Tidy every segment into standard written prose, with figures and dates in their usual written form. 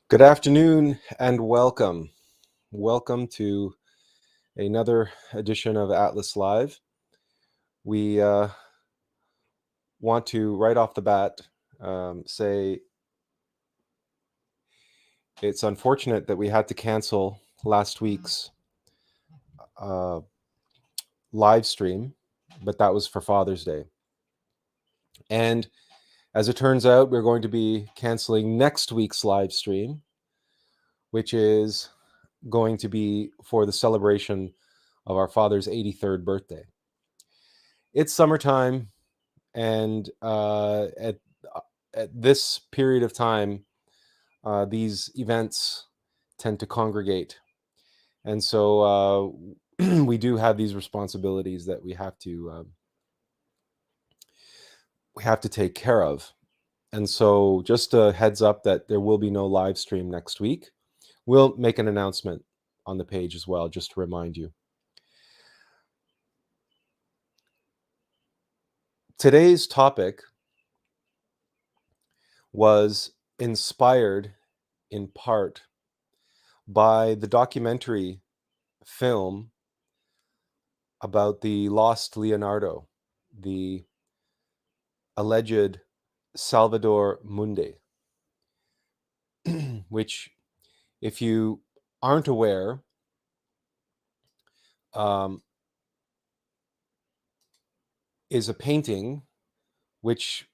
Good afternoon and welcome. Welcome to another edition of Atlas Live. We want to, right off the bat, say it's unfortunate that we had to cancel last week's live stream, but that was for Father's Day. And as it turns out, we're going to be canceling next week's live stream, which is going to be for the celebration of our father's 83rd birthday. It's summertime, and at this period of time, these events tend to congregate, and so we do have these responsibilities that we have to take care of. And so, just a heads up that there will be no live stream next week. We'll make an announcement on the page as well, just to remind you. Today's topic was inspired in part by the documentary film about the lost Leonardo, the alleged Salvador Mundi, which, if you aren't aware, is a painting which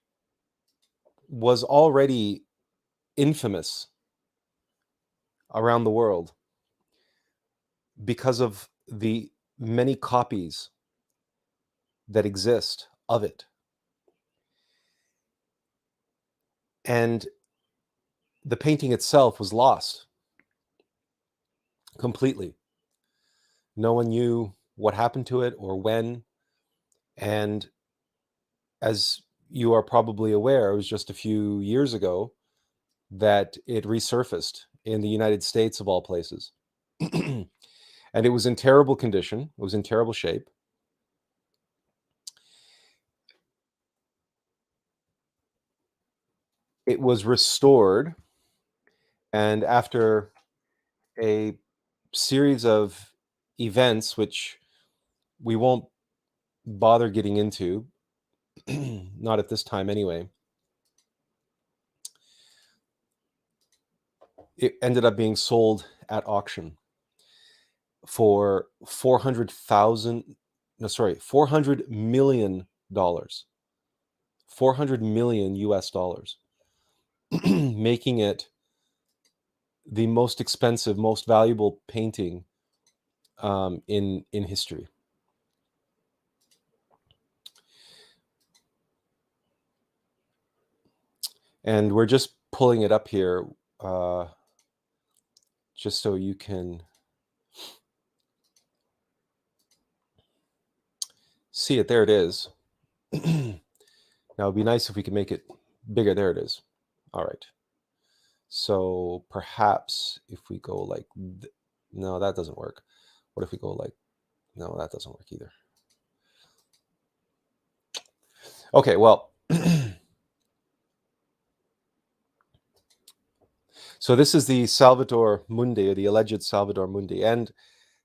was already infamous around the world because of the many copies that exist of it. And the painting itself was lost completely. No one knew what happened to it or when. And as you are probably aware, it was just a few years ago that it resurfaced in the United States, of all places. And it was in terrible condition. It was in terrible shape. It was restored, and after a series of events, which we won't bother getting into, not at this time anyway, it ended up being sold at auction for $400 million, $400 million US dollars, making it the most expensive, most valuable painting in history. And we're just pulling it up here just so you can see it. There it is. Now, it'd be nice if we could make it bigger. There it is. All right. So perhaps if we go like, no, that doesn't work. What if we go like, no, that doesn't work either. Okay, well, so this is the Salvador Mundi, or the alleged Salvador Mundi, and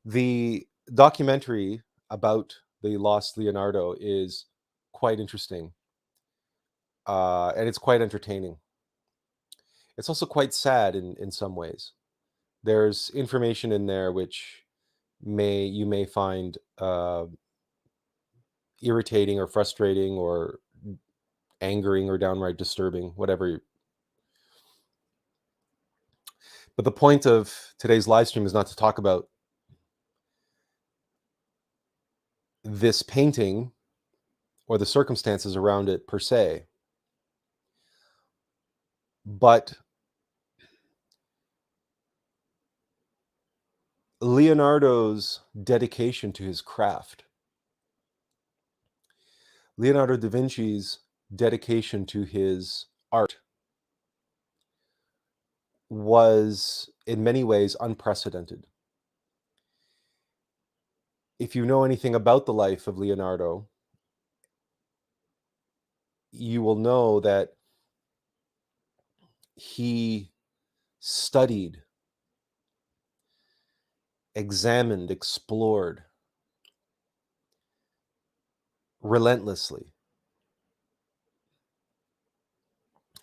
the documentary about the lost Leonardo is quite interesting, and it's quite entertaining. It's also quite sad in some ways. There's information in there which you may find irritating or frustrating or angering or downright disturbing, whatever. But the point of today's live stream is not to talk about this painting or the circumstances around it per se, but Leonardo's dedication to his craft, Leonardo da Vinci's dedication to his art, was in many ways unprecedented. If you know anything about the life of Leonardo, you will know that he studied, examined, explored relentlessly.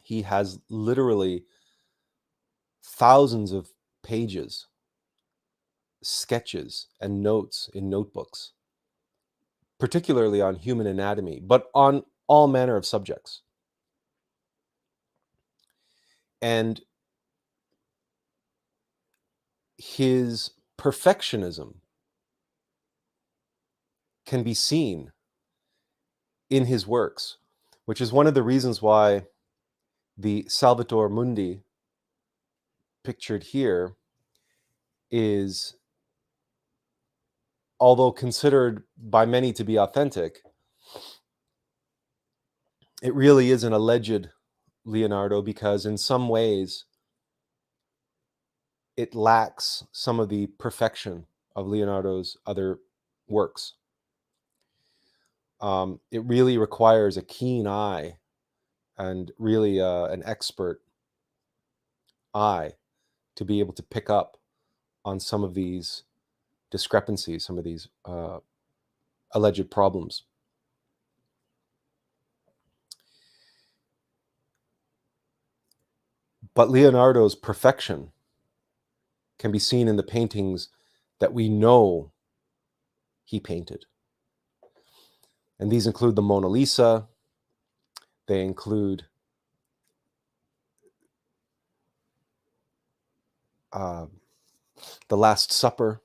He has literally thousands of pages, sketches, and notes in notebooks, particularly on human anatomy, but on all manner of subjects. And his perfectionism can be seen in his works, which is one of the reasons why the Salvador Mundi pictured here is, although considered by many to be authentic, it really is an alleged Leonardo, because in some ways it lacks some of the perfection of Leonardo's other works. It really requires a keen eye and really an expert eye to be able to pick up on some of these discrepancies, some of these alleged problems. But Leonardo's perfection can be seen in the paintings that we know he painted. And these include the Mona Lisa. They include the Last Supper.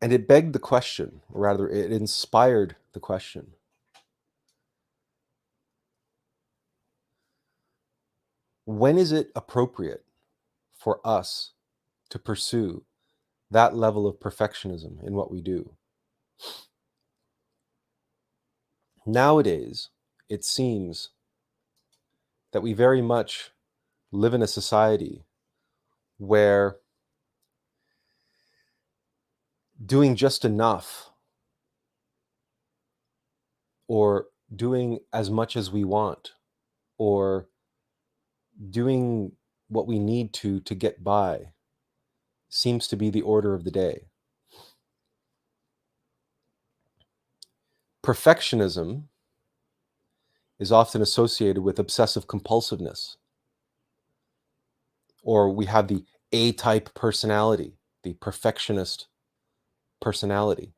And it begged the question, or rather, it inspired the question. When is it appropriate for us to pursue that level of perfectionism in what we do? Nowadays, it seems that we very much live in a society where doing just enough, or doing as much as we want, or doing what we need to get by, seems to be the order of the day. Perfectionism is often associated with obsessive compulsiveness, or we have the A-type personality, the perfectionist personality,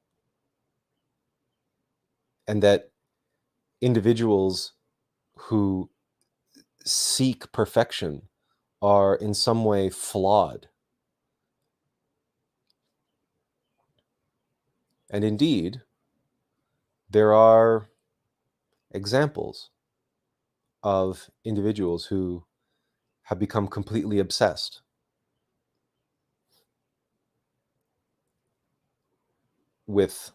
and that individuals who seek perfection are in some way flawed. And indeed, there are examples of individuals who have become completely obsessed with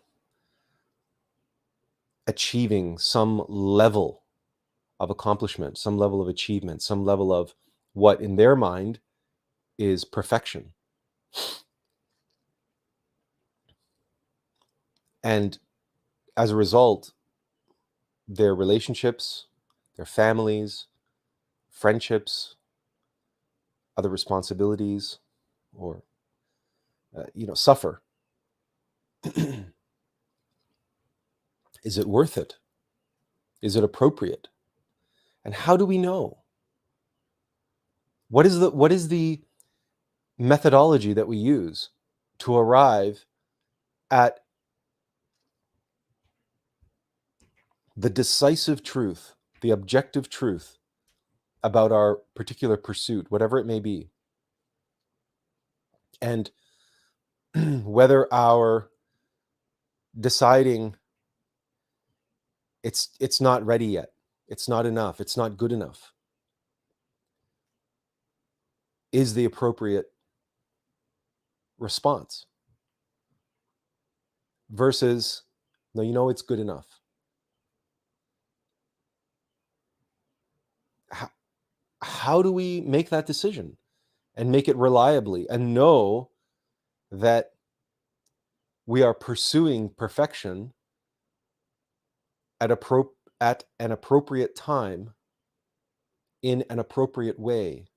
achieving some level of accomplishment, some level of achievement, some level of what in their mind is perfection. And as a result, their relationships, their families, friendships, other responsibilities, or suffer. Is it worth it? Is it appropriate? And how do we know? What is the methodology that we use to arrive at the decisive truth, the objective truth about our particular pursuit, whatever it may be? And whether our deciding it's not ready yet, it's not enough, it's not good enough, is the appropriate response, versus, no, it's good enough. How do we make that decision and make it reliably and know that we are pursuing perfection at at an appropriate time in an appropriate way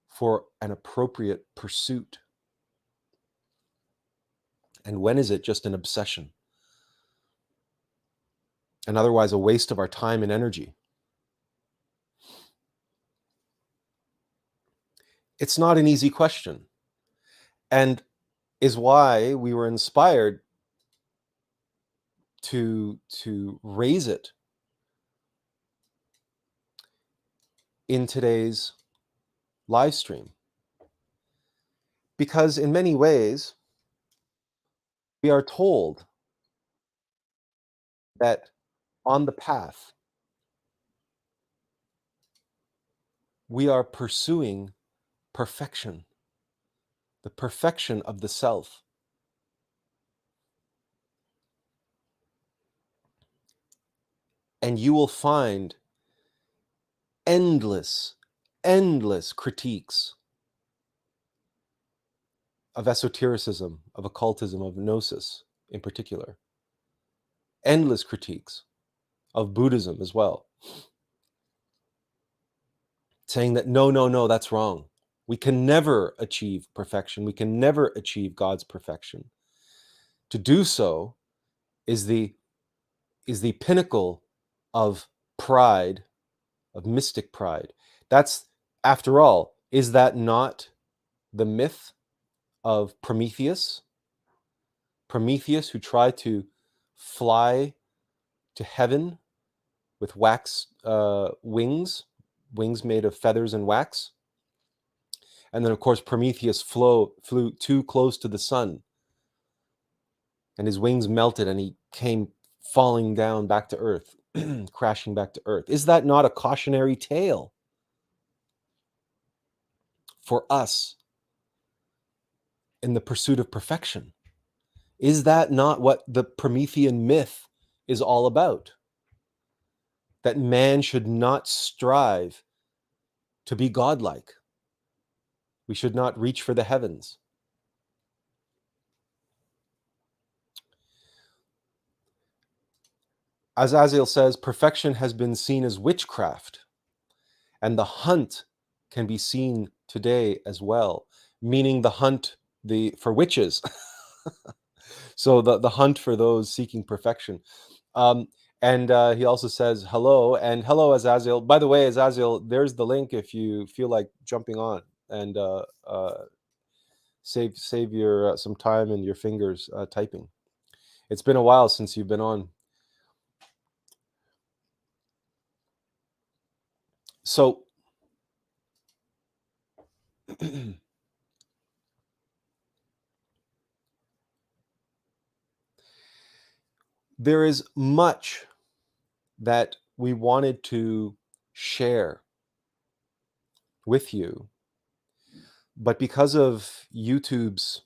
for an appropriate pursuit? And when is it just an obsession? And otherwise a waste of our time and energy? It's not an easy question, and is why we were inspired to raise it in today's live stream. Because in many ways, we are told that on the path, we are pursuing perfection, the perfection of the self. And you will find endless critiques of esotericism, of occultism, of gnosis in particular. Endless critiques of Buddhism as well, saying that no, that's wrong. We can never achieve perfection. We can never achieve God's perfection. To do so is the pinnacle of pride, of mystic pride. That's, after all, is that not the myth of Prometheus? Prometheus, who tried to fly to heaven with wax wings made of feathers and wax. And then, of course, Prometheus flew too close to the sun, and his wings melted, and he came falling down back to earth, crashing back to earth. Is that not a cautionary tale for us in the pursuit of perfection? Is that not what the Promethean myth is all about? That man should not strive to be godlike. We should not reach for the heavens. As Azil says, perfection has been seen as witchcraft, and the hunt can be seen today as well, meaning the hunt for witches. So the hunt for those seeking perfection. And he also says hello, and hello, Azil. By the way, Azil, there's the link if you feel like jumping on and save your some time and your fingers typing. It's been a while since you've been on. So there is much that we wanted to share with you, but because of YouTube's,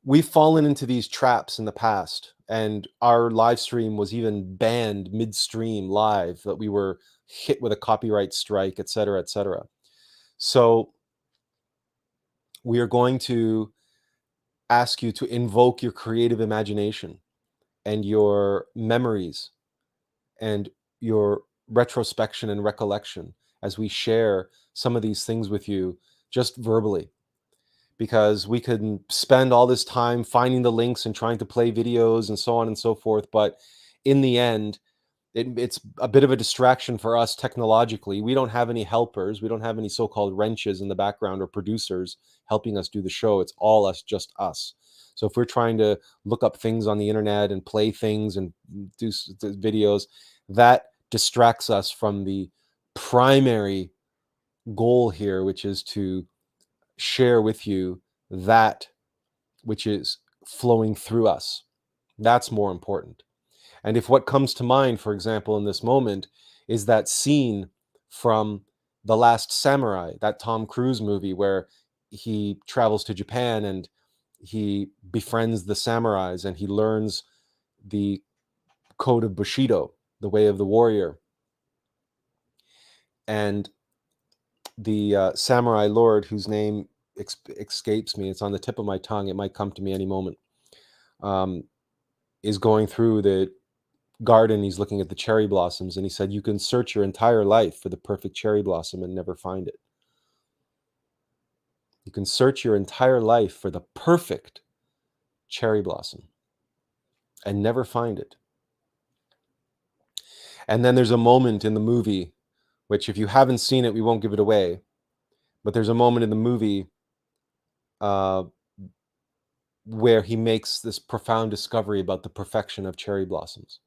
we've fallen into these traps in the past, and our live stream was even banned midstream live, that we were hit with a copyright strike, etc., etc. So we are going to ask you to invoke your creative imagination and your memories and your retrospection and recollection as we share some of these things with you just verbally, because we could spend all this time finding the links and trying to play videos and so on and so forth, but in the end it's a bit of a distraction for us technologically. We don't have any helpers. We don't have any so-called wrenches in the background or producers helping us do the show. It's all us, just us. So if we're trying to look up things on the internet and play things and do videos, that distracts us from the primary goal here, which is to share with you that which is flowing through us. That's more important. And if what comes to mind, for example, in this moment, is that scene from The Last Samurai, that Tom Cruise movie where he travels to Japan and he befriends the samurais and he learns the code of Bushido, the way of the warrior. And the samurai lord, whose name escapes me, it's on the tip of my tongue, it might come to me any moment, is going through the garden. He's looking at the cherry blossoms, and he said, you can search your entire life for the perfect cherry blossom and never find it. You can search your entire life for the perfect cherry blossom and never find it. And then there's a moment in the movie, which if you haven't seen it, we won't give it away. But there's a moment in the movie where he makes this profound discovery about the perfection of cherry blossoms.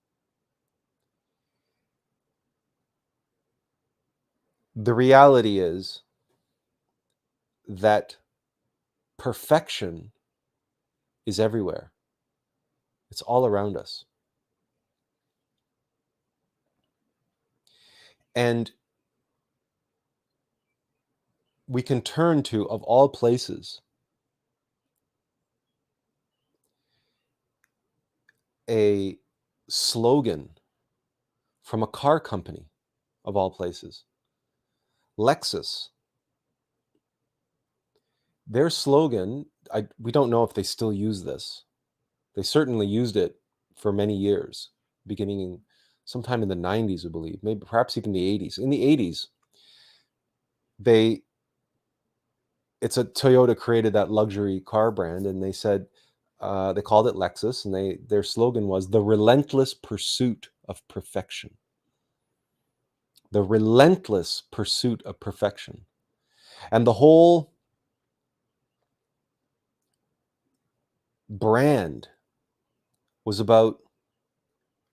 The reality is that perfection is everywhere. It's all around us. And we can turn to, of all places, a slogan from a car company, of all places, Lexus. Their slogan, we don't know if they still use this. They certainly used it for many years, beginning sometime in the 90s, I believe, maybe perhaps even the 80s. In the 80s, Toyota created that luxury car brand, and they said, they called it Lexus, and their slogan was the relentless pursuit of perfection. The relentless pursuit of perfection. And the whole brand was about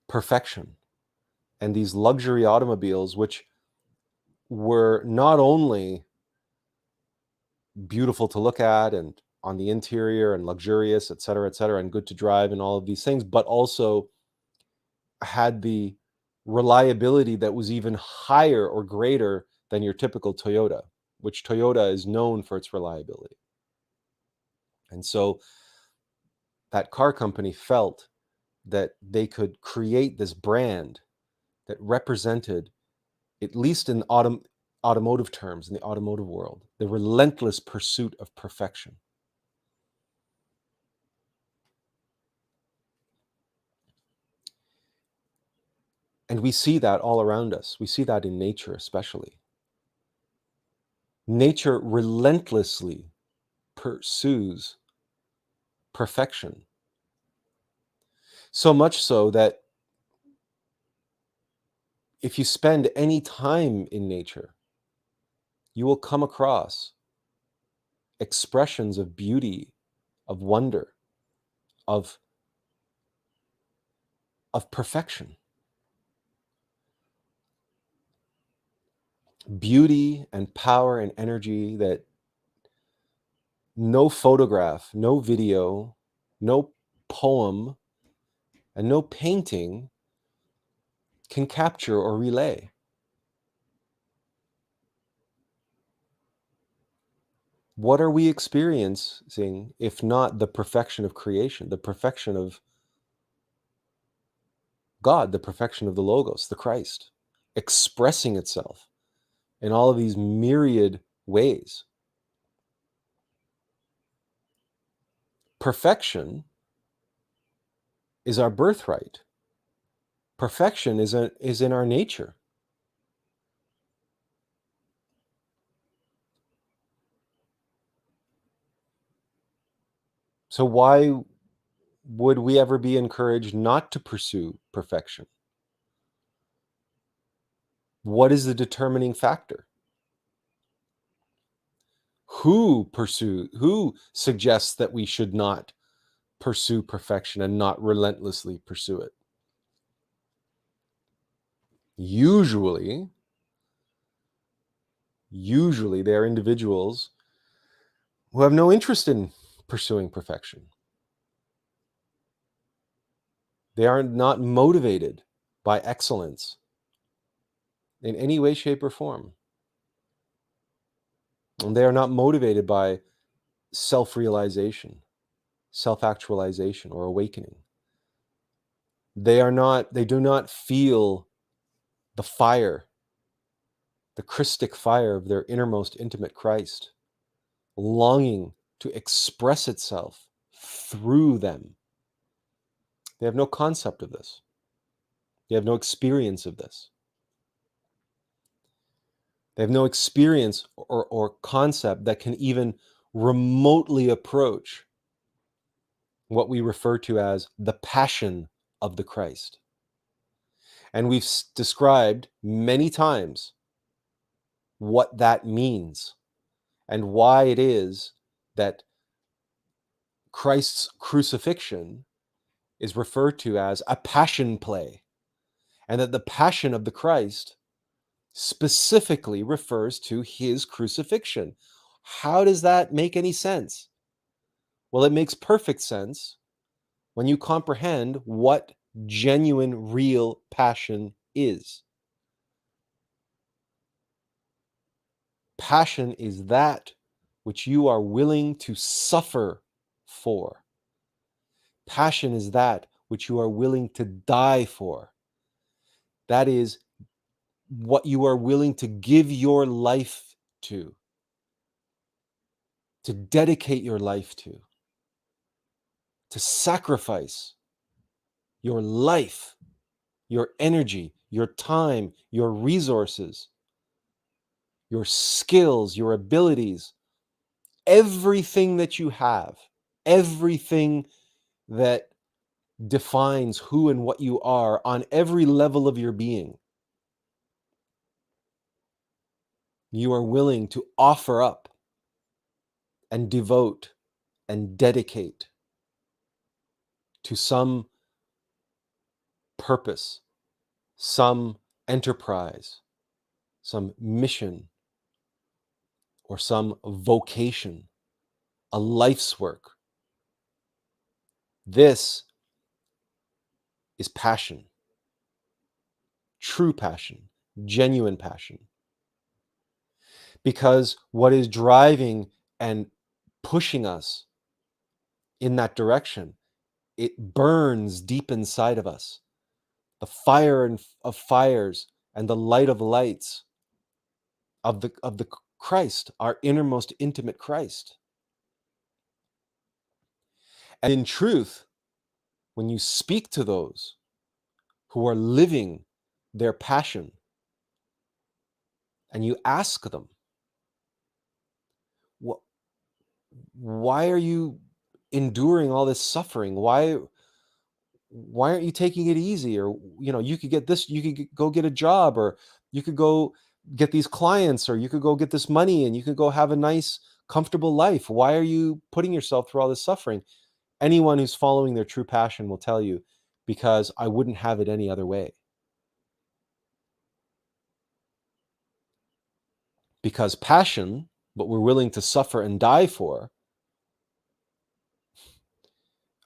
perfection. And these luxury automobiles, which were not only beautiful to look at and on the interior and luxurious, et cetera, and good to drive and all of these things, but also had the reliability that was even higher or greater than your typical Toyota, which Toyota is known for its reliability. And so that car company felt that they could create this brand that represented, at least in automotive terms, in the automotive world, the relentless pursuit of perfection. And we see that all around us. We see that in nature, especially. Nature relentlessly pursues perfection. So much so that if you spend any time in nature, you will come across expressions of beauty, of wonder, of perfection. Beauty and power and energy that no photograph, no video, no poem, and no painting can capture or relay. What are we experiencing if not the perfection of creation, the perfection of God, the perfection of the Logos, the Christ, expressing itself in all of these myriad ways? Perfection is our birthright. Perfection is in our nature. So why would we ever be encouraged not to pursue perfection? What is the determining factor? Who suggests that we should not pursue perfection and not relentlessly pursue it? Usually they are individuals who have no interest in pursuing perfection. They are not motivated by excellence in any way, shape, or form. And they are not motivated by self-realization, self-actualization, or awakening. They do not feel the fire, the Christic fire of their innermost intimate Christ, longing to express itself through them. They have no concept of this. They have no experience of this. They have no experience or concept that can even remotely approach what we refer to as the passion of the Christ. And we've described many times what that means and why it is that Christ's crucifixion is referred to as a passion play, and that the passion of the Christ specifically refers to his crucifixion. How does that make any sense? Well, it makes perfect sense when you comprehend what genuine, real passion is. Passion is that which you are willing to suffer for. Passion is that which you are willing to die for. That is what you are willing to give your life to dedicate your life to sacrifice your life, your energy, your time, your resources, your skills, your abilities, everything that you have, everything that defines who and what you are on every level of your being. You are willing to offer up and devote and dedicate to some purpose, some enterprise, some mission, or some vocation, a life's work. This is passion, true passion, genuine passion. Because what is driving and pushing us in that direction, it burns deep inside of us. The fire of fires and the light of lights of the Christ, our innermost intimate Christ. And in truth, when you speak to those who are living their passion and you ask them, why are you enduring all this suffering? Why aren't you taking it easy? Or, you could get this, you could go get a job, or you could go get these clients, or you could go get this money, and you could go have a nice, comfortable life. Why are you putting yourself through all this suffering? Anyone who's following their true passion will tell you, because I wouldn't have it any other way. Because passion, what we're willing to suffer and die for,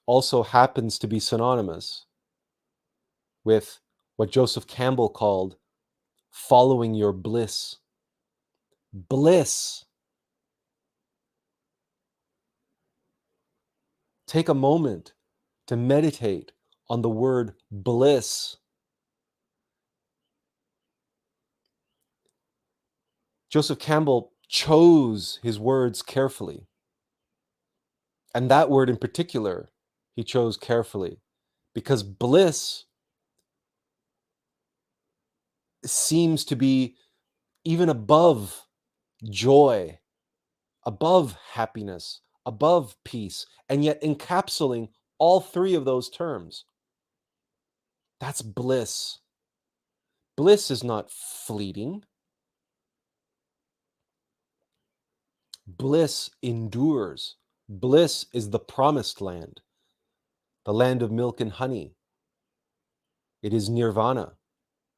also happens to be synonymous with what Joseph Campbell called following your bliss. Bliss. Take a moment to meditate on the word bliss. Joseph Campbell chose his words carefully. And that word in particular, he chose carefully, because bliss seems to be even above joy, above happiness, above peace, and yet encapsulating all three of those terms. That's bliss. Bliss is not fleeting. Bliss endures. Bliss is the promised land, the land of milk and honey. It is nirvana.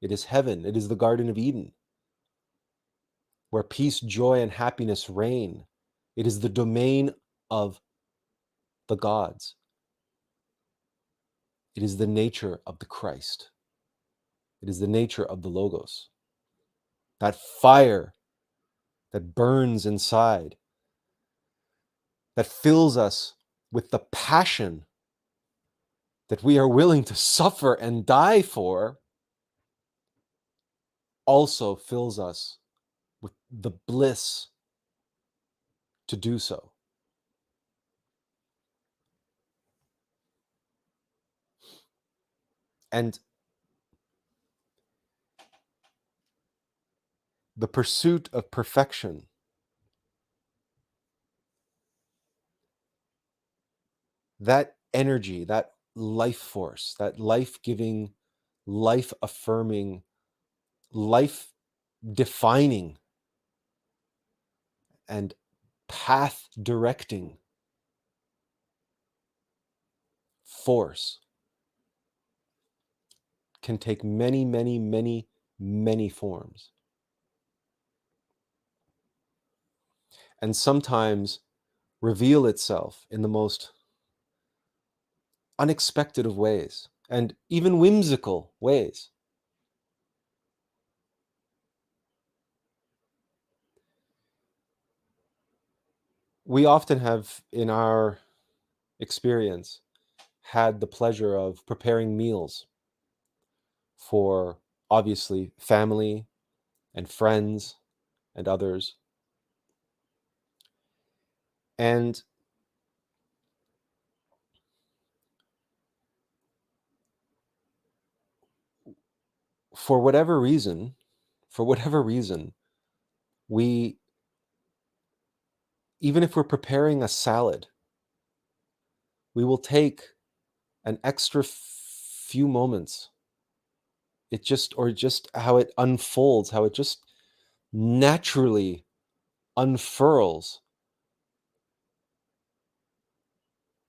It is heaven. It is the Garden of Eden, where peace, joy, and happiness reign. It is the domain of the gods. It is the nature of the Christ. It is the nature of the Logos. That fire that burns inside, that fills us with the passion that we are willing to suffer and die for, also fills us with the bliss to do so. And the pursuit of perfection, that energy, that life force, that life-giving, life-affirming, life-defining, and path-directing force can take many, many, many, many forms. And sometimes reveal itself in the most unexpected of ways, and even whimsical ways. We often have, in our experience, had the pleasure of preparing meals for, obviously, family and friends and others. And for whatever reason, we, even if we're preparing a salad, we will take an extra few moments. Just how it unfolds, how it just naturally unfurls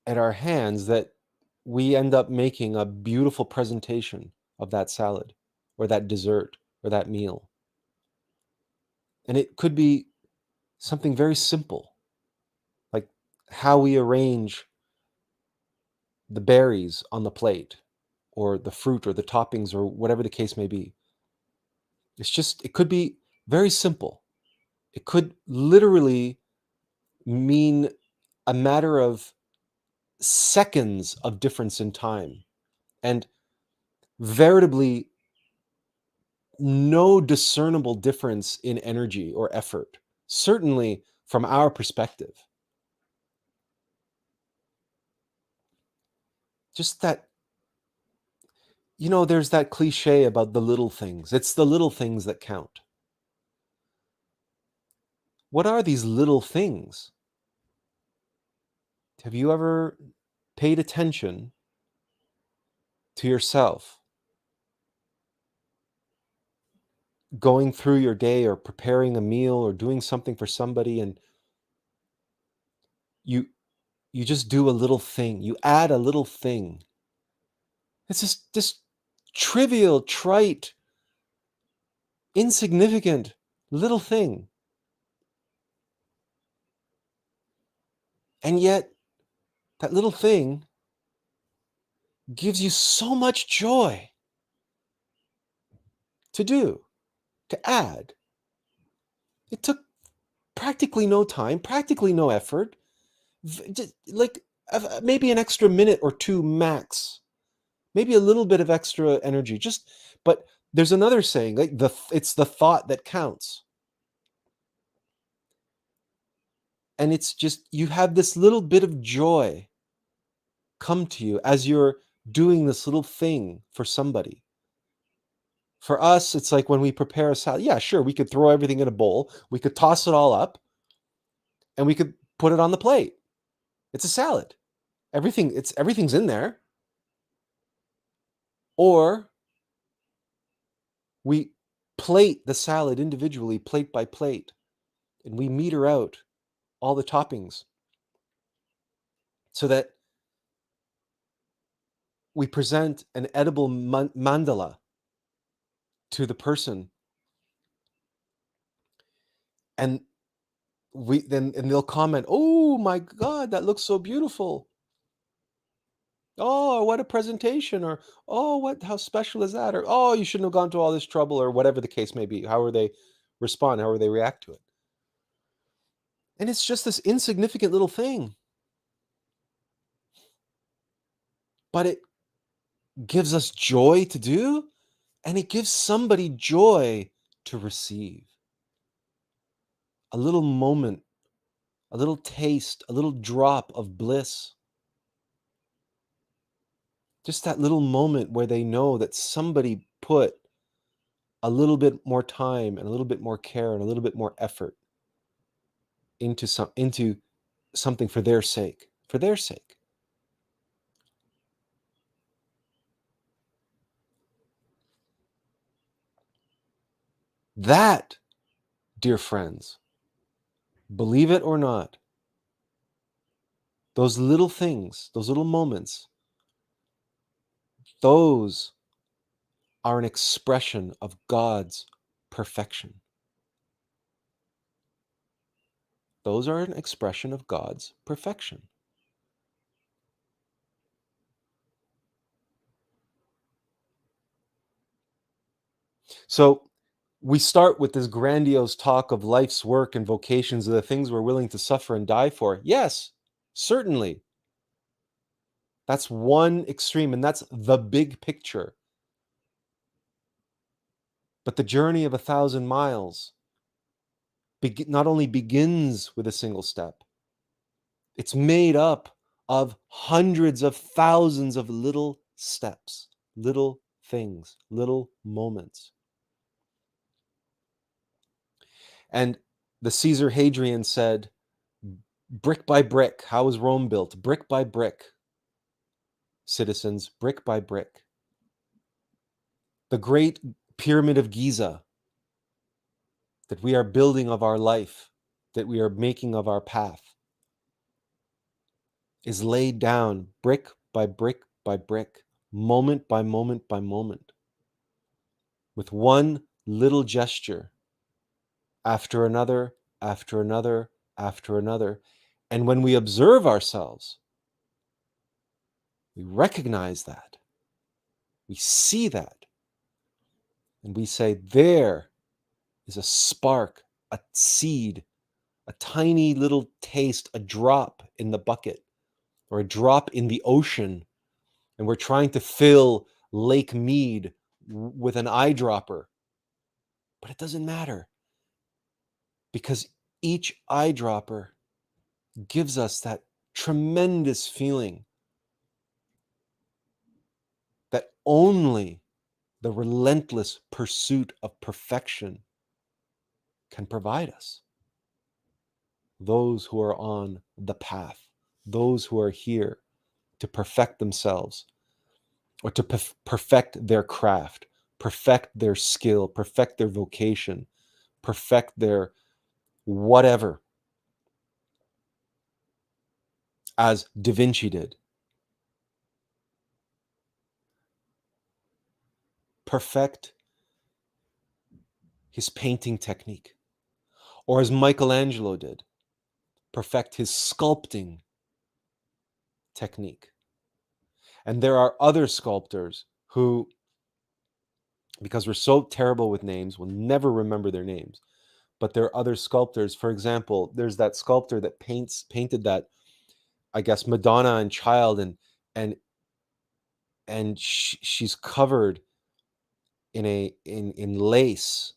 at our hands, that we end up making a beautiful presentation of that salad or that dessert or that meal. And it could be something very simple, like how we arrange the berries on the plate, or the fruit, or the toppings, or whatever the case may be. It could be very simple. It could literally mean a matter of seconds of difference in time, and veritably no discernible difference in energy or effort, certainly from our perspective. Just that, there's that cliche about the little things. It's the little things that count. What are these little things? Have you ever paid attention to yourself going through your day, or preparing a meal, or doing something for somebody, and you just do a little thing, you add a little thing? It's just this trivial, trite, insignificant little thing. And yet, that little thing gives you so much joy to do, to add. It took practically no time, practically no effort, like maybe an extra minute or two max, maybe a little bit of extra energy. But there's another saying, like it's the thought that counts. And it's just, you have this little bit of joy come to you as you're doing this little thing for somebody. For us, it's like when we prepare a salad. Yeah, sure, we could throw everything in a bowl, we could toss it all up, and we could put it on the plate. It's a salad. Everything's in there. Or we plate the salad individually, plate by plate, and we meter out all the toppings so that we present an edible mandala to the person. And they'll comment, "Oh my God, that looks so beautiful. Oh, what a presentation!" Or, "Oh, how special is that?" Or, "Oh, you shouldn't have gone to all this trouble," or whatever the case may be. However they respond, however they react to it. And it's just this insignificant little thing, but it gives us joy to do, and it gives somebody joy to receive. A little moment, a little taste, a little drop of bliss. Just that little moment where they know that somebody put a little bit more time and a little bit more care and a little bit more effort into something for their sake, for their sake. That, dear friends, believe it or not, those little things, those little moments, those are an expression of God's perfection. Those are an expression of God's perfection. So we start with this grandiose talk of life's work and vocations of the things we're willing to suffer and die for. Yes, certainly. That's one extreme, and that's the big picture. But the journey of 1,000 miles not only begins with a single step, it's made up of hundreds of thousands of little steps, little things, little moments. And the Caesar Hadrian said, brick by brick, how was Rome built? Brick by brick, citizens, brick by brick. The great pyramid of Giza that we are building of our life, that we are making of our path, is laid down brick by brick by brick, moment by moment by moment, with one little gesture after another, after another, after another. And when we observe ourselves, we recognize that, we see that, and we say, there is a spark, a seed, a tiny little taste, a drop in the bucket or a drop in the ocean. And we're trying to fill Lake Mead with an eyedropper. But it doesn't matter, because each eyedropper gives us that tremendous feeling that only the relentless pursuit of perfection can provide us. Those who are on the path, those who are here to perfect themselves, or to perfect their craft, perfect their skill, perfect their vocation, perfect their whatever, as Da Vinci did. Perfect his painting technique, or as Michelangelo did, perfect his sculpting technique. And there are other sculptors who, because we're so terrible with names, will never remember their names. But there are other sculptors. For example, there's that sculptor that painted that, I guess, Madonna and Child, and she's covered in lace,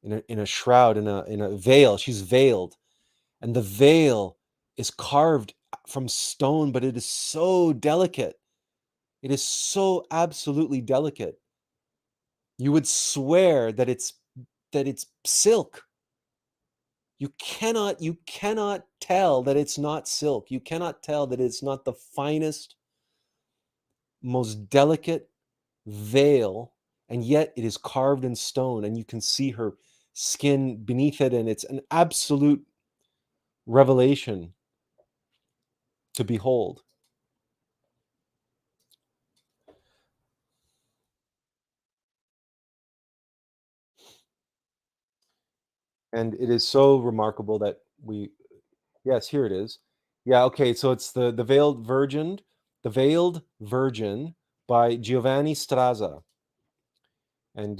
in a shroud, in a veil. She's veiled, and the veil is carved from stone, but it is so delicate. It is so absolutely delicate. You would swear that it's silk. You cannot tell that it's not silk. You cannot tell that it's not the finest, most delicate veil, and yet it is carved in stone, and you can see her skin beneath it, and it's an absolute revelation to behold. And it is so remarkable that yes, here it is. Yeah, okay, so it's the Veiled Virgin by Giovanni Strazza. And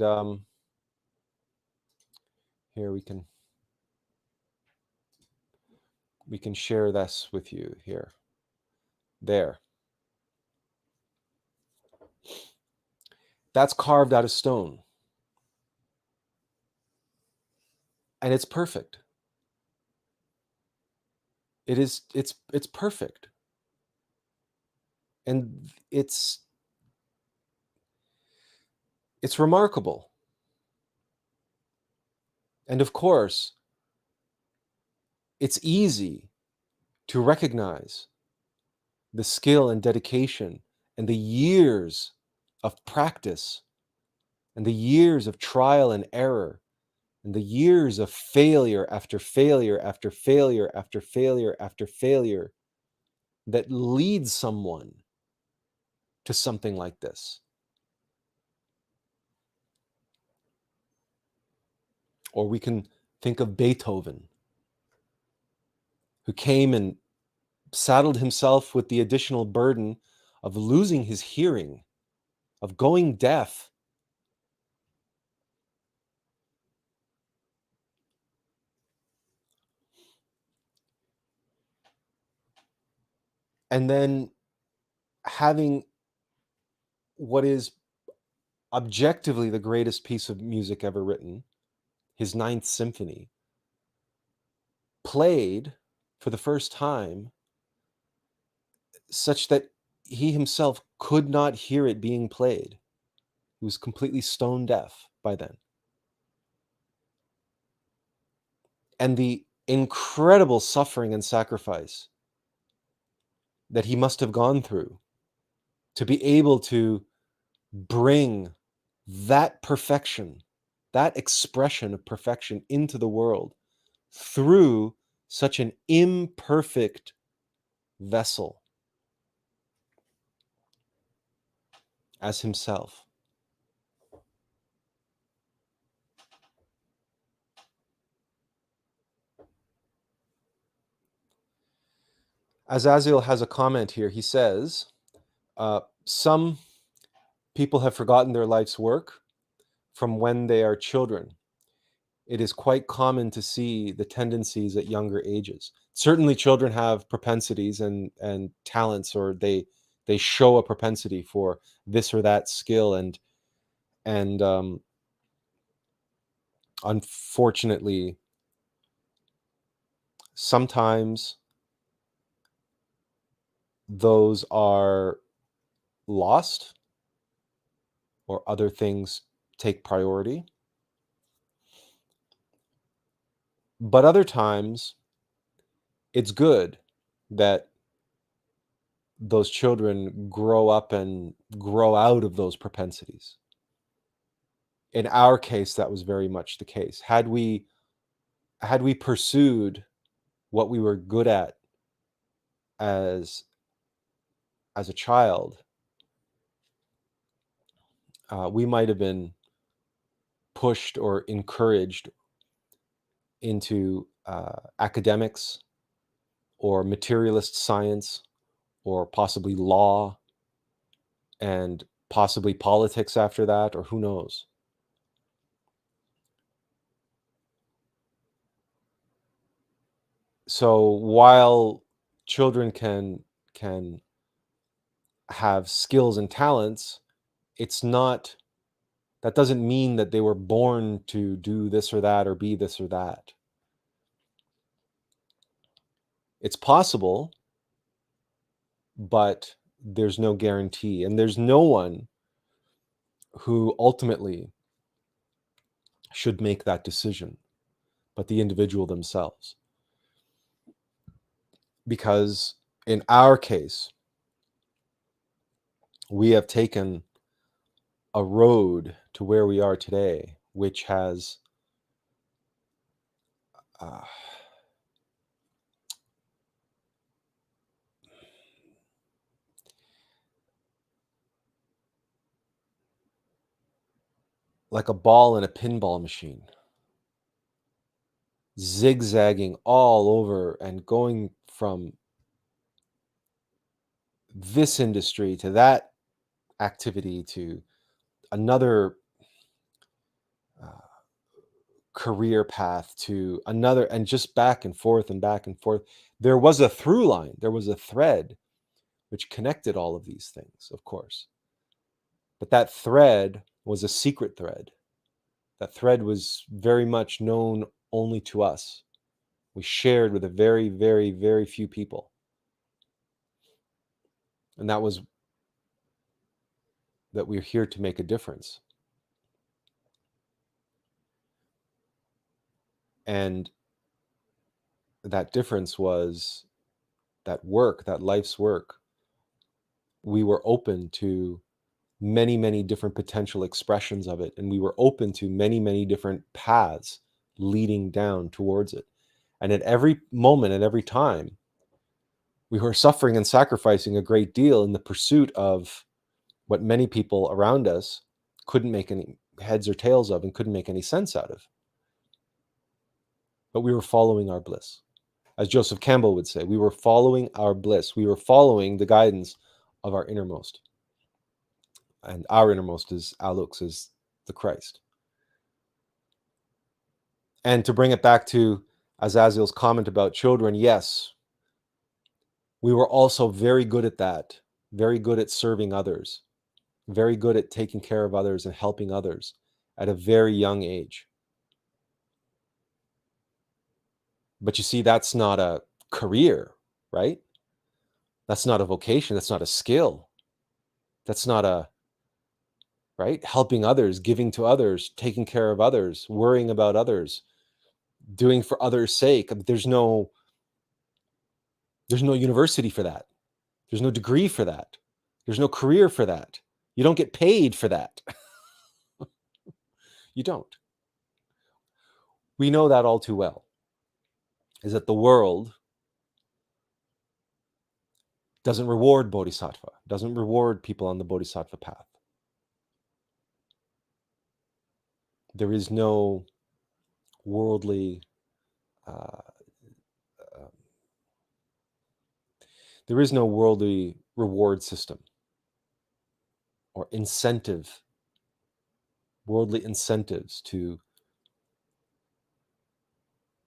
here we can share this with you here. There. That's carved out of stone. And it's perfect. It's perfect. And it's It's remarkable. And of course, it's easy to recognize the skill and dedication and the years of practice and the years of trial and error and the years of failure after failure after failure after failure after failure that leads someone to something like this. Or we can think of Beethoven, who came and saddled himself with the additional burden of losing his hearing, of going deaf. And then having what is objectively the greatest piece of music ever written, his Ninth Symphony, played for the first time such that he himself could not hear it being played. He was completely stone deaf by then. And the incredible suffering and sacrifice that he must have gone through to be able to bring that perfection, that expression of perfection into the world through such an imperfect vessel as himself. As Azil has a comment here, he says, some people have forgotten their life's work from when they are children. It is quite common to see the tendencies at younger ages. Certainly children have propensities and talents, or they show a propensity for this or that skill, and unfortunately sometimes those are lost or other things take priority. But other times it's good that those children grow up and grow out of those propensities. In our case, that was very much the case. Had we pursued what we were good at as a child, we might have been pushed or encouraged into academics or materialist science or possibly law and possibly politics after that, or who knows. So while children can have skills and talents, that doesn't mean that they were born to do this or that or be this or that. It's possible, but there's no guarantee, and there's no one who ultimately should make that decision but the individual themselves. Because in our case, we have taken a road to where we are today, which has like a ball in a pinball machine, zigzagging all over and going from this industry to that activity to another career path to another, and just back and forth and back and forth. There was a through line, there was a thread which connected all of these things, of course. But that thread was a secret thread. That thread was very much known only to us. We shared with a very, very, very few people. And that was that we're here to make a difference. And that difference was that work, that life's work. We were open to many, many different potential expressions of it. And we were open to many, many different paths leading down towards it. And at every moment, at every time, we were suffering and sacrificing a great deal in the pursuit of what many people around us couldn't make any heads or tails of and couldn't make any sense out of. But we were following our bliss. As Joseph Campbell would say, we were following our bliss. We were following the guidance of our innermost. And our innermost is Allux, is the Christ. And to bring it back to Azil's comment about children, yes, we were also very good at that, very good at serving others, very good at taking care of others and helping others at a very young age. But you see, that's not a career, right? That's not a vocation. That's not a skill. That's not a, right? Helping others, giving to others, taking care of others, worrying about others, doing for others' sake. There's no university for that. There's no degree for that. There's no career for that. You don't get paid for that. You don't. We know that all too well, is that the world doesn't reward bodhisattva, doesn't reward people on the bodhisattva path. There is no worldly, there is no worldly reward system or incentive, worldly incentives to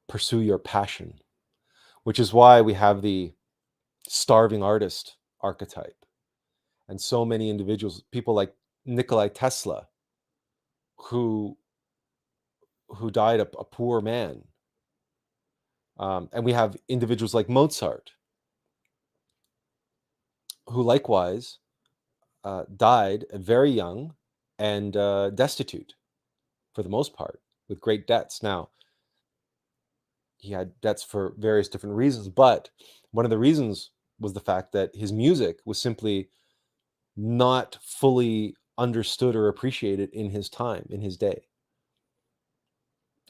pursue your passion, which is why we have the starving artist archetype. And so many individuals, people like Nikola Tesla, who died a poor man. And we have individuals like Mozart, who likewise died very young and destitute, for the most part, with great debts. Now, he had debts for various different reasons, but one of the reasons was the fact that his music was simply not fully understood or appreciated in his time, in his day.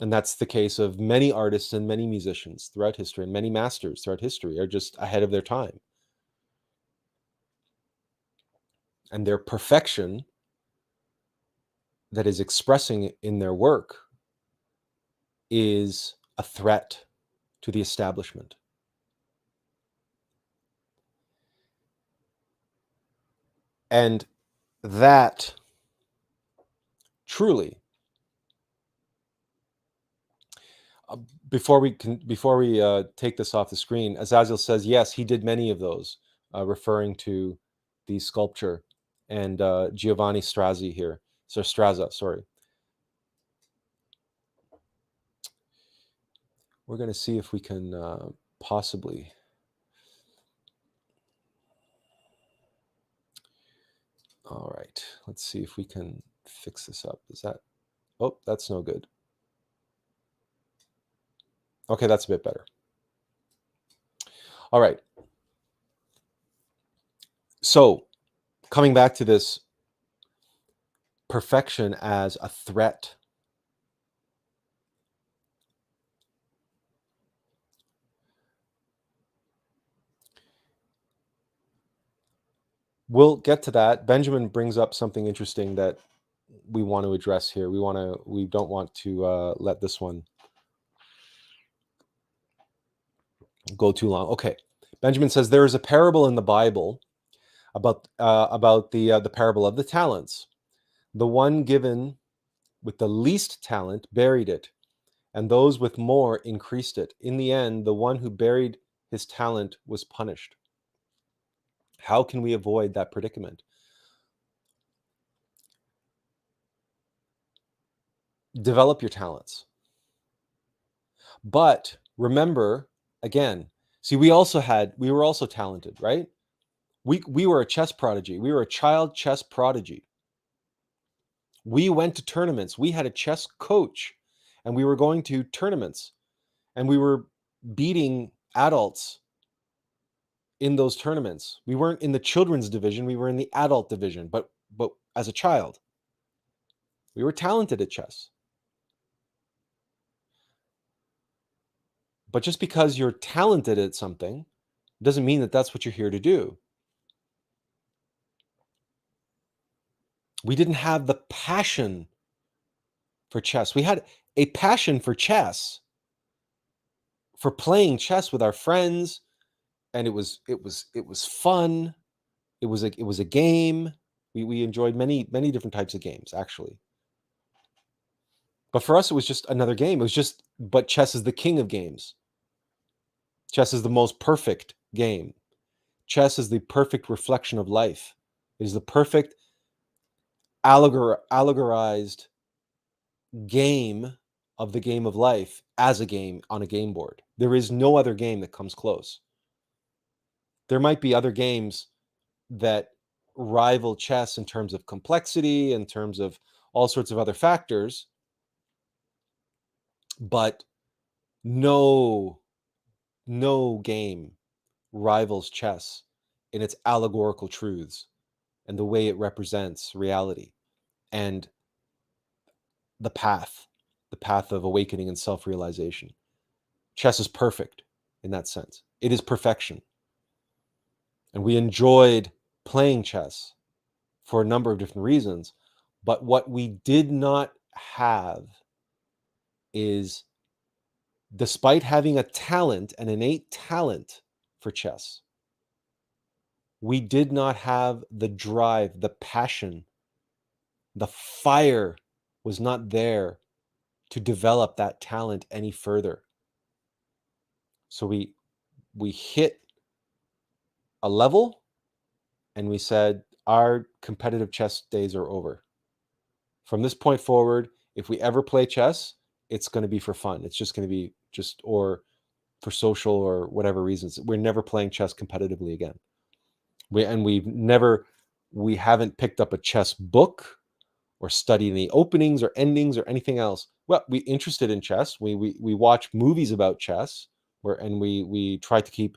And that's the case of many artists and many musicians throughout history, and many masters throughout history are just ahead of their time. And their perfection that is expressing in their work is a threat to the establishment. And that truly, before we take this off the screen, as Azil says, yes, he did many of those, referring to the sculpture and Giovanni Strozzi here. So Strazza, sorry. We're going to see if we can possibly. All right, let's see if we can fix this up. Is that, oh, that's no good. Okay, that's a bit better. All right. So coming back to this perfection as a threat. We'll get to that. Benjamin brings up something interesting that we want to address here. We don't want to let this one go too long. Okay. Benjamin says there is a parable in the Bible about the parable of the talents. The one given with the least talent buried it, and those with more increased it. In the end, the one who buried his talent was punished. How can we avoid that predicament? Develop your talents. But remember, again, see, we were also talented, right? We were a chess prodigy. We were a child chess prodigy. We went to tournaments. We had a chess coach, and we were going to tournaments and we were beating adults in those tournaments. We weren't in the children's division, we were in the adult division, but as a child, we were talented at chess. But just because you're talented at something doesn't mean that that's what you're here to do. We didn't have the passion for chess. We had a passion for chess, for playing chess with our friends, and it was fun. It was a game. We enjoyed many different types of games, actually. But for us, it was just another game. It was just, but chess is the king of games. Chess is the most perfect game. Chess is the perfect reflection of life. It is the perfect allegorized game of the game of life as a game on a game board. There is no other game that comes close. There might be other games that rival chess in terms of complexity, in terms of all sorts of other factors, but no game rivals chess in its allegorical truths and the way it represents reality and the path of awakening and self-realization. Chess is perfect in that sense. It is perfection. And we enjoyed playing chess for a number of different reasons. But what we did not have is, despite having a talent, an innate talent for chess, we did not have the drive, the passion, the fire was not there to develop that talent any further. So we hit a level and we said, our competitive chess days are over. From this point forward, if we ever play chess, it's going to be for fun. It's just going to be or for social or whatever reasons. We're never playing chess competitively again. We haven't picked up a chess book or studied any openings or endings or anything else. Well, we interested in chess. We watch movies about chess, and we try to keep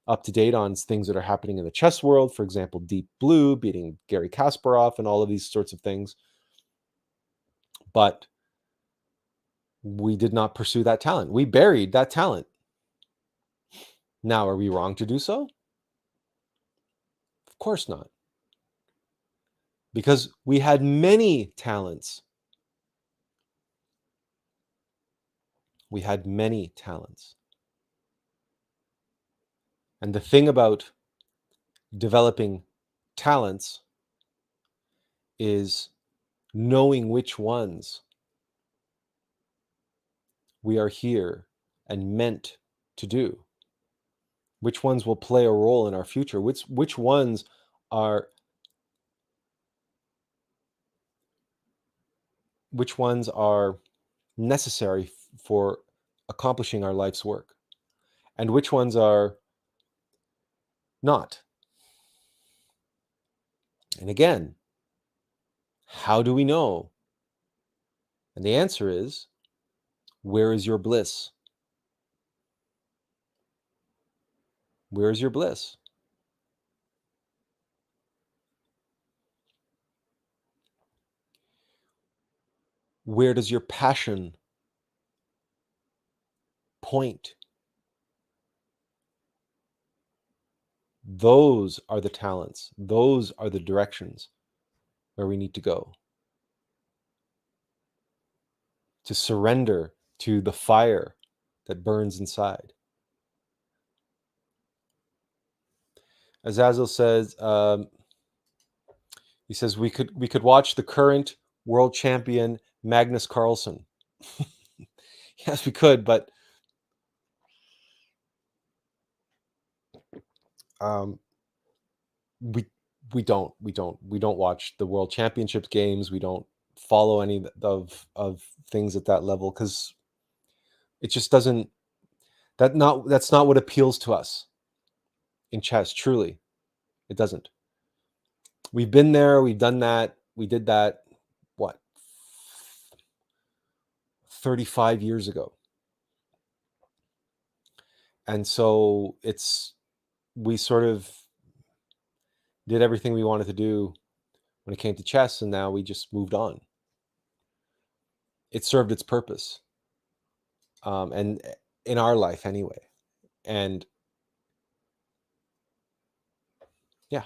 up to date on things that are happening in the chess world. For example, Deep Blue beating Garry Kasparov and all of these sorts of things. But we did not pursue that talent. We buried that talent. Now, are we wrong to do so? Of course not. Because we had many talents. We had many talents. And the thing about developing talents is knowing which ones we are here and meant to do. Which ones will play a role in our future? Which ones are necessary for accomplishing our life's work, and which ones are not. And again, how do we know? And the answer is, where is your bliss? Where is your bliss? Where does your passion point? Those are the talents. Those are the directions where we need to go. To surrender to the fire that burns inside. As Azil says, he says we could watch the current world champion Magnus Carlsen. Yes, we could, but we don't watch the world championships games. We don't follow any of things at that level because it just doesn't. That's not what appeals to us in chess. Truly, it doesn't. We've been there. We've done that. We did that. What? 35 years ago. And so we sort of did everything we wanted to do when it came to chess, and now we just moved on. It served its purpose, and in our life anyway. And yeah,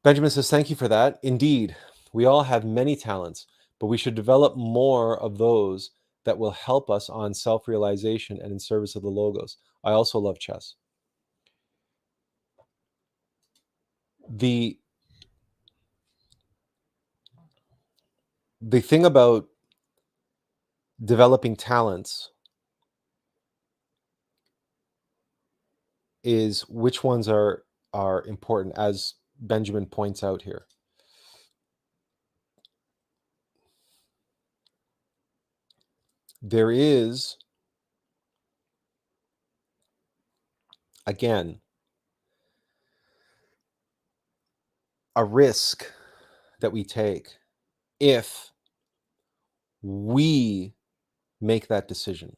Benjamin says, thank you for that. Indeed, we all have many talents, but we should develop more of those that will help us on self-realization and in service of the logos. I also love chess. The thing about developing talents is which ones are important, as Benjamin points out here. There is, again, a risk that we take if we make that decision.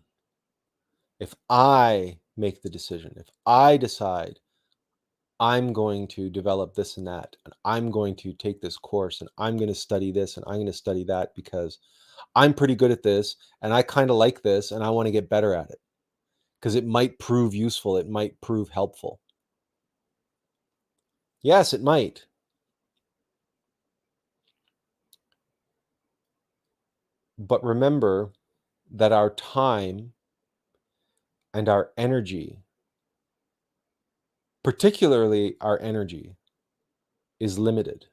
If I make the decision, if I decide I'm going to develop this and that, and I'm going to take this course, and I'm going to study this, and I'm going to study that because I'm pretty good at this, and I kind of like this, and I want to get better at it because it might prove useful, it might prove helpful. Yes, it might. But remember that our time and our energy, particularly our energy, is limited.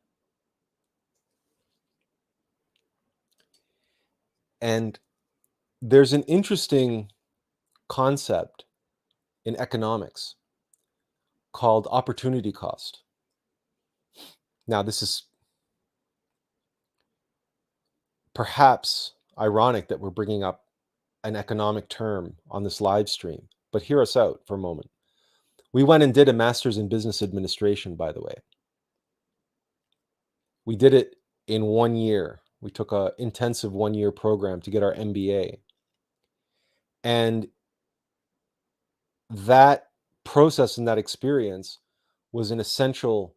And there's an interesting concept in economics called opportunity cost. Now, this is perhaps ironic that we're bringing up an economic term on this live stream, but hear us out for a moment. We went and did a master's in business administration, by the way. We did it in 1 year. We took an intensive 1-year program to get our MBA. And that process and that experience was an essential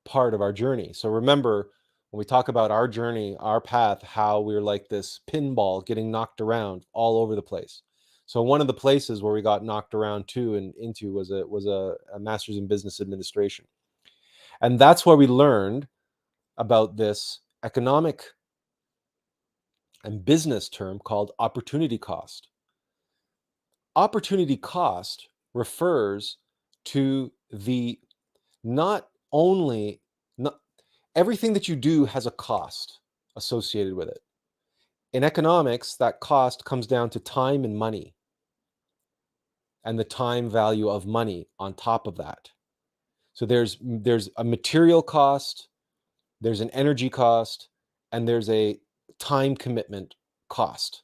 part of our journey. So remember, when we talk about our journey, our path, how we're like this pinball getting knocked around all over the place. So one of the places where we got knocked around to and into was a master's in business administration. And that's where we learned about this economic and business term called opportunity cost. Opportunity cost refers to the not only not everything that you do has a cost associated with it. In economics, that cost comes down to time and money, and the time value of money on top of that. So there's a material cost, there's an energy cost, and there's a time commitment cost.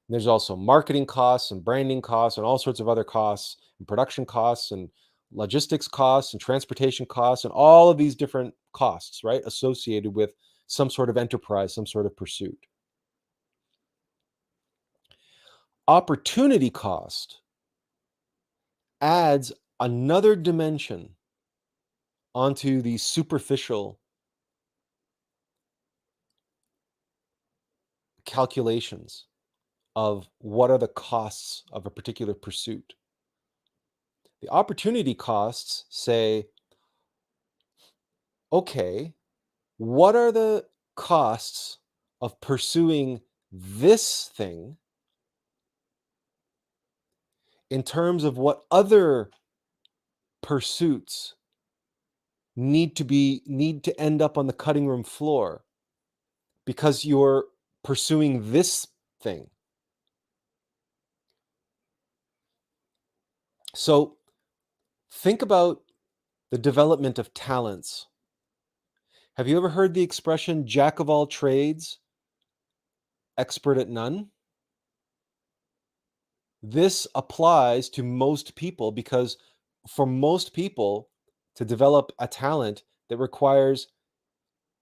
And there's also marketing costs and branding costs and all sorts of other costs and production costs and logistics costs and transportation costs and all of these different costs, right, associated with some sort of enterprise, some sort of pursuit. Opportunity cost adds another dimension onto the superficial calculations of what are the costs of a particular pursuit. The opportunity costs say, okay, what are the costs of pursuing this thing in terms of what other pursuits need to end up on the cutting room floor because you're pursuing this thing. So think about the development of talents. Have you ever heard the expression jack of all trades, expert at none? This applies to most people because for most people to develop a talent that requires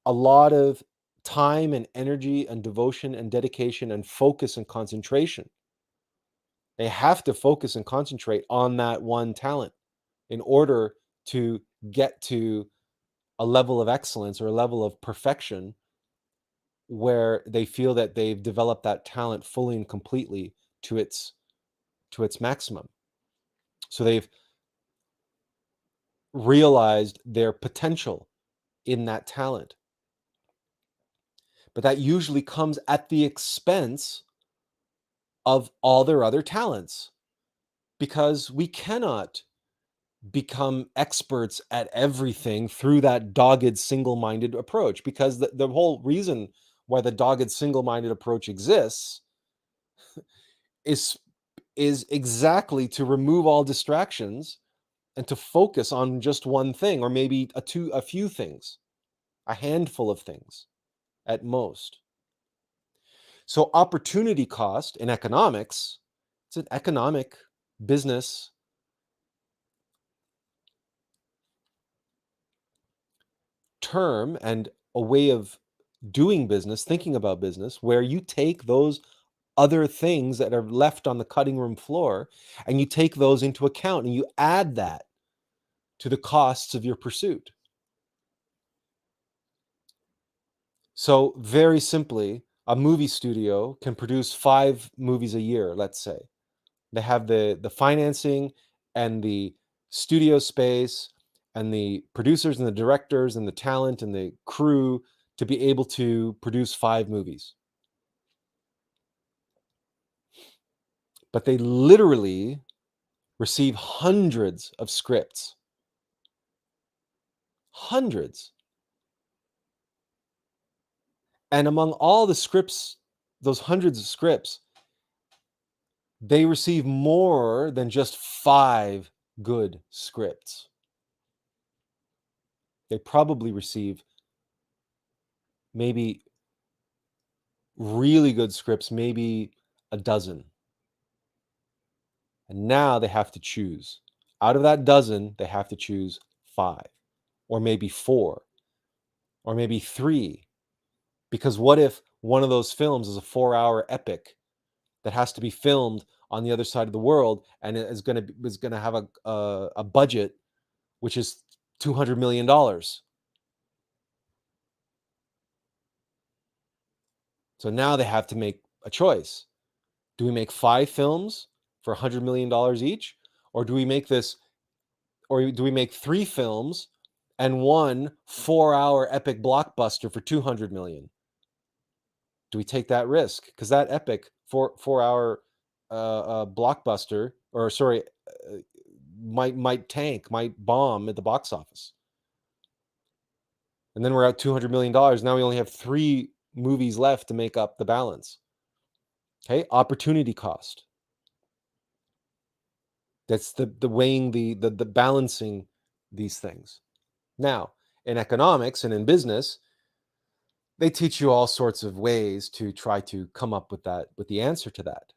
a lot of time and energy and devotion and dedication and focus and concentration, They have to focus and concentrate on that one talent in order to get to a level of excellence or a level of perfection where they feel that they've developed that talent fully and completely to its maximum. So they've realized their potential in that talent. But that usually comes at the expense of all their other talents, because we cannot become experts at everything through that dogged single-minded approach, because the whole reason why the dogged single-minded approach exists is exactly to remove all distractions and to focus on just one thing, or maybe a few things, a handful of things at most. So opportunity cost in economics, it's an economic business term and a way of doing business, thinking about business, where you take those other things that are left on the cutting room floor and you take those into account and you add that to the costs of your pursuit. So very simply, a movie studio can produce 5 movies a year, let's say. They have the financing and the studio space and the producers and the directors and the talent and the crew to be able to produce 5 movies. But they literally receive hundreds of scripts. Hundreds. And among all the scripts, those hundreds of scripts, they receive more than just 5 good scripts. They probably receive maybe really good scripts, maybe a dozen. And now they have to choose. Out of that dozen, they have to choose 5, or maybe 4, or maybe 3. Because what if one of those films is a 4-hour epic that has to be filmed on the other side of the world and is going to have a budget which is $200 million? So now they have to make a choice. Do we make 5 films for $100 million each? Or do we make 3 films and one 4-hour epic blockbuster for $200 million? Do we take that risk? Because that epic 4-hour blockbuster, or sorry, uh, might bomb at the box office. And then we're at $200 million. Now we only have 3 movies left to make up the balance. Okay, opportunity cost. That's the weighing, the balancing these things. Now, in economics and in business, they teach you all sorts of ways to try to come up with the answer to that.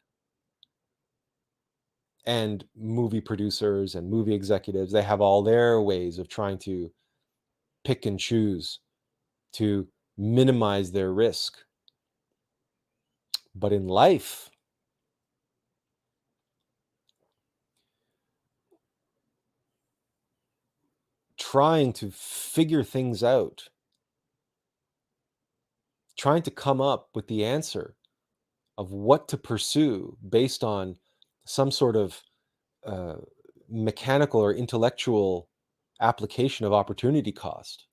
And movie producers and movie executives, they have all their ways of trying to pick and choose to minimize their risk. But in life, trying to figure things out, trying to come up with the answer of what to pursue based on some sort of uh, mechanical or intellectual application of opportunity cost.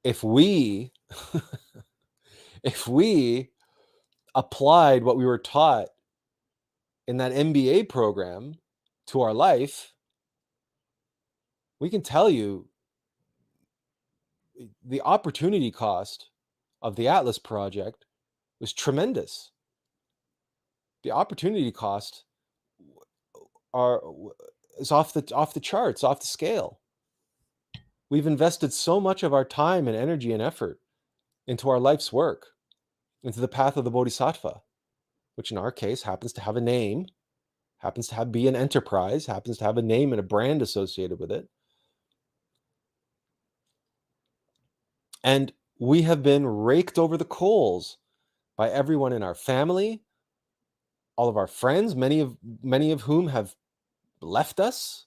If we if we applied what we were taught in that MBA program to our life, we can tell you the opportunity cost of the Atlas project was tremendous. The opportunity cost are is off the charts, off the scale. We've invested so much of our time and energy and effort into our life's work, into the path of the Bodhisattva, which in our case happens to have a name, happens to be an enterprise, happens to have a name and a brand associated with it. And we have been raked over the coals by everyone in our family, all of our friends, many of whom have left us.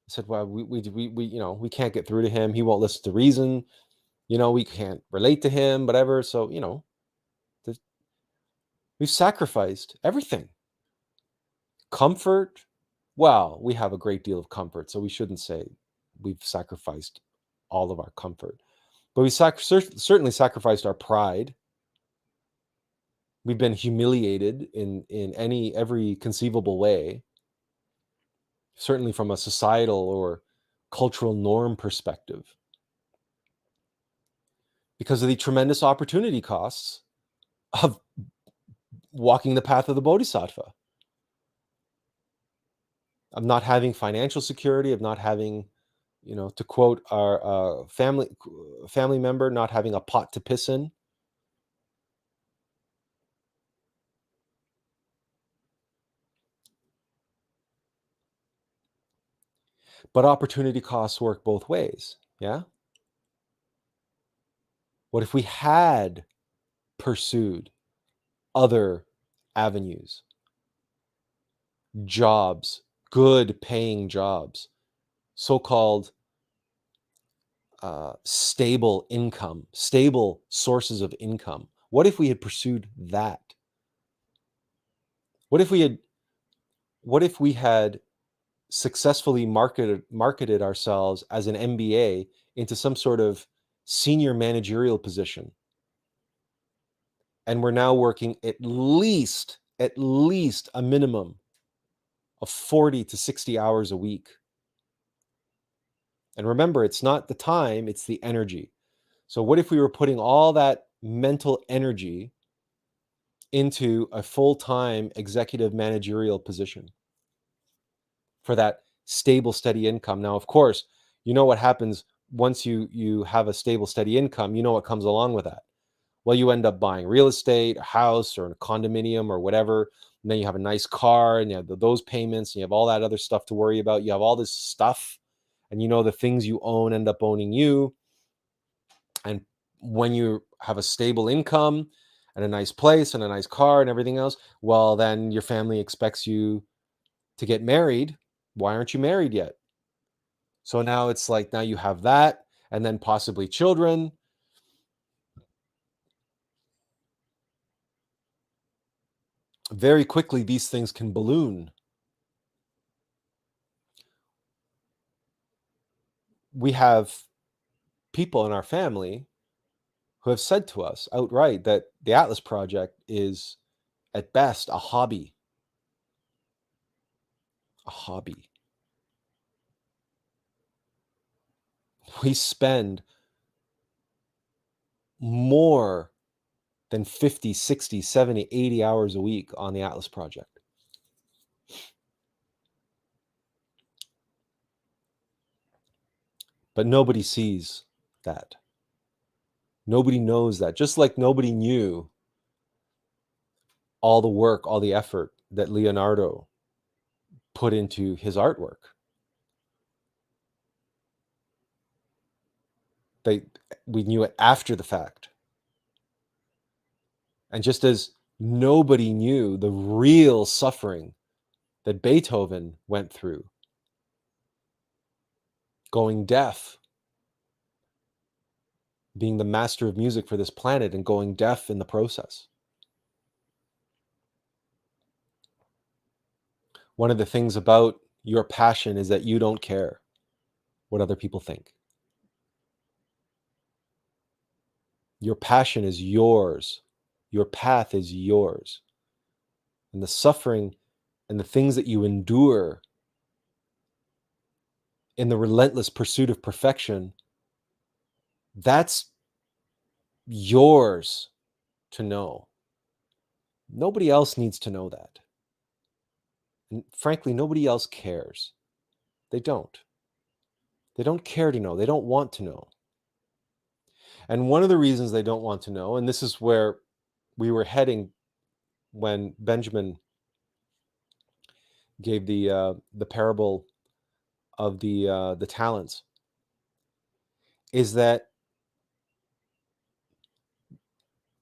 I said, well, we can't get through to him. He won't listen to reason. We can't relate to him, whatever. So, we've sacrificed everything. Comfort. Well, we have a great deal of comfort, so we shouldn't say we've sacrificed all of our comfort. But we certainly sacrificed our pride. We've been humiliated in every conceivable way, certainly from a societal or cultural norm perspective, because of the tremendous opportunity costs of walking the path of the bodhisattva, of not having financial security, of not having, to quote our family member, not having a pot to piss in. But opportunity costs work both ways. Yeah. What if we had pursued other avenues, jobs, good paying jobs, so-called stable income, stable sources of income? What if we had pursued that? What if we had successfully marketed ourselves as an MBA into some sort of senior managerial position, and we're now working at least a minimum of 40 to 60 hours a week? And remember, it's not the time, it's the energy. So what if we were putting all that mental energy into a full-time executive managerial position for that stable, steady income? Now, of course, you know what happens once you have a stable, steady income. You know what comes along with that. Well, you end up buying real estate, a house, or a condominium, or whatever. And then you have a nice car, and you have those payments, and you have all that other stuff to worry about. You have all this stuff, and the things you own end up owning you. And when you have a stable income and a nice place and a nice car and everything else, well, then your family expects you to get married. Why aren't you married yet? So now it's like, now you have that, and then possibly children. Very quickly, these things can balloon. We have people in our family who have said to us outright that the Atlas project is, at best, a hobby. A hobby. We spend more than 50, 60, 70, 80 hours a week on the Atlas project. But nobody sees that. Nobody knows that. Just like nobody knew all the work, all the effort that Leonardo put into his artwork. We knew it after the fact. And just as nobody knew the real suffering that Beethoven went through, going deaf, being the master of music for this planet and going deaf in the process. One of the things about your passion is that you don't care what other people think. Your passion is yours. Your path is yours. And the suffering and the things that you endure in the relentless pursuit of perfection, that's yours to know. Nobody else needs to know that. And frankly, nobody else cares. They don't. They don't care to know. They don't want to know. And one of the reasons they don't want to know, and this is where we were heading when Benjamin gave the parable of the talents, is that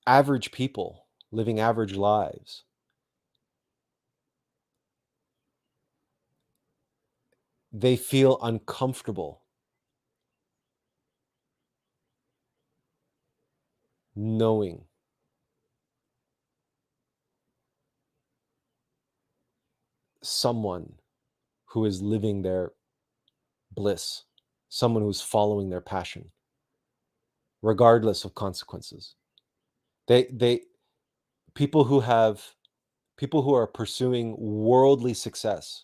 average people living average lives they feel uncomfortable knowing someone who is living their bliss, someone who's following their passion, regardless of consequences. They people who are pursuing worldly success,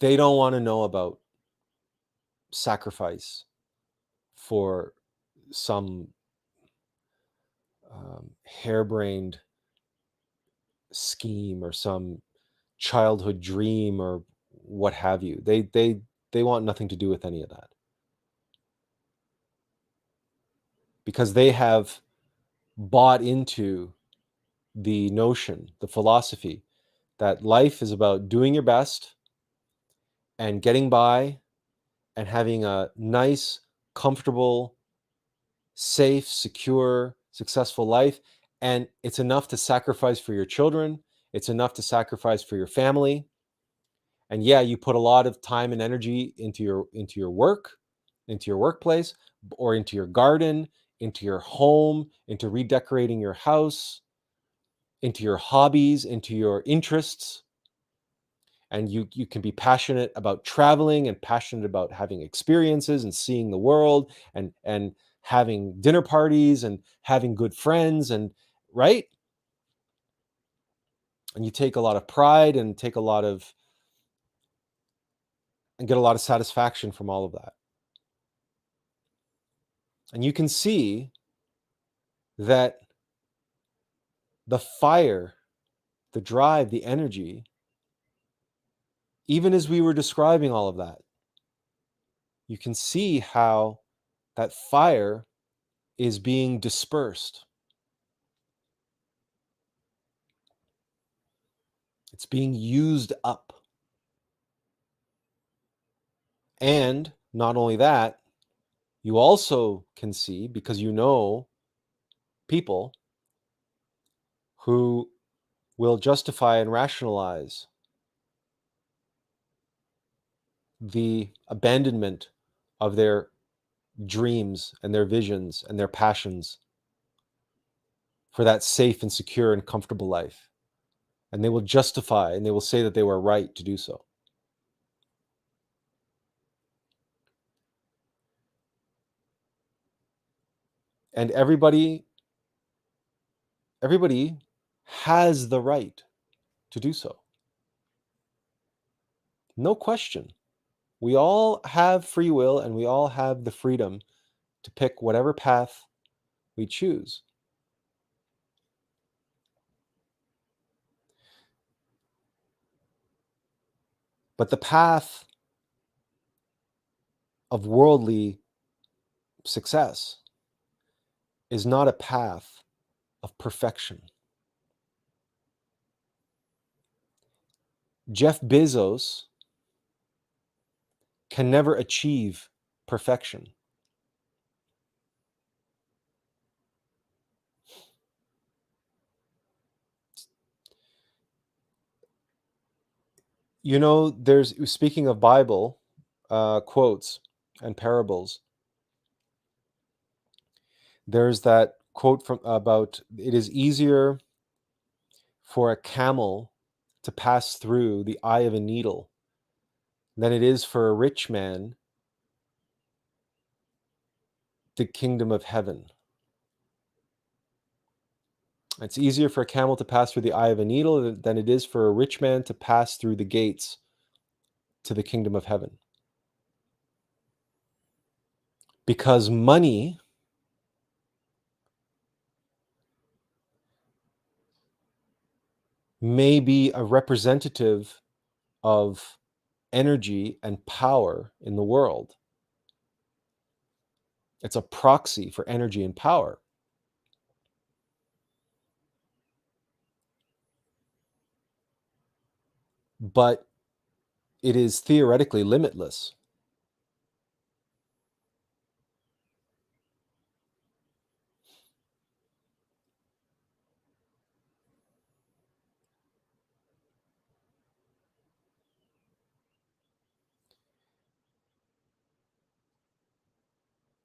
they don't want to know about sacrifice for some harebrained scheme or some childhood dream or what have you. They want nothing to do with any of that, because they have bought into the notion, the philosophy, that life is about doing your best and getting by and having a nice, comfortable, safe, secure, successful life. And it's enough to sacrifice for your children. It's enough to sacrifice for your family. And yeah, you put a lot of time and energy into your work, into your workplace, or into your garden, into your home, into redecorating your house, into your hobbies, into your interests. And you can be passionate about traveling and passionate about having experiences and seeing the world and having dinner parties and having good friends, and right? And you take a lot of pride and get a lot of satisfaction from all of that. And you can see that the fire, the drive, the energy, even as we were describing all of that, you can see how that fire is being dispersed. It's being used up. And not only that, you also can see, because you know people who will justify and rationalize the abandonment of their dreams and their visions and their passions for that safe and secure and comfortable life. And they will justify and they will say that they were right to do so. And everybody has the right to do so. No question. We all have free will and we all have the freedom to pick whatever path we choose. But the path of worldly success is not a path of perfection. Jeff Bezos can never achieve perfection. You know, speaking of Bible quotes and parables, there's that quote about it is easier for a camel to pass through the eye of a needle than it is for a rich man the kingdom of heaven. It's easier for a camel to pass through the eye of a needle than it is for a rich man to pass through the gates to the kingdom of heaven. Because money may be a representative of energy and power in the world. It's a proxy for energy and power. But it is theoretically limitless.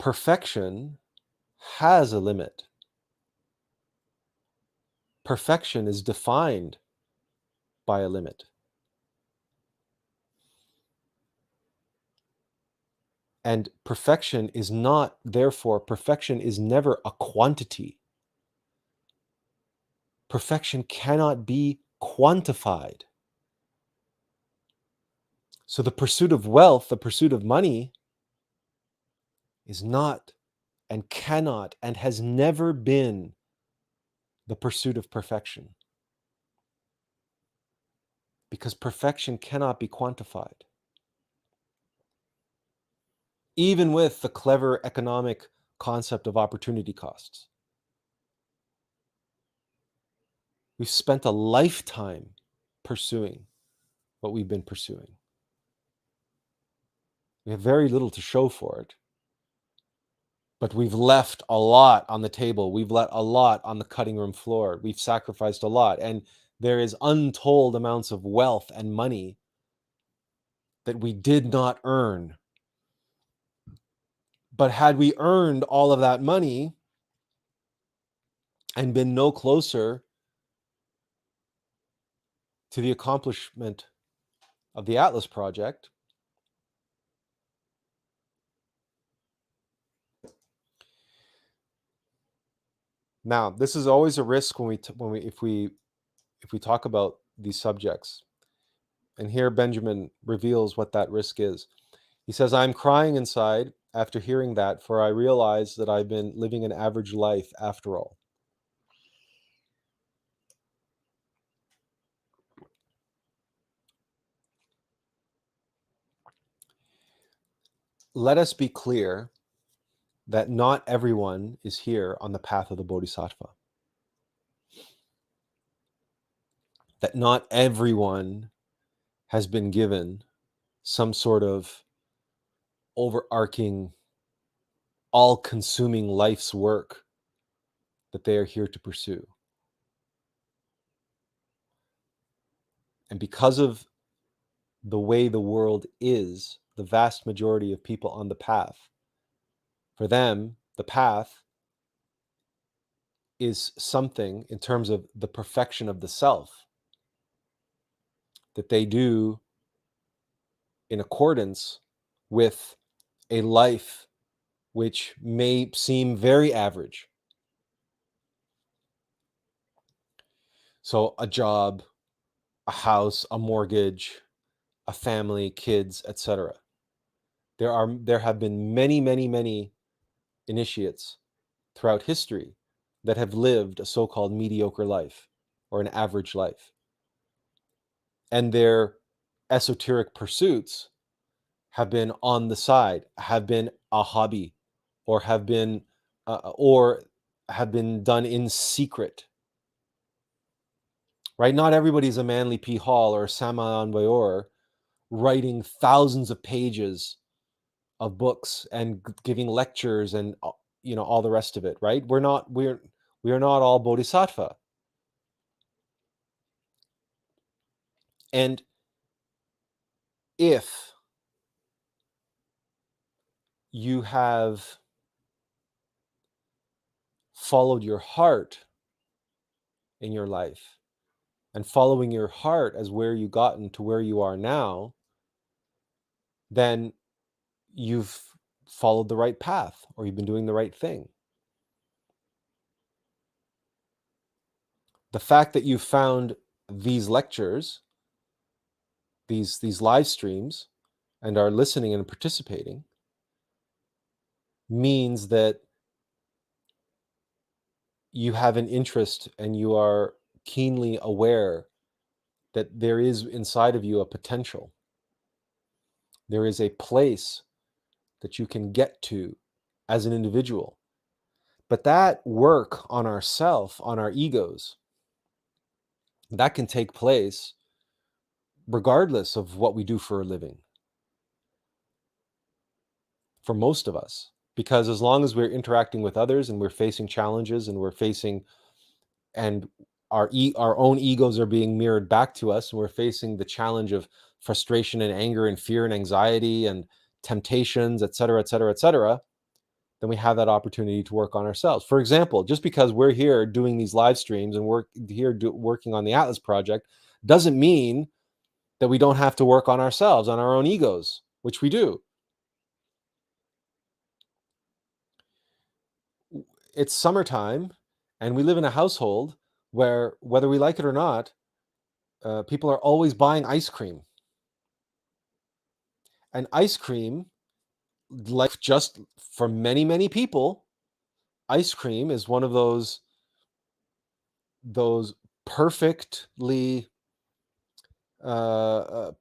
perfection has a limit. Perfection is defined by a limit. And perfection is not, therefore, perfection is never a quantity. Perfection cannot be quantified. So the pursuit of wealth, the pursuit of money, is not and cannot and has never been the pursuit of perfection. Because perfection cannot be quantified. Even with the clever economic concept of opportunity costs. We've spent a lifetime pursuing what we've been pursuing. We have very little to show for it. But we've left a lot on the table. We've let a lot on the cutting room floor. We've sacrificed a lot. And there is untold amounts of wealth and money that we did not earn. But had we earned all of that money and been no closer to the accomplishment of the Atlas project, now this is always a risk if we talk about these subjects. And here Benjamin reveals what that risk is. He says, "I'm crying inside after hearing that, for I realize that I've been living an average life after all." Let us be clear that not everyone is here on the path of the Bodhisattva. That not everyone has been given some sort of overarching, all-consuming life's work that they are here to pursue. And because of the way the world is, the vast majority of people on the path, for them, the path is something in terms of the perfection of the self that they do in accordance with a life which may seem very average. So a job, a house, a mortgage, a family, kids, etc. There have been many initiates throughout history that have lived a so-called mediocre life or an average life. And their esoteric pursuits have been on the side, have been a hobby, or have been done in secret. Right? Not everybody's a Manly P. Hall or Sama Anwayor writing thousands of pages of books and giving lectures and all the rest of it, right? We are not all bodhisattva. And if you have followed your heart in your life, and following your heart as where you gotten to where you are now, then you've followed the right path, or you've been doing the right thing. The fact that you found these lectures, these live streams, and are listening and participating means that you have an interest and you are keenly aware that there is inside of you a potential. There is a place that you can get to as an individual. But that work on ourself, on our egos, that can take place regardless of what we do for a living. For most of us. Because as long as we're interacting with others and we're facing challenges and our own egos are being mirrored back to us, and we're facing the challenge of frustration and anger and fear and anxiety and temptations, etc., etc., etc., then we have that opportunity to work on ourselves. For example, just because we're here doing these live streams and working on the Atlas project doesn't mean that we don't have to work on ourselves, on our own egos, which we do. It's summertime, and we live in a household where, whether we like it or not, people are always buying ice cream. And ice cream, like just for many, many people, ice cream is one of those perfectly uh,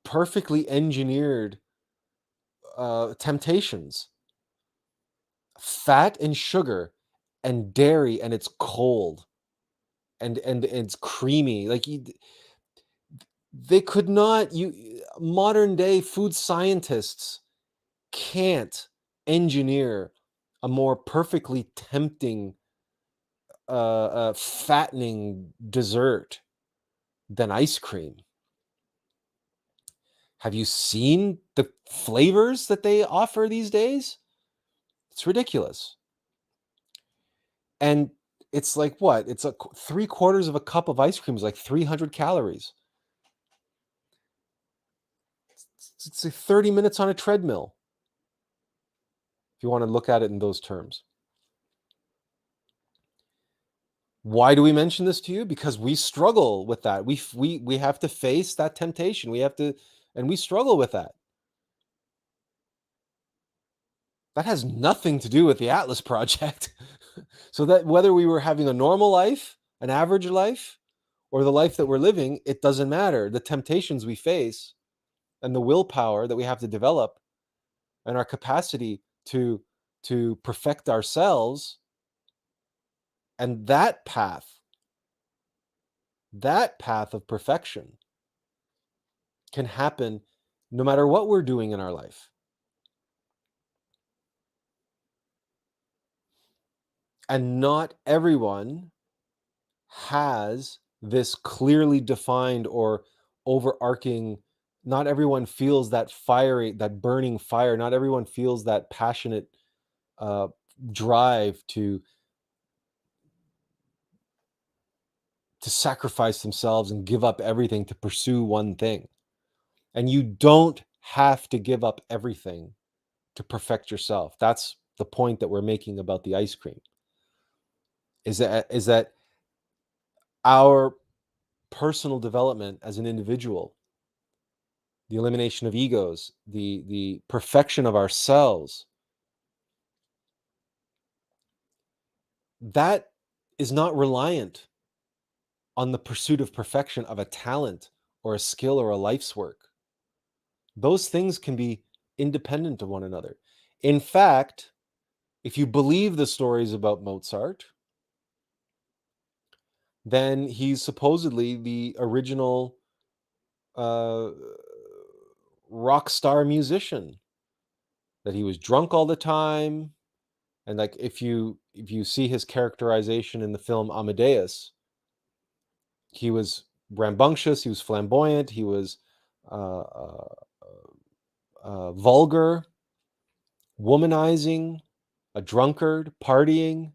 perfectly engineered temptations. Fat and sugar and dairy, and it's cold and it's creamy. Like they could not. Modern day food scientists can't engineer a more perfectly tempting, fattening dessert than ice cream. Have you seen the flavors that they offer these days? It's ridiculous. And it's like, what? It's 3/4 of a cup of ice cream is like 300 calories. It's like 30 minutes on a treadmill, if you want to look at it in those terms. Why do we mention this to you? Because we struggle with that. We have to face that temptation. And we struggle with that. That has nothing to do with the Atlas project. So that whether we were having a normal life, an average life, or the life that we're living, it doesn't matter. The temptations we face and the willpower that we have to develop and our capacity to perfect ourselves, and that path of perfection can happen no matter what we're doing in our life. And not everyone has this clearly defined or overarching. Not everyone feels that burning fire. Not everyone feels that passionate drive to sacrifice themselves and give up everything to pursue one thing. And you don't have to give up everything to perfect yourself. That's the point that we're making about the ice cream. Is that our personal development as an individual, the elimination of egos, the perfection of ourselves, that is not reliant on the pursuit of perfection of a talent or a skill or a life's work. Those things can be independent of one another. In fact, if you believe the stories about Mozart, then he's supposedly the original rock star musician. That he was drunk all the time, and like if you see his characterization in the film Amadeus, he was rambunctious, he was flamboyant, he was uh, vulgar, womanizing, a drunkard, partying.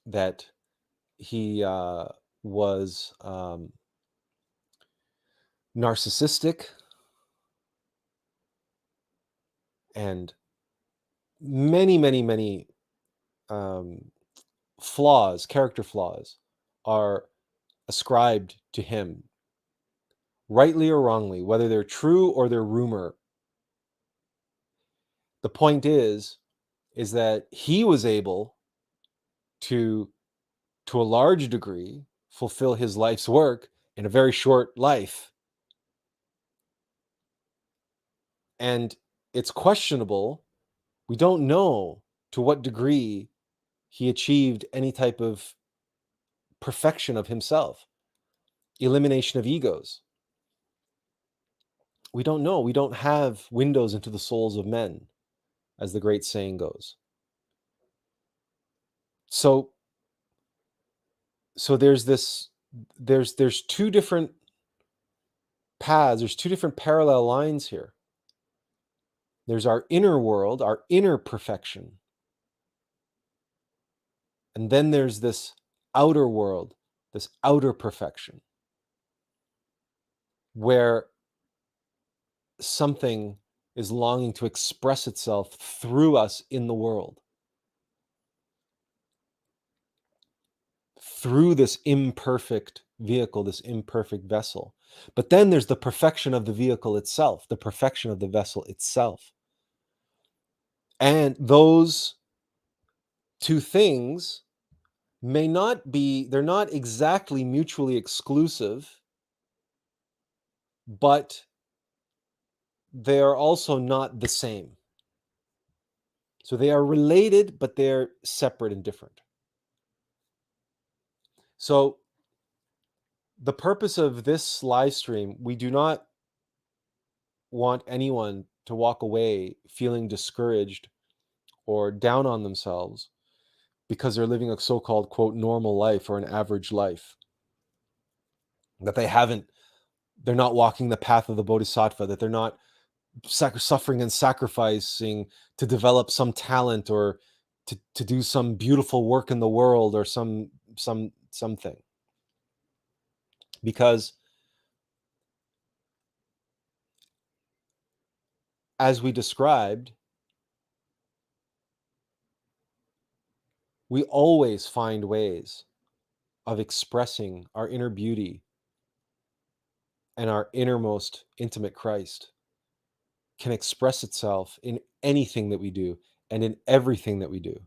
That he was narcissistic and many character flaws are ascribed to him, rightly or wrongly, whether they're true or they're rumor. The point is that he was able to a large degree, fulfill his life's work in a very short life. And it's questionable. We don't know to what degree he achieved any type of perfection of himself, elimination of egos. We don't know. We don't have windows into the souls of men, as the great saying goes. So there's two different paths, there's two different parallel lines here. There's our inner world, our inner perfection. And then there's this outer world, this outer perfection, where something is longing to express itself through us in the world, through this imperfect vehicle, this imperfect vessel. But then there's the perfection of the vehicle itself, the perfection of the vessel itself. And those two things may not be, they're not exactly mutually exclusive, but they are also not the same. So they are related, but they're separate and different. So the purpose of this live stream, we do not want anyone to walk away feeling discouraged or down on themselves because they're living a so-called, quote, normal life or an average life. That they're not walking the path of the bodhisattva, that they're not suffering and sacrificing to develop some talent or to do some beautiful work in the world or something. Because as we described, we always find ways of expressing our inner beauty and our innermost intimate Christ can express itself in anything that we do and in everything that we do,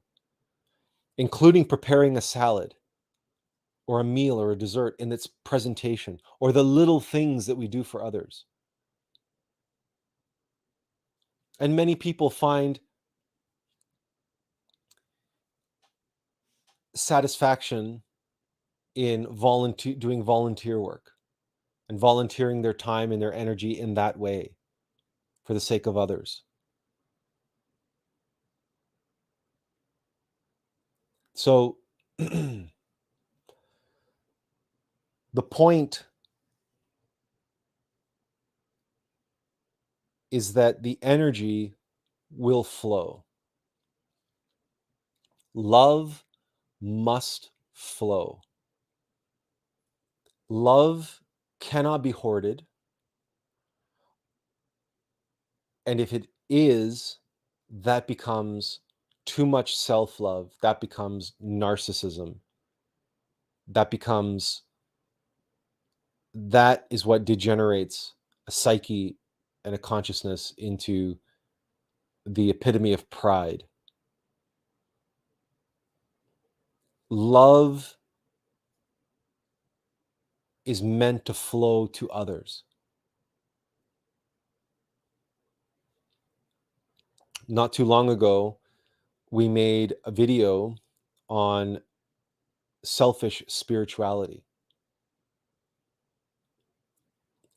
including preparing a salad or a meal or a dessert in its presentation, or the little things that we do for others. And many people find satisfaction in doing volunteer work and volunteering their time and their energy in that way for the sake of others. So the point is that the energy will flow. Love must flow. Love cannot be hoarded. And if it is, that becomes too much self-love. That becomes narcissism. That is what degenerates a psyche and a consciousness into the epitome of pride. Love is meant to flow to others. Not too long ago, we made a video on selfish spirituality.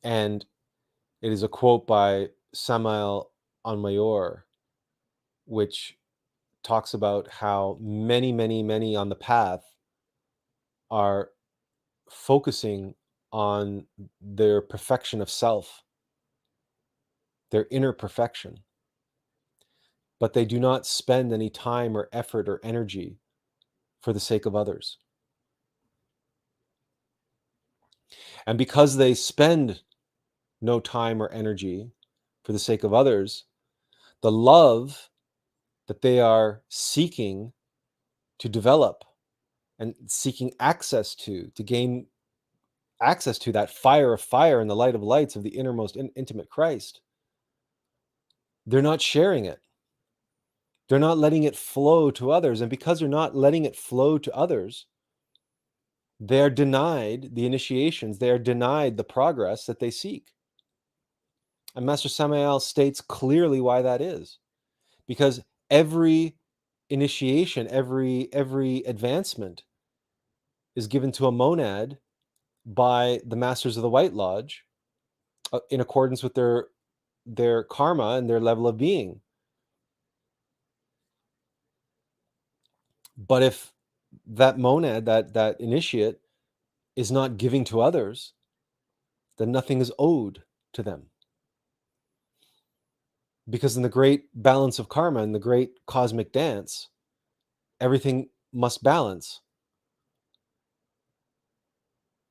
And it is a quote by Samael Aunmayor, which talks about how many on the path are focusing on their perfection of self, their inner perfection, but they do not spend any time or effort or energy for the sake of others. And because they spend no time or energy for the sake of others, the love that they are seeking to develop and seeking access to gain access to that fire of fire and the light of lights of the innermost intimate Christ, they're not sharing it. They're not letting it flow to others. And because they're not letting it flow to others, they're denied the initiations. They are denied the progress that they seek. And Master Samael states clearly why that is. Because every initiation, every advancement is given to a monad by the masters of the White Lodge in accordance with their karma and their level of being. But if that monad, that initiate, is not giving to others, then nothing is owed to them. Because in the great balance of karma, in the great cosmic dance, everything must balance.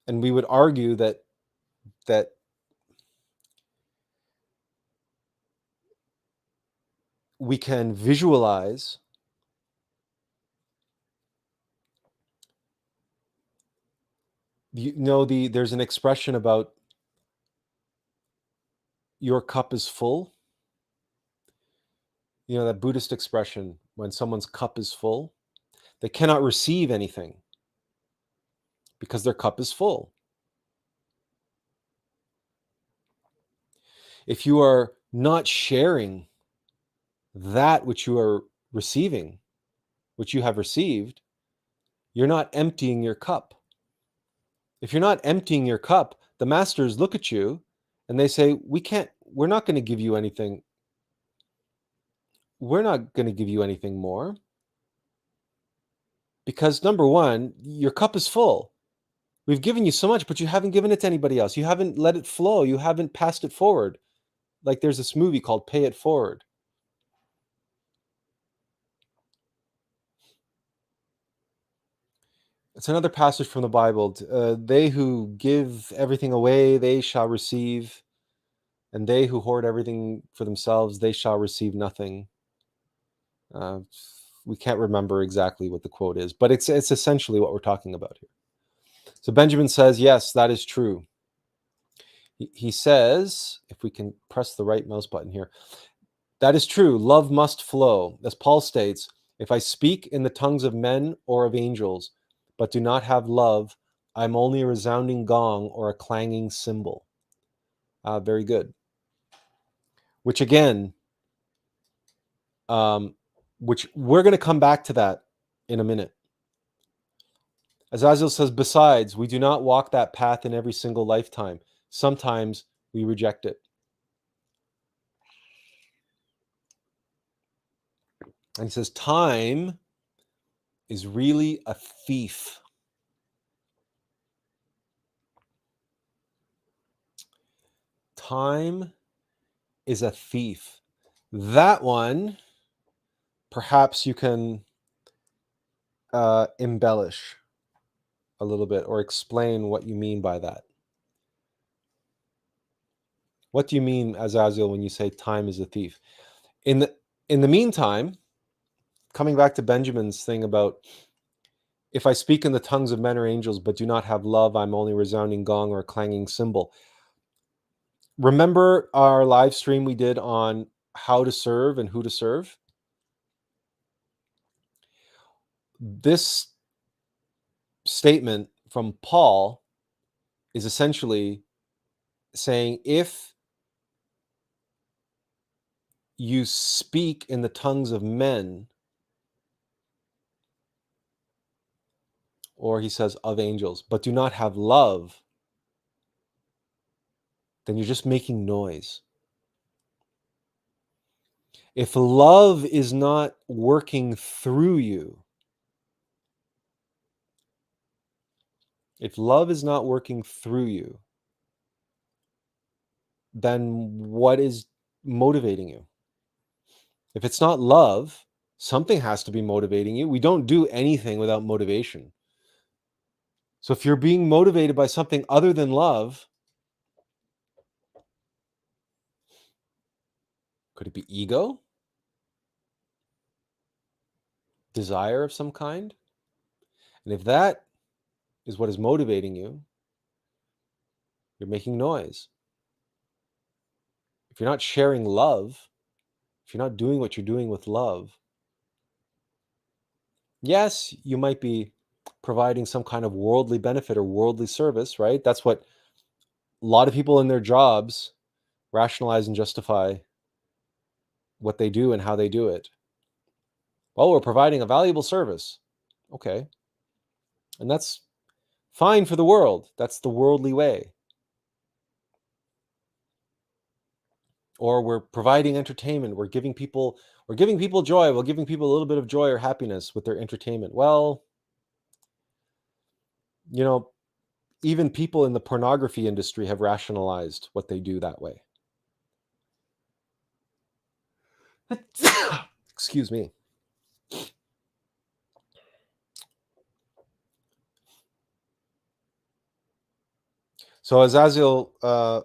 And we would argue that we can visualize there's an expression about your cup is full. That Buddhist expression, when someone's cup is full, they cannot receive anything because their cup is full. If you are not sharing that which you are receiving, which you have received, you're not emptying your cup. If you're not emptying your cup, the masters look at you and they say, we're not going to give you anything. We're not going to give you anything more. Because number one, your cup is full. We've given you so much, but you haven't given it to anybody else. You haven't let it flow. You haven't passed it forward. Like there's this movie called Pay It Forward. It's another passage from the Bible. They who give everything away, they shall receive. And they who hoard everything for themselves, they shall receive nothing. We can't remember exactly what the quote is, but it's essentially what we're talking about here. So Benjamin says, yes, that is true. He says, if we can press the right mouse button here, that is true. Love must flow. As Paul states, if I speak in the tongues of men or of angels, but do not have love, I'm only a resounding gong or a clanging cymbal. Very good. Which again, which we're going to come back to that in a minute. As Azil says, besides, we do not walk that path in every single lifetime. Sometimes we reject it. And he says, time is really a thief. Time is a thief. That one, perhaps you can embellish a little bit or explain what you mean by that. What do you mean, Azil, when you say time is a thief? In the meantime, coming back to Benjamin's thing about if I speak in the tongues of men or angels but do not have love, I'm only a resounding gong or a clanging cymbal. Remember our live stream we did on how to serve and who to serve? This statement from Paul is essentially saying if you speak in the tongues of men, or he says of angels, but do not have love, then you're just making noise. If love is not working through you, then what is motivating you? If it's not love, something has to be motivating you. We don't do anything without motivation. So if you're being motivated by something other than love, could it be ego? Desire of some kind? And if that is what is motivating you, you're making noise. If you're not sharing love, if you're not doing what you're doing with love, yes, you might be providing some kind of worldly benefit or worldly service, right? That's what a lot of people in their jobs rationalize and justify what they do and how they do it. Well, we're providing a valuable service. Okay. And that's fine for the world. That's the worldly way. Or we're providing entertainment. We're giving people joy. We're giving people a little bit of joy or happiness with their entertainment. Well, even people in the pornography industry have rationalized what they do that way. Excuse me. So as Azil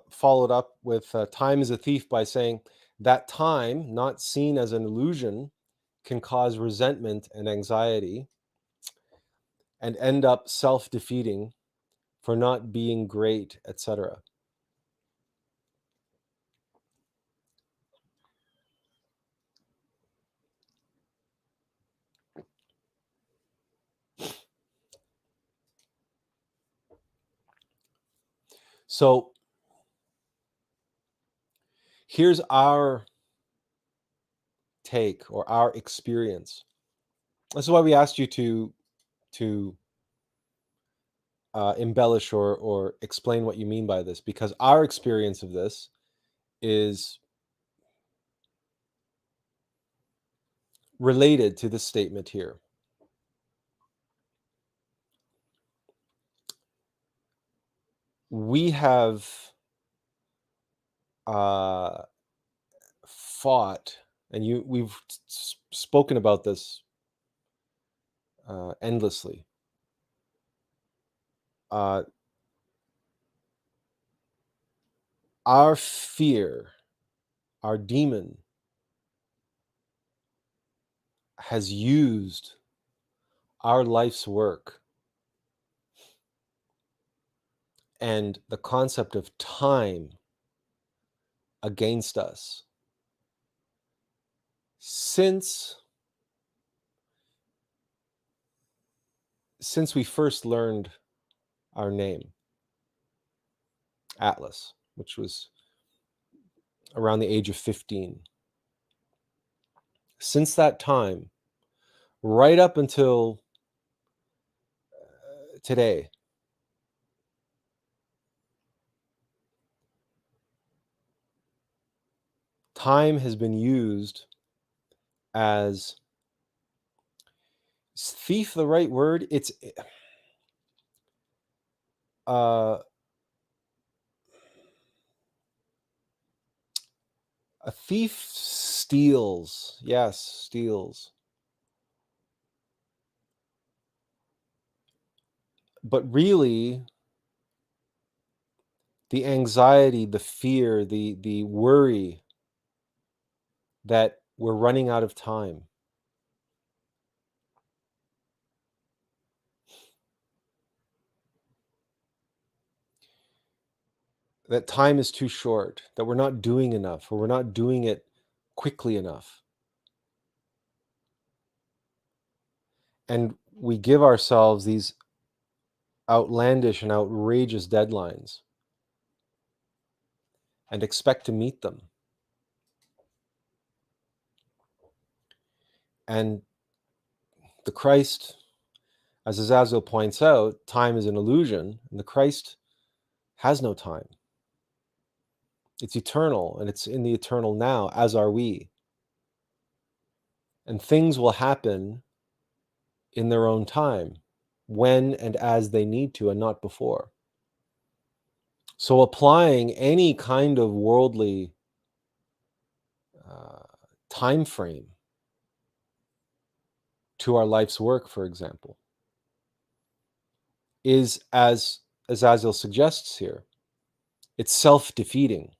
followed up with time is a thief by saying that time, not seen as an illusion, can cause resentment and anxiety and end up self-defeating for not being great, etc. So here's our take or our experience. This is why we asked you to embellish or explain what you mean by this, because our experience of this is related to this statement here. We have fought, and we've spoken about this endlessly. Our fear, our demon, has used our life's work and the concept of time against us since we first learned our name, Attlas, which was around the age of 15. Since that time, right up until today, time has been used as, is thief the right word? It's a thief steals. Yes, steals. But really, the anxiety, the fear, the worry that we're running out of time, that time is too short, that we're not doing enough, or we're not doing it quickly enough. And we give ourselves these outlandish and outrageous deadlines and expect to meet them. And the Christ, as Azil points out, time is an illusion, and the Christ has no time. It's eternal, and it's in the eternal now, as are we. And things will happen in their own time, when and as they need to, and not before. So applying any kind of worldly time frame to our life's work, for example, is, as Azil suggests here, it's self-defeating.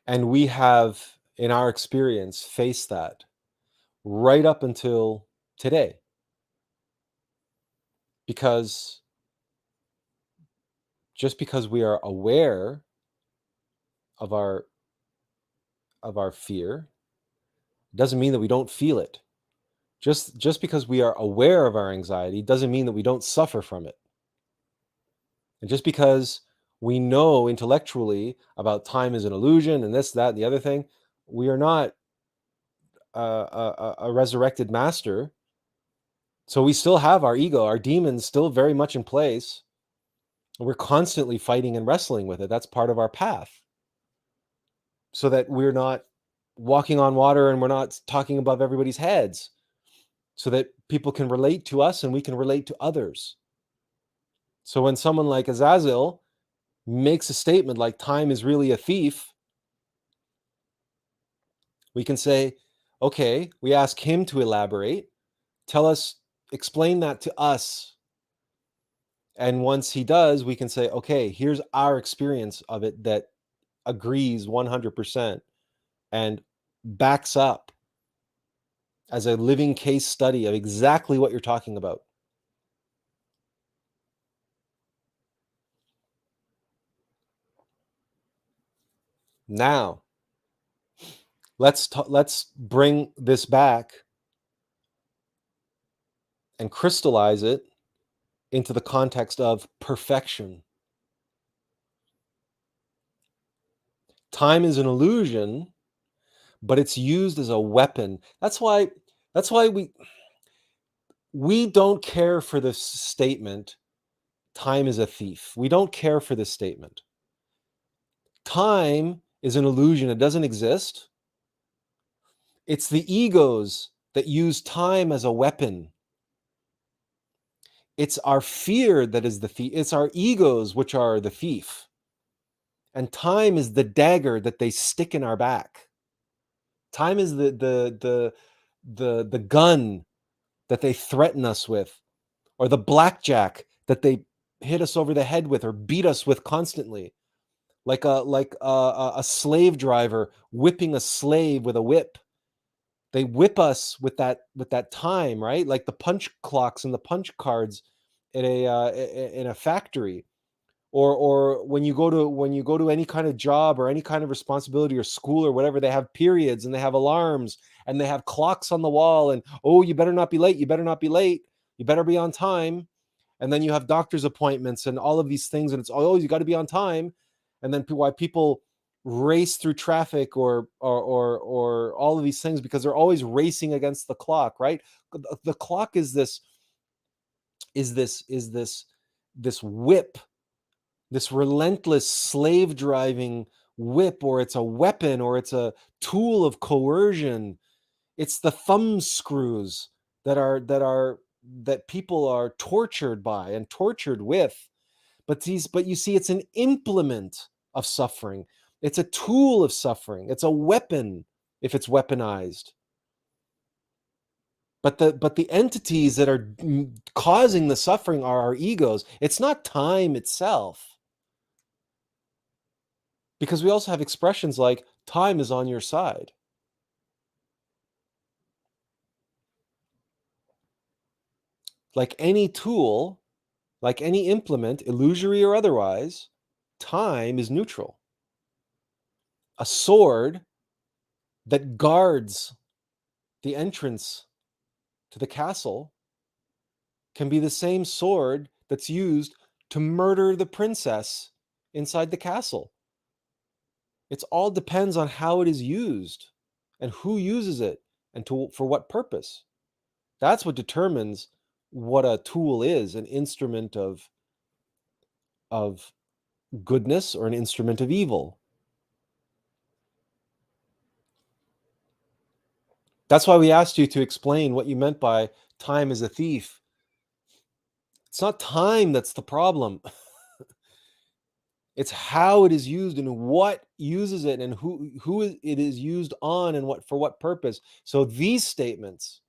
And we have, in our experience, faced that right up until today. Because just because we are aware of our fear doesn't mean that we don't feel it. Just because we are aware of our anxiety doesn't mean that we don't suffer from it. And just because we know intellectually about time as an illusion and this, that, and the other thing, we are not a resurrected master. So we still have our ego, our demons still very much in place. We're constantly fighting and wrestling with it. That's part of our path. So that we're not walking on water and we're not talking above everybody's heads. So that people can relate to us and we can relate to others. So when someone like Azil makes a statement like time is really a thief, we can say, okay, we ask him to elaborate, tell us, explain that to us. And once he does, we can say, okay, here's our experience of it that agrees 100% and backs up as a living case study of exactly what you're talking about. Now, let's bring this back and crystallize it into the context of perfection. Time is an illusion, but it's used as a weapon. That's why we don't care for this statement, time is a thief. We don't care for this statement. Time is an illusion. It doesn't exist. It's the egos that use time as a weapon. It's our fear that is the thief. It's our egos which are the thief. And time is the dagger that they stick in our back. Time is the gun that they threaten us with, or the blackjack that they hit us over the head with or beat us with constantly, like a slave driver whipping a slave with a whip. They whip us with that time, right? Like the punch clocks and the punch cards in a factory, or when you go to any kind of job or any kind of responsibility or school or whatever, they have periods and they have alarms and they have clocks on the wall, and oh, you better not be late, you better not be late, you better be on time. And then you have doctor's appointments and all of these things, and it's always, you got to be on time. And then why people race through traffic or all of these things, because they're always racing against the clock, right? The clock is this whip, this relentless slave driving whip, or it's a weapon, or it's a tool of coercion. It's the thumb screws that people are tortured by and tortured with. But you see, it's an implement of suffering. It's a tool of suffering. It's a weapon if it's weaponized. But the entities that are causing the suffering are our egos. It's not time itself. Because we also have expressions like time is on your side. Like any tool, like any implement, illusory or otherwise, time is neutral. A sword that guards the entrance to the castle can be the same sword that's used to murder the princess inside the castle. It all depends on how it is used and who uses it and for what purpose. That's what determines what a tool is, an instrument of goodness or an instrument of evil. That's why we asked you to explain what you meant by time is a thief. It's not time that's the problem. It's how it is used and what uses it and who it is used on and for what purpose. So these statements,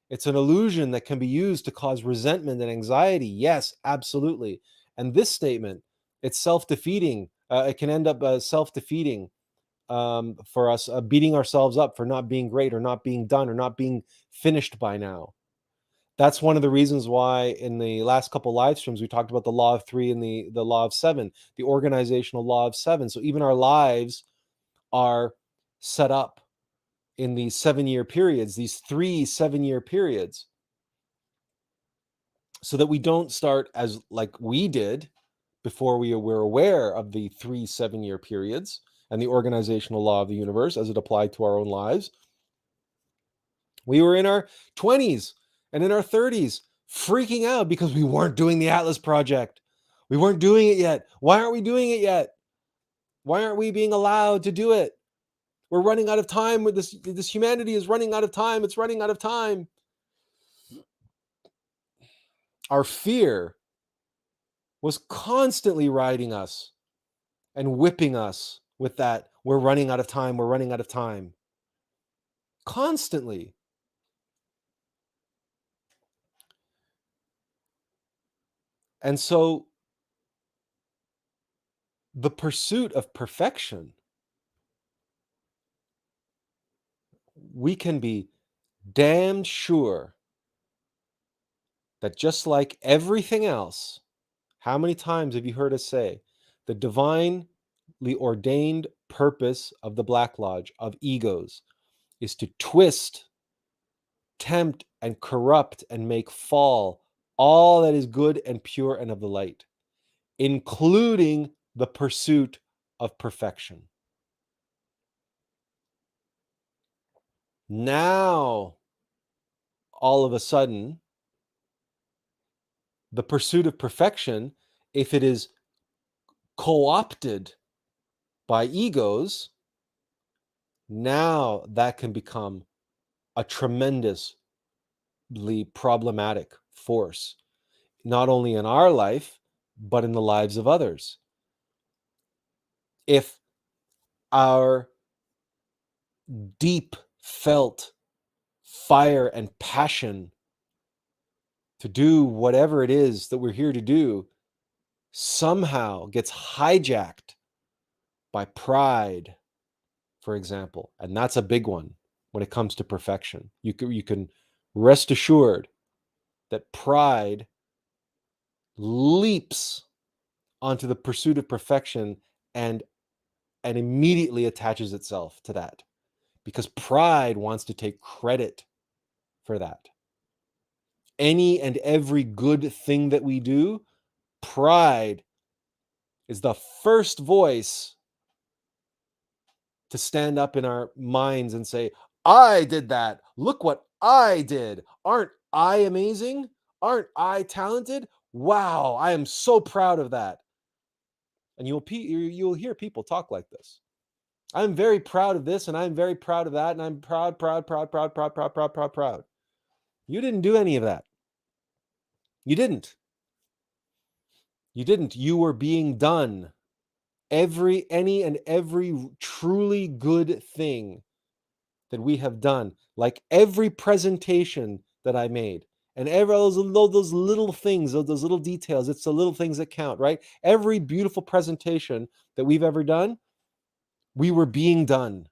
it's an illusion that can be used to cause resentment and anxiety. Yes, absolutely. And this statement, it's self-defeating. It can end up self-defeating for us, beating ourselves up for not being great or not being done or not being finished by now. That's one of the reasons why in the last couple live streams we talked about the law of three and the law of seven, the organizational law of seven. So even our lives are set up in these 7-year periods, these 3 7-year periods, so that we don't start as like we did before we were aware of the 3 7-year periods and the organizational law of the universe as it applied to our own lives. We were in our 20s and in our 30s freaking out because we weren't doing the Atlas project. We weren't doing it yet. Why aren't we doing it yet? Why aren't we being allowed to do it? We're running out of time with this humanity is running out of time. It's running out of time. Our fear was constantly riding us and whipping us with that, we're running out of time, we're running out of time. Constantly. And so the pursuit of perfection, we can be damned sure that just like everything else, how many times have you heard us say the divinely ordained purpose of the Black Lodge, of egos, is to twist, tempt, and corrupt and make fall all that is good and pure and of the light, including the pursuit of perfection. Now, all of a sudden, the pursuit of perfection, if it is co-opted by egos, now that can become a tremendously problematic force, not only in our life, but in the lives of others. If our deep felt fire and passion to do whatever it is that we're here to do somehow gets hijacked by pride, for example, and that's a big one when it comes to perfection. You can rest assured that pride leaps onto the pursuit of perfection and immediately attaches itself to that, because pride wants to take credit for that. Any and every good thing that we do, pride is the first voice to stand up in our minds and say, I did that. Look what I did. Aren't I amazing? Aren't I talented? Wow, I am so proud of that. And you'll hear people talk like this. I'm very proud of this, and I'm very proud of that, and I'm proud. You didn't do any of that. You didn't. You were being done. Any and every truly good thing that we have done, like every presentation that I made, and every those little things, those little details, it's the little things that count, right? Every beautiful presentation that we've ever done, we were being done.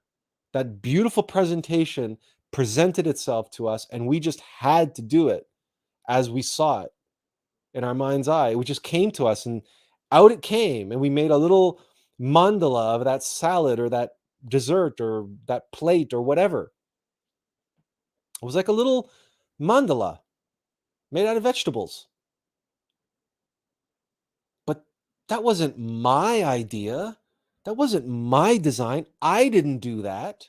That beautiful presentation presented itself to us, and we just had to do it as we saw it in our mind's eye. It just came to us, and out it came, and we made a little mandala of that salad or that dessert or that plate or whatever. It was like a little mandala made out of vegetables. But that wasn't my idea. That wasn't my design. I didn't do that.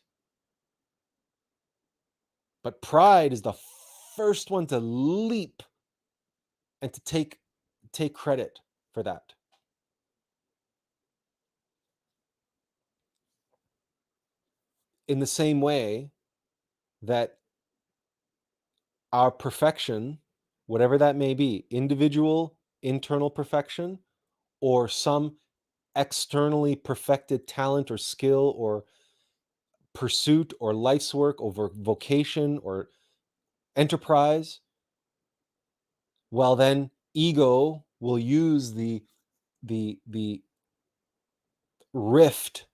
But pride is the first one to leap and to take credit for that. In the same way that our perfection, whatever that may be, individual, internal perfection, or some externally perfected talent or skill or pursuit or life's work or vocation or enterprise, well, then ego will use the rift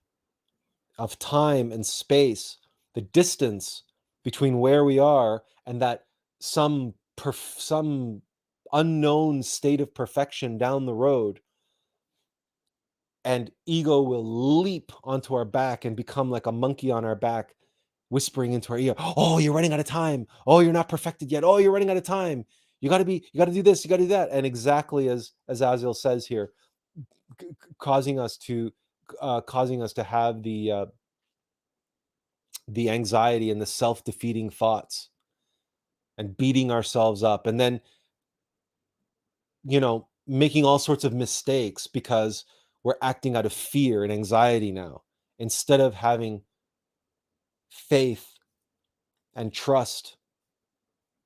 of time and space, the distance between where we are and that some unknown state of perfection down the road, and ego will leap onto our back and become like a monkey on our back, whispering into our ear, oh, you're running out of time, oh, you're not perfected yet, oh, you're running out of time, you got to do this, you got to do that. And exactly as Azil says here, causing us to have the anxiety and the self-defeating thoughts and beating ourselves up, and then making all sorts of mistakes because we're acting out of fear and anxiety now, instead of having faith and trust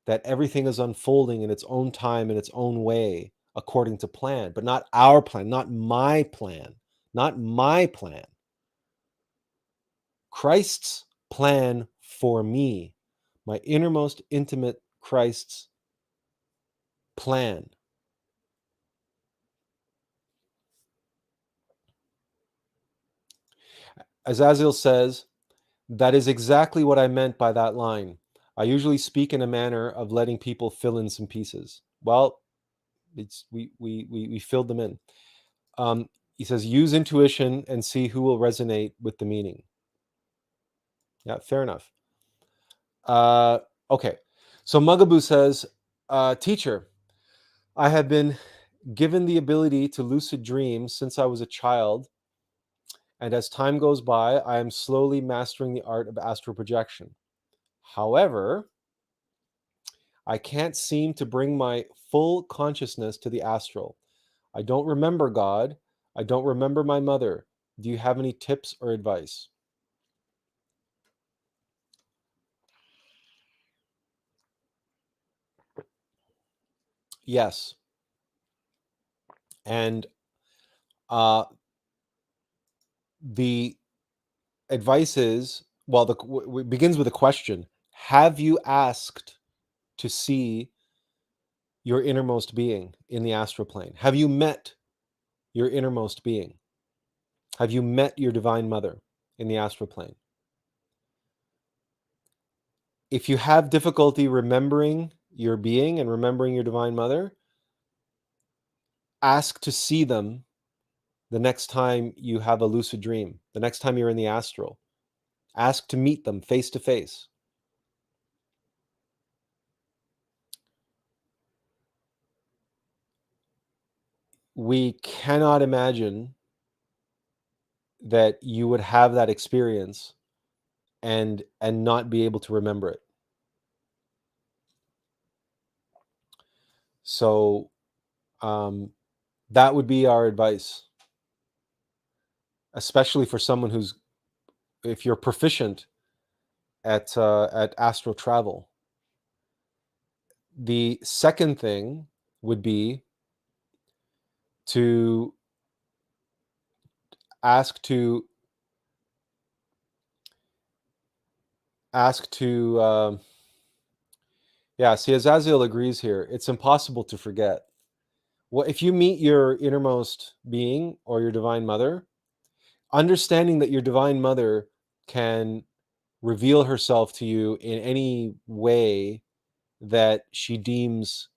that everything is unfolding in its own time, in its own way, according to plan, but not our plan, not my plan, not my plan. Christ's plan for me, my innermost intimate Christ's plan. As Azil says, that is exactly what I meant by that line. I usually speak in a manner of letting people fill in some pieces. Well, we filled them in. He says, use intuition and see who will resonate with the meaning. Yeah, fair enough. Okay. So Mugaboo says, teacher, I have been given the ability to lucid dream since I was a child. And as time goes by, I am slowly mastering the art of astral projection. However, I can't seem to bring my full consciousness to the astral. I don't remember God. I don't remember my mother. Do you have any tips or advice? Yes. And the advice is, well, it begins with a question. Have you asked to see your innermost being in the astral plane? Have you met your innermost being? Have you met your divine mother in the astral plane? If you have difficulty remembering your being and remembering your divine mother, ask to see them the next time you have a lucid dream, the next time you're in the astral. Ask to meet them face to face. We cannot imagine that you would have that experience and not be able to remember it. So that would be our advice, especially for someone who's, if you're proficient at astral travel. The second thing would be to ask to yeah, see, Azil agrees here. It's impossible to forget. Well, if you meet your innermost being or your divine mother, understanding that your divine mother can reveal herself to you in any way that she deems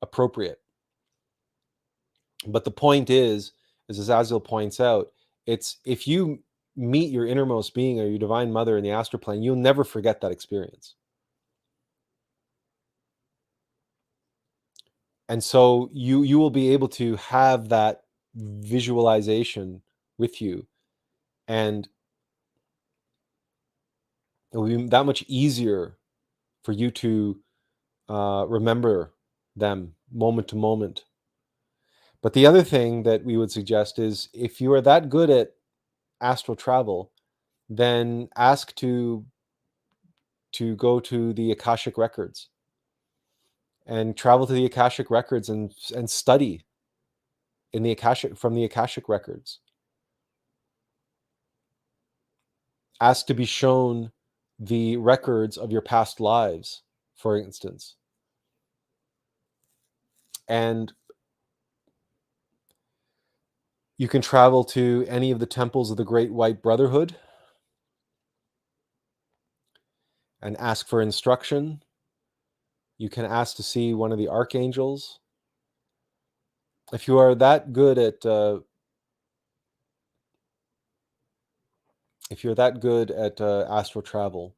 appropriate. But the point is, as Azil points out, it's if you meet your innermost being or your divine mother in the astral plane, you'll never forget that experience. And so you will be able to have that visualization with you, and it will be that much easier for you to remember them moment to moment. But the other thing that we would suggest is, if you are that good at astral travel, then ask to go to the Akashic records and travel to the Akashic records and study in the Akashic, from the Akashic records. Ask to be shown the records of your past lives, for instance. And you can travel to any of the temples of the Great White Brotherhood and ask for instruction. You can ask to see one of the archangels. If you are that good at astral travel,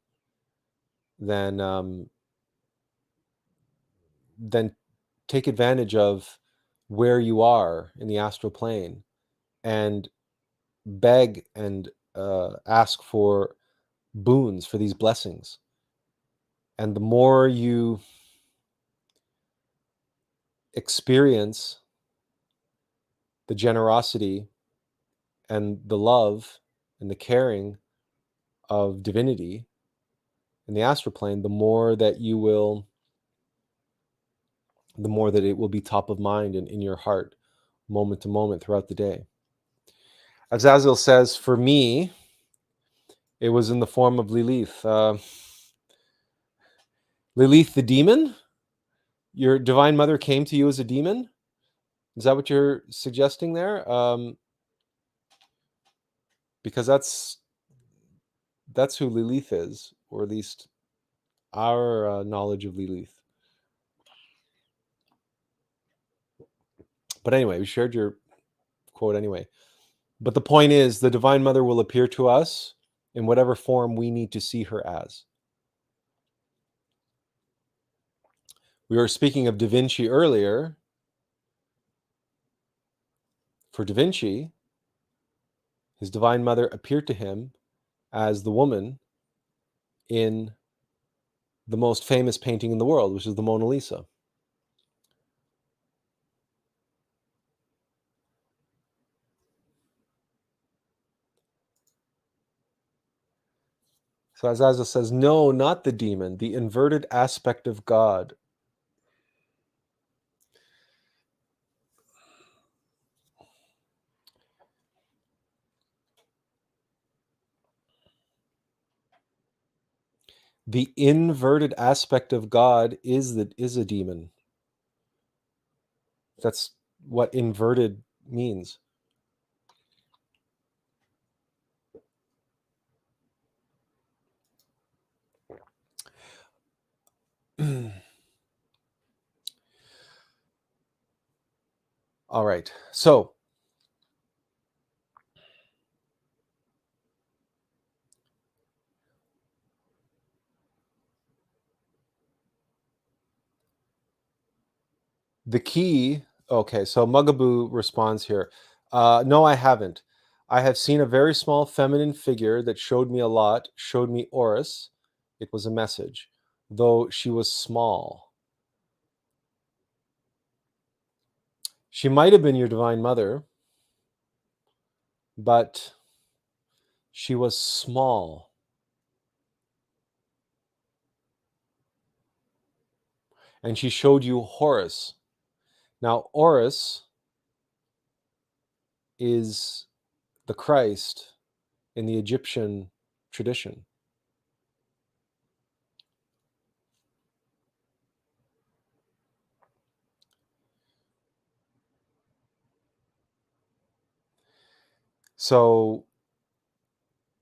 then take advantage of where you are in the astral plane and beg and ask for boons, for these blessings. And the more you experience the generosity and the love and the caring of divinity in the astral plane, the more that you will the more that it will be top of mind and in your heart, moment to moment throughout the day. As Azil says, for me, it was in the form of Lilith. Lilith the demon? Your divine mother came to you as a demon? Is that what you're suggesting there? Because that's who Lilith is, or at least our knowledge of Lilith. But anyway, we shared your quote anyway. But the point is, the divine mother will appear to us in whatever form we need to see her as. We were speaking of Da Vinci earlier. For Da Vinci, his divine mother appeared to him as the woman in the most famous painting in the world, which is the Mona Lisa. So as Azil says, no, not the demon, the inverted aspect of God. The inverted aspect of God is a demon. That's what inverted means. All right. So the key, okay, so Mugaboo responds here. No, I haven't. I have seen a very small feminine figure that showed me a lot, showed me Oris. It was a message, though she was small. She might have been your divine mother, but she was small. And she showed you Horus. Now, Horus is the Christ in the Egyptian tradition. So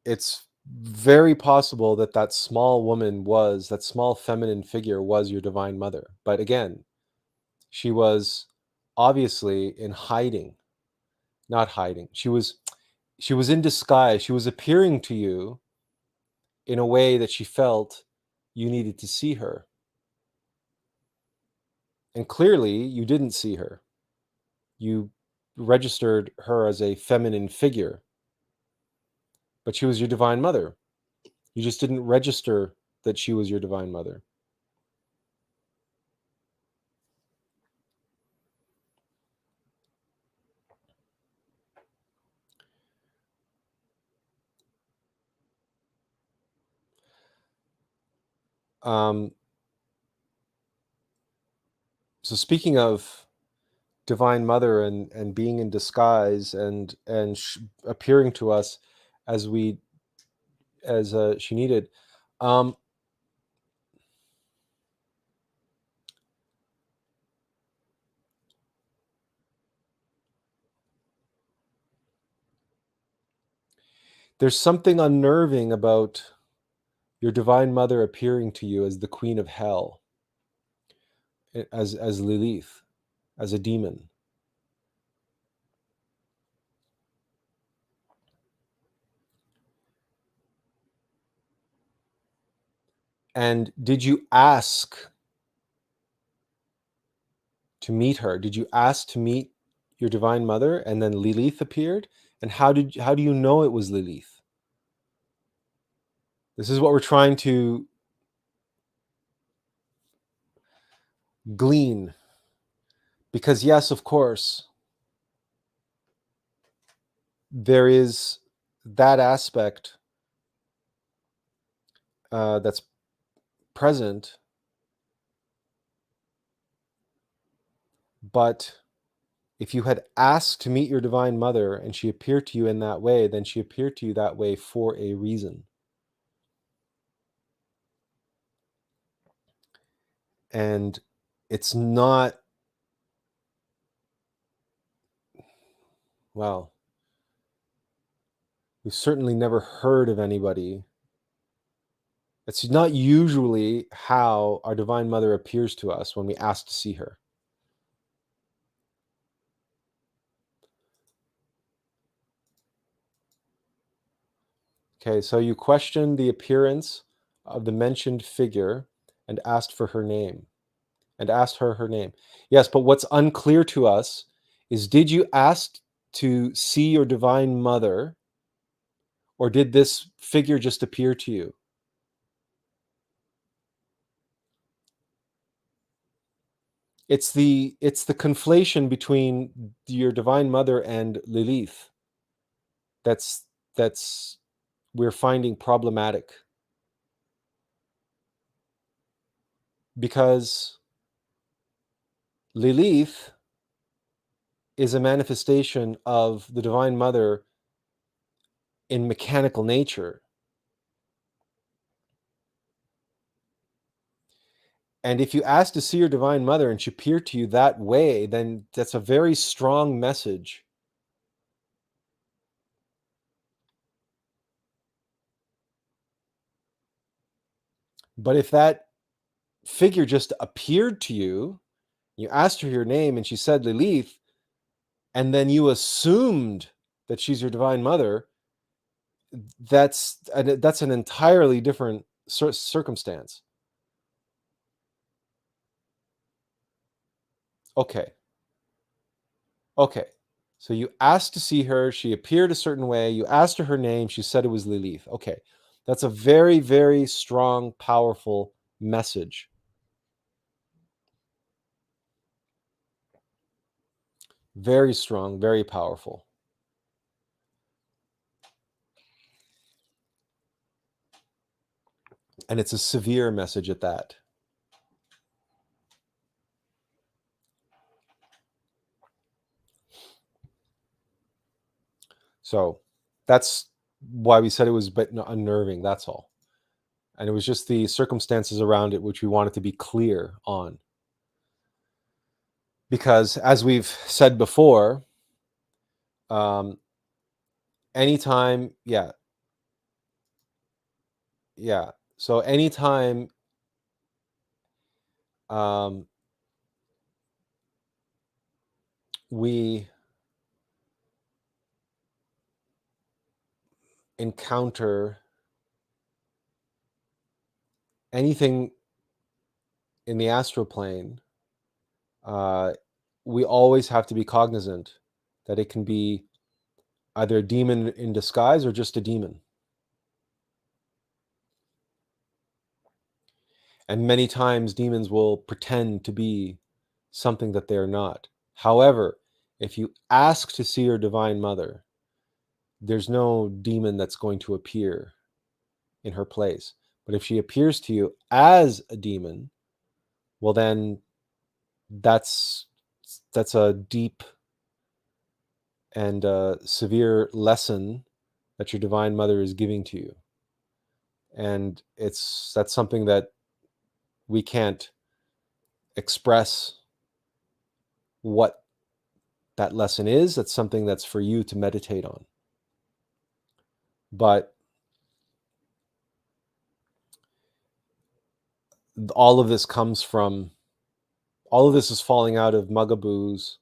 it's very possible that that small woman was, that small feminine figure was your divine mother. But again, she was obviously in hiding, not hiding. She was in disguise. She was appearing to you in a way that she felt you needed to see her. And clearly you didn't see her. You registered her as a feminine figure, but she was your divine mother. You just didn't register that she was your divine mother. So speaking of divine mother and being in disguise and appearing to us as she needed, there's something unnerving about your divine mother appearing to you as the queen of hell, as Lilith, as a demon. And did you ask to meet her? Did you ask to meet your divine mother and then Lilith appeared? And how do you know it was Lilith? This is what we're trying to glean. Because yes, of course, there is that aspect that's present But if you had asked to meet your Divine Mother and she appeared to you in that way, then she appeared to you that way for a reason. And it's not, well, we've certainly never heard of anybody. It's not usually how our Divine Mother appears to us when we ask to see her. Okay, so you questioned the appearance of the mentioned figure and asked for her name, and asked her name. Yes, but what's unclear to us is, did you ask to see your Divine Mother, or did this figure just appear to you? It's the conflation between your Divine Mother and Lilith that's we're finding problematic, because Lilith is a manifestation of the Divine Mother in mechanical nature. And if you ask to see your Divine Mother and she appeared to you that way, then that's a very strong message. But if that figure just appeared to you, you asked her your name and she said Lilith, and then you assumed that she's your Divine Mother, that's an entirely different circumstance. Okay. So you asked to see her, she appeared a certain way, you asked her name, she said it was Lilith. Okay. That's a very, very strong, powerful message. Very strong, very powerful. And it's a severe message at that. So that's why we said it was a bit unnerving, that's all. And it was just the circumstances around it which we wanted to be clear on. Because as we've said before, anytime, yeah. So anytime we encounter anything in the astral plane, we always have to be cognizant that it can be either a demon in disguise or just a demon. And many times demons will pretend to be something that they are not. However, if you ask to see your Divine Mother, there's no demon that's going to appear in her place. But if she appears to you as a demon, well then that's a deep and severe lesson that your Divine Mother is giving to you. And that's something that we can't express what that lesson is. That's something that's for you to meditate on. But all of this is falling out of Mugabu's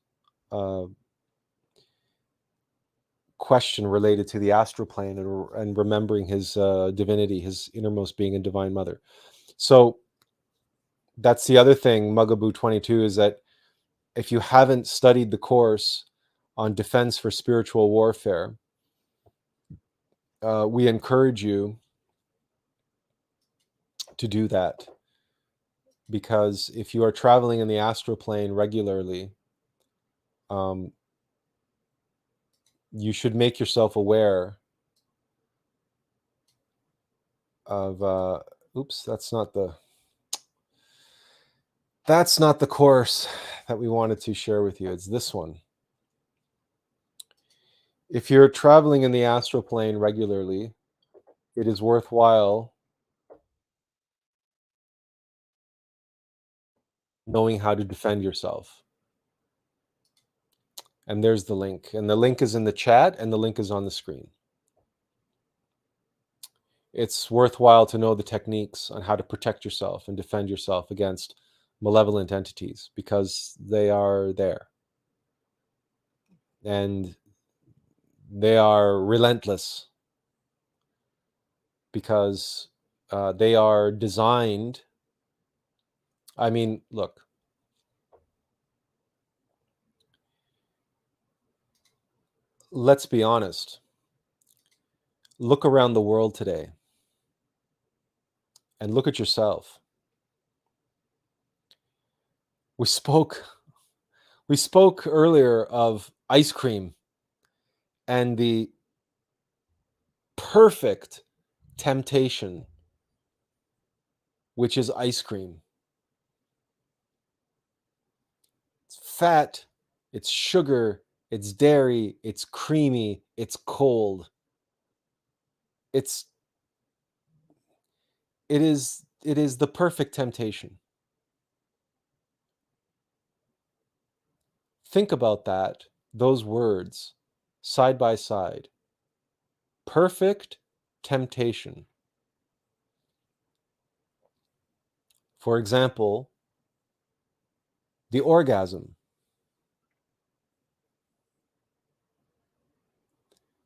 question related to the astral plane and remembering his divinity, his innermost being and Divine Mother. So that's the other thing, Mugabu 22, is that if you haven't studied the course on defense for spiritual warfare, we encourage you to do that. Because if you are traveling in the astral plane regularly, you should make yourself aware of oops, that's not the course that we wanted to share with you. It's this one. If you're traveling in the astral plane regularly, it is worthwhile knowing how to defend yourself. And there's the link. And the link is in the chat, and the link is on the screen. It's worthwhile to know the techniques on how to protect yourself and defend yourself against malevolent entities, because they are there. And they are relentless, because they are designed. I mean, look, let's be honest. Look around the world today and look at yourself. We spoke earlier of ice cream and the perfect temptation, which is ice cream. It's fat, it's sugar, it's dairy, it's creamy, it's cold. It is the perfect temptation. Think about that, those words, side by side. Perfect temptation. For example, the orgasm,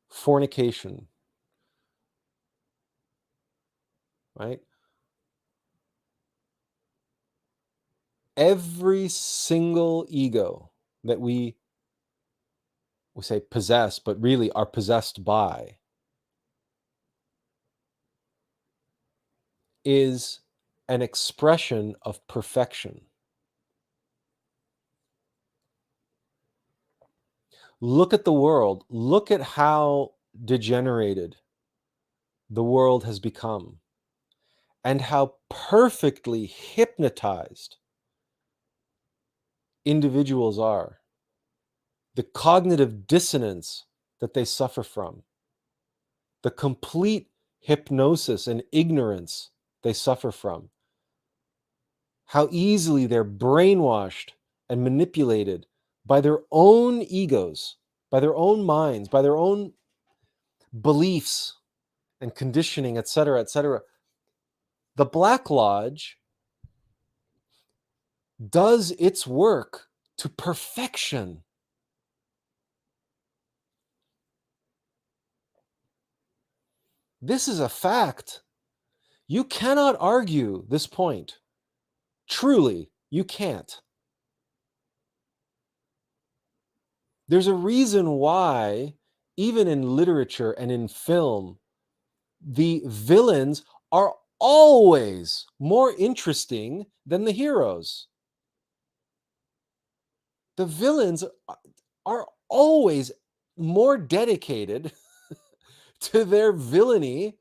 fornication, right? Every single ego that we say possess, but really are possessed by, is an expression of perfection. Look at the world. Look at how degenerated the world has become, and how perfectly hypnotized individuals are. The cognitive dissonance that they suffer from, the complete hypnosis and ignorance they suffer from, how easily they're brainwashed and manipulated by their own egos, by their own minds, by their own beliefs and conditioning, etc., etc. The Black Lodge does its work to perfection. This is a fact. You cannot argue this point. Truly, you can't. There's a reason why, even in literature and in film, the villains are always more interesting than the heroes. The villains are always more dedicated to their villainy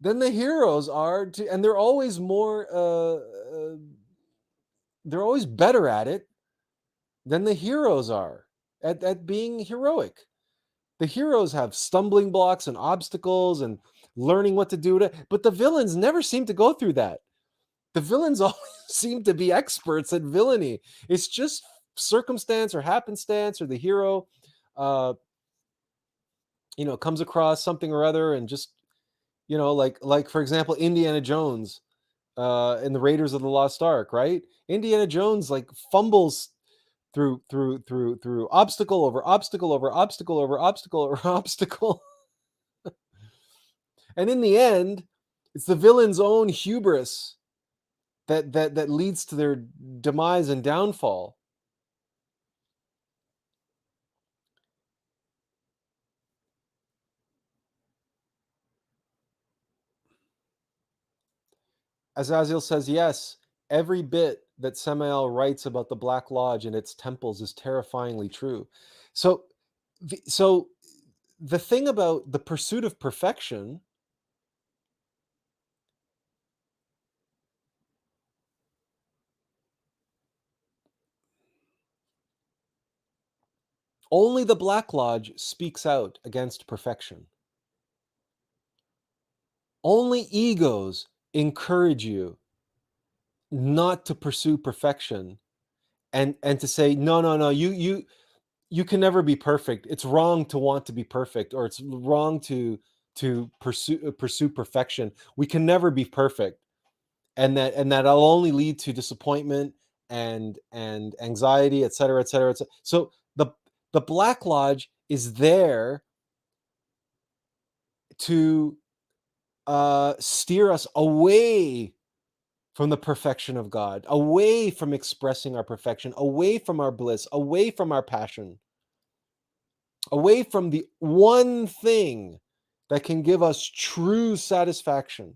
than the heroes are, and they're always they're always better at it than the heroes are at being heroic. The heroes have stumbling blocks and obstacles and learning what to do but the villains never seem to go through that. The villains always seem to be experts at villainy. It's just circumstance or happenstance, or the hero comes across something or other, and just like for example, Indiana Jones in the Raiders of the Lost Ark, right? Indiana Jones like fumbles through obstacle over obstacle over obstacle over obstacle over obstacle. And in the end, it's the villain's own hubris that leads to their demise and downfall. As Azil says, yes, every bit that Samael writes about the Black Lodge and its temples is terrifyingly true. So the thing about the pursuit of perfection Only the Black Lodge speaks out against perfection. Only egos encourage you not to pursue perfection and to say, no, you can never be perfect. It's wrong to want to be perfect, or it's wrong to pursue perfection. We can never be perfect, and that'll only lead to disappointment and anxiety, et cetera, et cetera, et cetera. So the Black Lodge is there to steer us away from the perfection of God, away from expressing our perfection, away from our bliss, away from our passion, away from the one thing that can give us true satisfaction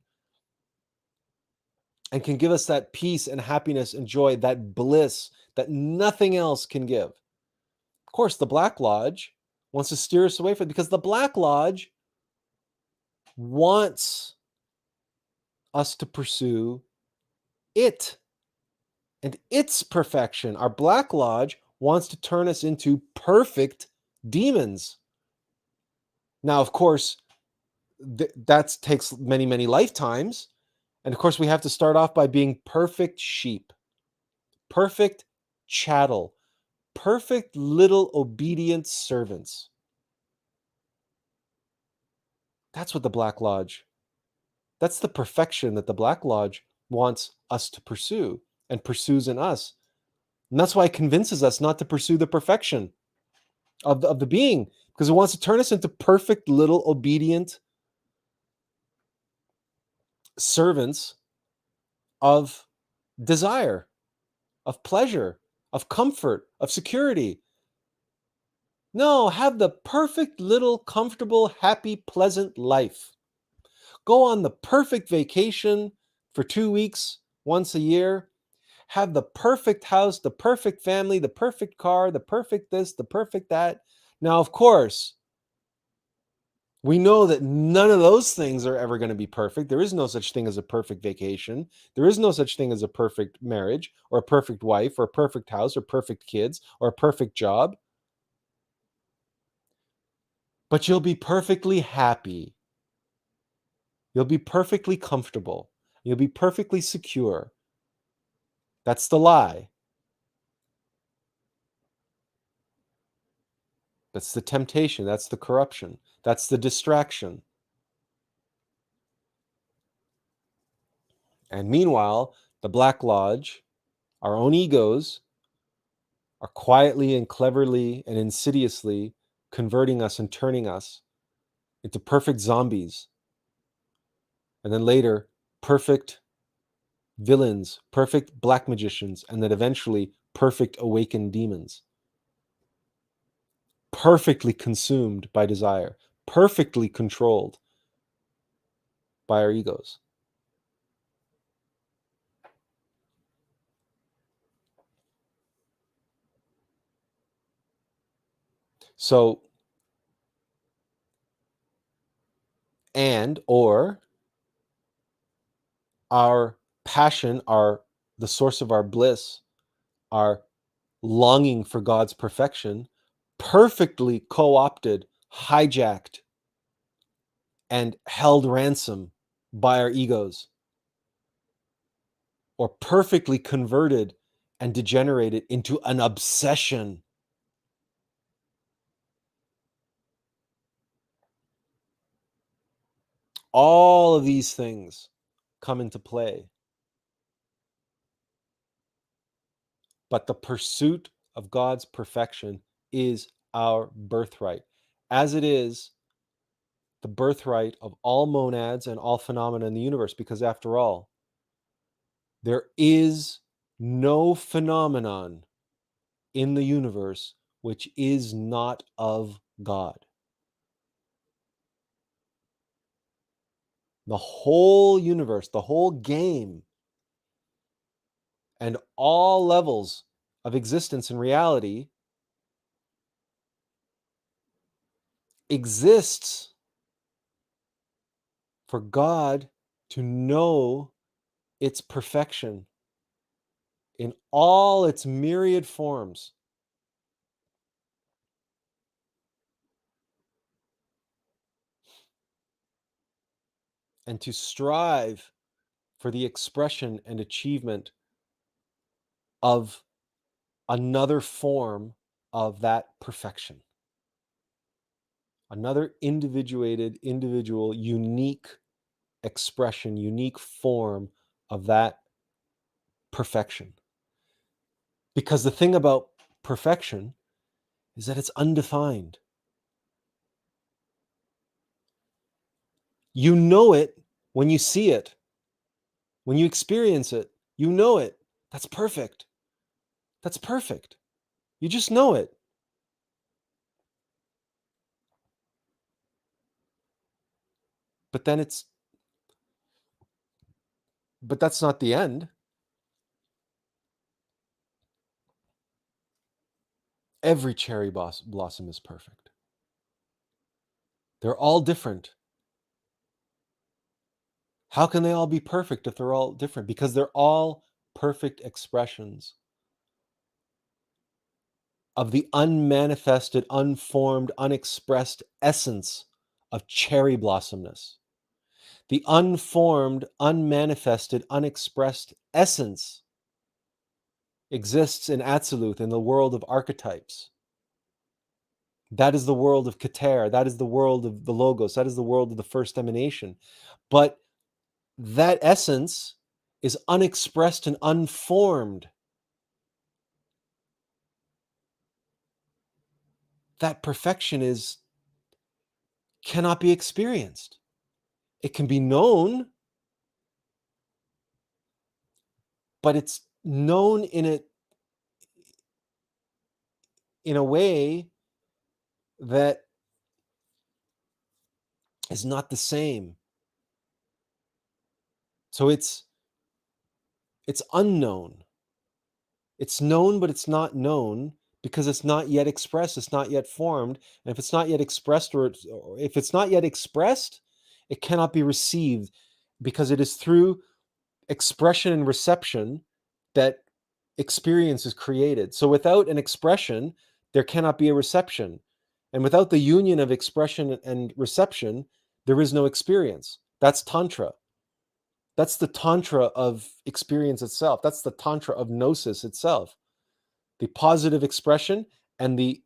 and can give us that peace and happiness and joy, that bliss that nothing else can give. Of course, the Black Lodge wants to steer us away from it, because the Black Lodge wants us to pursue it and its perfection. Our Black Lodge wants to turn us into perfect demons. Now, of course, that takes many, many lifetimes. And of course, we have to start off by being perfect sheep, perfect chattel, perfect little obedient servants. That's what the Black Lodge, that's the perfection that the Black Lodge wants us to pursue and pursues in us. And that's why it convinces us not to pursue the perfection of the being, because it wants to turn us into perfect little obedient servants of desire, of pleasure, of comfort, of security. No, have the perfect little comfortable, happy, pleasant life. Go on the perfect vacation for 2 weeks, once a year. Have the perfect house, the perfect family, the perfect car, the perfect this, the perfect that. Now, of course, we know that none of those things are ever going to be perfect. There is no such thing as a perfect vacation. There is no such thing as a perfect marriage, or a perfect wife, or a perfect house, or perfect kids, or a perfect job. But you'll be perfectly happy. You'll be perfectly comfortable. You'll be perfectly secure. That's the lie. That's the temptation. That's the corruption. That's the distraction. And meanwhile, the Black Lodge, our own egos, are quietly and cleverly and insidiously converting us and turning us into perfect zombies. And then later, perfect villains, perfect black magicians, and then eventually perfect awakened demons. Perfectly consumed by desire, perfectly controlled by our egos. So, or our passion, the source of our bliss, our longing for God's perfection, perfectly co-opted, hijacked, and held ransom by our egos, or perfectly converted and degenerated into an obsession. All of these things come into play. But the pursuit of God's perfection is our birthright, as it is the birthright of all monads and all phenomena in the universe, because after all, there is no phenomenon in the universe which is not of God. The whole universe, the whole game, and all levels of existence and reality exists for God to know its perfection in all its myriad forms. and to strive for the expression and achievement of another form of that perfection, another individual, unique expression, unique form of that perfection. Because the thing about perfection is that it's undefined. You know it when you see it, when you experience it, you know it. That's perfect. That's perfect. You just know it. But that's not the end. Every cherry blossom is perfect. They're all different. How can they all be perfect if they're all different? Because they're all perfect expressions of the unmanifested, unformed, unexpressed essence of cherry blossomness. The unformed, unmanifested, unexpressed essence exists in Absolute, in the world of archetypes. That is the world of Keter. That is the world of the Logos. That is the world of the first emanation. But that essence is unexpressed and unformed. That perfection cannot be experienced. It can be known, but it's known in a way that is not the same. So it's unknown. It's known, but it's not known because it's not yet expressed. It's not yet formed. And if it's not yet expressed, or if it's not yet expressed, it cannot be received, because it is through expression and reception that experience is created. So without an expression, there cannot be a reception. And without the union of expression and reception, there is no experience. That's Tantra. That's the Tantra of experience itself. That's the Tantra of Gnosis itself. The positive expression and the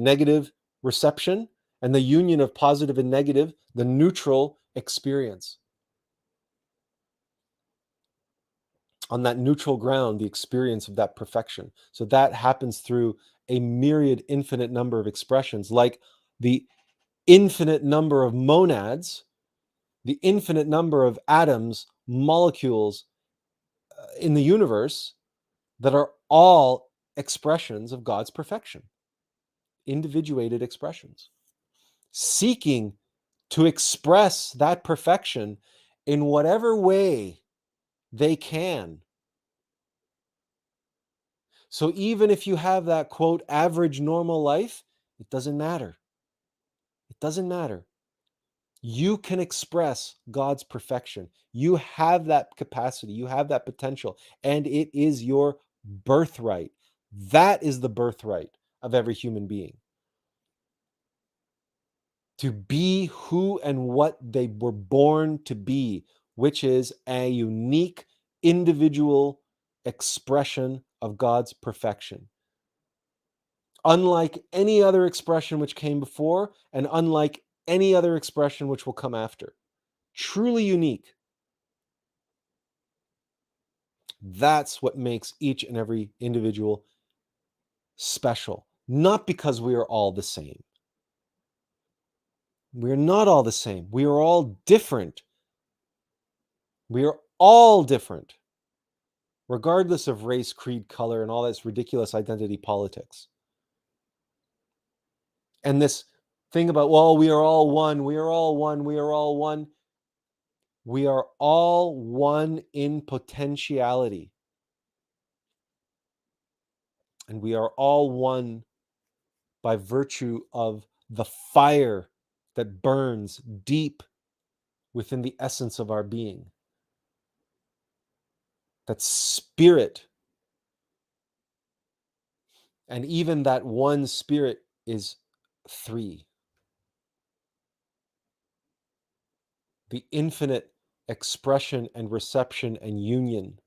negative reception, and the union of positive and negative, the neutral experience. On that neutral ground, the experience of that perfection. So that happens through a myriad, infinite number of expressions, like the infinite number of monads, the infinite number of atoms, molecules in the universe that are all expressions of God's perfection, individuated expressions, seeking to express that perfection in whatever way they can. So even if you have that, quote, average normal life, it doesn't matter. It doesn't matter. You can express God's perfection. You have that capacity. You have that potential. And it is your birthright. That is the birthright of every human being. To be who and what they were born to be, which is a unique individual expression of God's perfection. Unlike any other expression which came before, and unlike any other expression which will come after. Truly unique. That's what makes each and every individual special. Not because we are all the same. We are not all the same. We are all different. We are all different, regardless of race, creed, color, and all this ridiculous identity politics. And this thing about, well, we are all one, we are all one, we are all one. We are all one in potentiality. And we are all one by virtue of the fire that burns deep within the essence of our being. That spirit. And even that one spirit is three. the infinite expression and reception and union.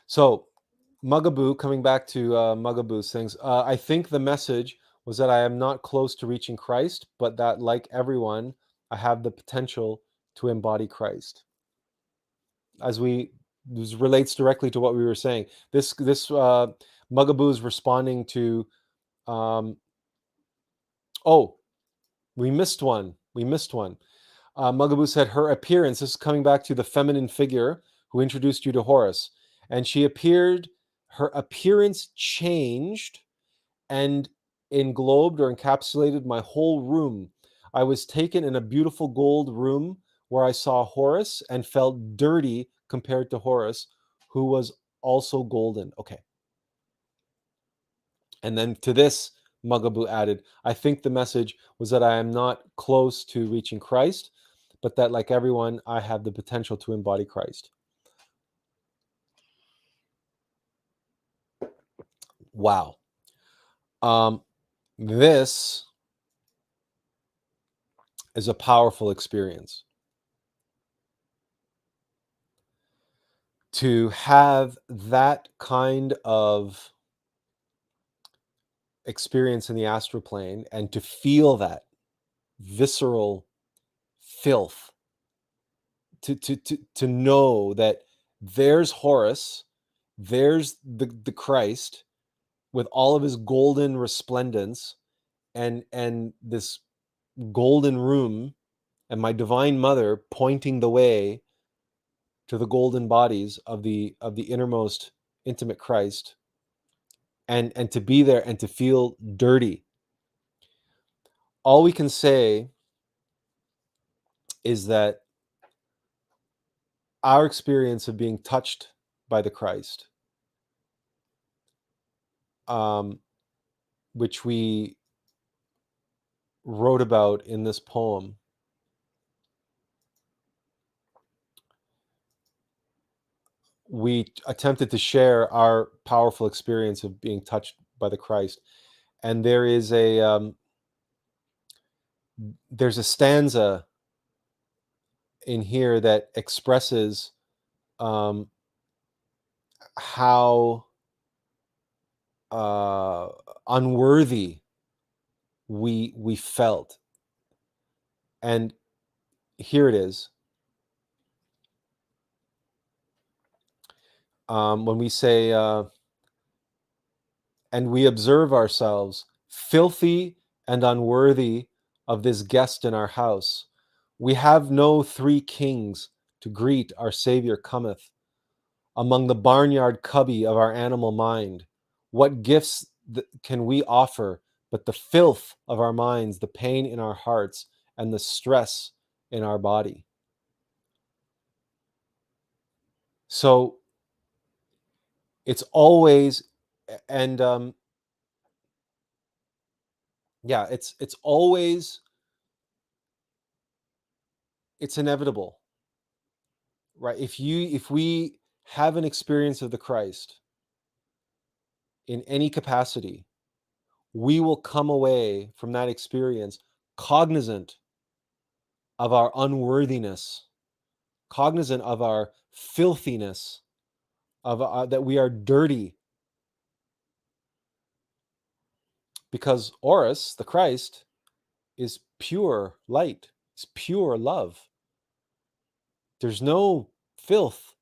So Mugaboo, coming back to Mugaboo's things, I think the message was that I am not close to reaching Christ, but that, like everyone, I have the potential to embody Christ. As this relates directly to what we were saying. This Mugaboo is responding to. Oh, we missed one. Mugaboo said her appearance. This is coming back to the feminine figure who introduced you to Horus, and she appeared. Her appearance changed and englobed or encapsulated my whole room. I was taken in a beautiful gold room where I saw Horus and felt dirty compared to Horus, who was also golden. Okay. And then to this, Mugaboo added, I think the message was that I am not close to reaching Christ, but that, like everyone, I have the potential to embody Christ. Wow. This is a powerful experience. To have that kind of experience in the astral plane and to feel that visceral filth, to know that there's Horus, there's the Christ with all of his golden resplendence and this golden room, and my divine mother pointing the way to the golden bodies of the innermost intimate Christ, and to be there and to feel dirty. All we can say is that our experience of being touched by the Christ, which we wrote about in this poem, we attempted to share our powerful experience of being touched by the Christ. And there is there's a stanza in here that expresses how unworthy we felt. And here it is. When we say, and we observe ourselves filthy and unworthy of this guest in our house. We have no three kings to greet our Savior cometh. Among the barnyard cubby of our animal mind, what gifts can we offer but the filth of our minds, the pain in our hearts, and the stress in our body? So it's always, and yeah, it's always, it's inevitable, right? If we have an experience of the Christ in any capacity, we will come away from that experience cognizant of our unworthiness, cognizant of our filthiness, of that we are dirty, because Horus, the Christ, is pure light, is pure love. There's no filth,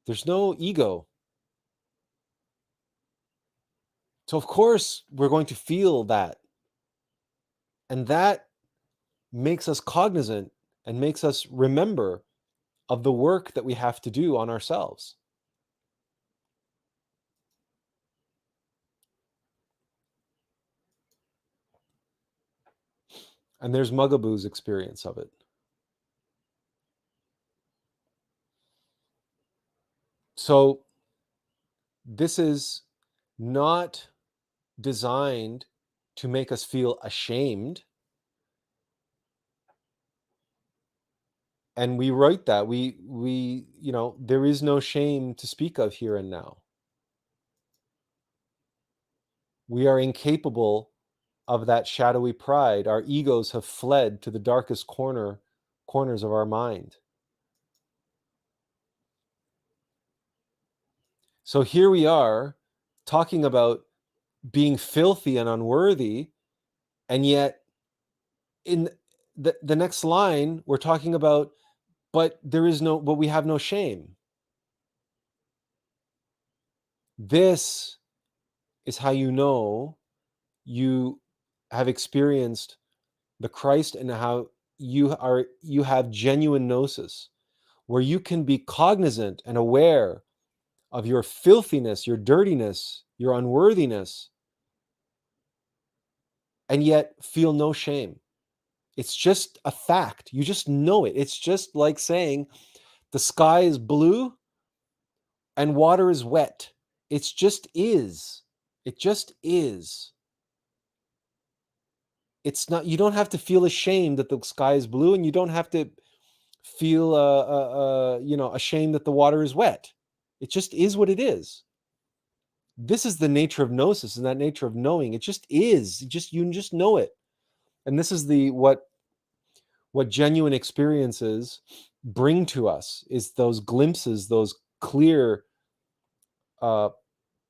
there's no ego. So of course we're going to feel that, and that makes us cognizant and makes us remember of the work that we have to do on ourselves. And there's Mugaboo's experience of it. So this is not designed to make us feel ashamed. And we write that we there is no shame to speak of here and now. We are incapable of that shadowy pride. Our egos have fled to the darkest corners of our mind. So here we are talking about being filthy and unworthy, and yet in the next line we're talking about, but we have no shame. This is how you know you have experienced the Christ, and how you have genuine gnosis, where you can be cognizant and aware of your filthiness, your dirtiness, your unworthiness, and yet feel no shame. It's just a fact. You just know it. It's just like saying the sky is blue and water is wet. It just is. It just is. It's not, you don't have to feel ashamed that the sky is blue, and you don't have to feel ashamed that the water is wet. It just is what it is. This is the nature of gnosis, and that nature of knowing. It just is. You just know it. And this is what genuine experiences bring to us, is those glimpses, those clear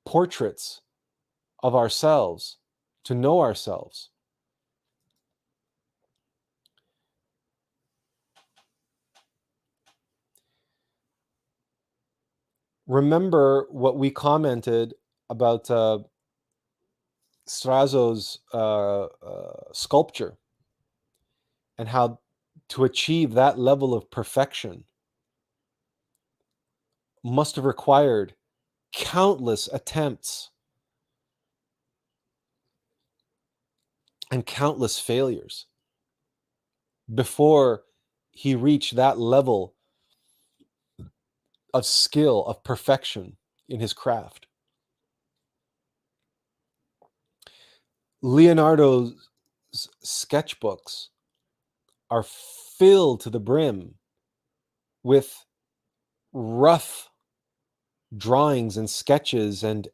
portraits of ourselves, to know ourselves. Remember what we commented about Strasso's sculpture, and how to achieve that level of perfection must have required countless attempts and countless failures before he reached that level of skill, of perfection in his craft. Leonardo's sketchbooks are filled to the brim with rough drawings and sketches, and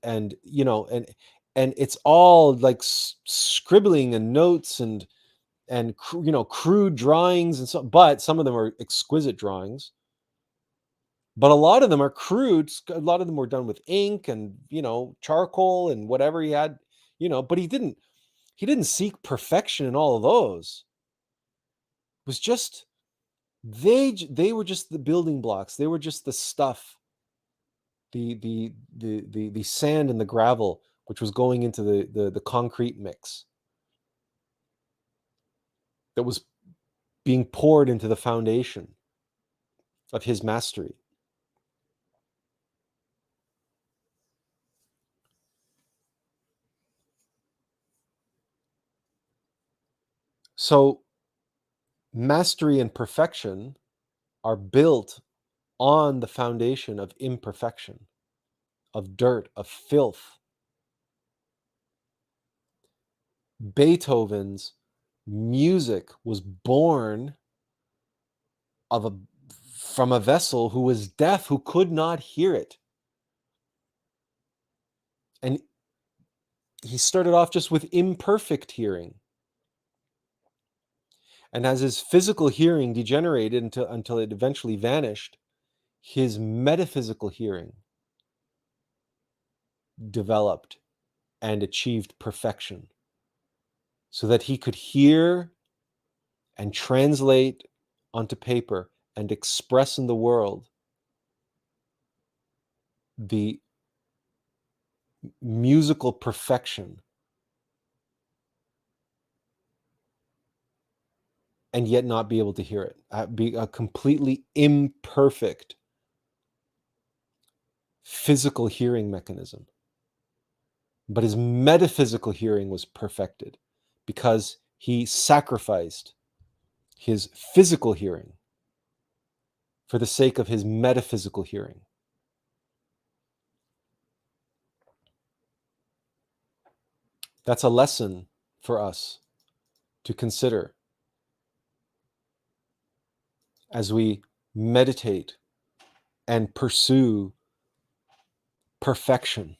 it's all like scribbling and notes and crude drawings, and so, but some of them are exquisite drawings, but a lot of them are crude. A lot of them were done with ink and charcoal and whatever he had, but he didn't seek perfection in all of those. It was just, they were just the building blocks. They were just the stuff, the sand and the gravel, which was going into the concrete mix that was being poured into the foundation of his mastery. So mastery and perfection are built on the foundation of imperfection, of dirt, of filth. Beethoven's music was born from a vessel who was deaf, who could not hear it. And he started off just with imperfect hearing. And as his physical hearing degenerated until it eventually vanished, his metaphysical hearing developed and achieved perfection, so that he could hear and translate onto paper and express in the world the musical perfection, and yet not be able to hear it. Be a completely imperfect physical hearing mechanism. But his metaphysical hearing was perfected because he sacrificed his physical hearing for the sake of his metaphysical hearing. That's a lesson for us to consider as we meditate and pursue perfection.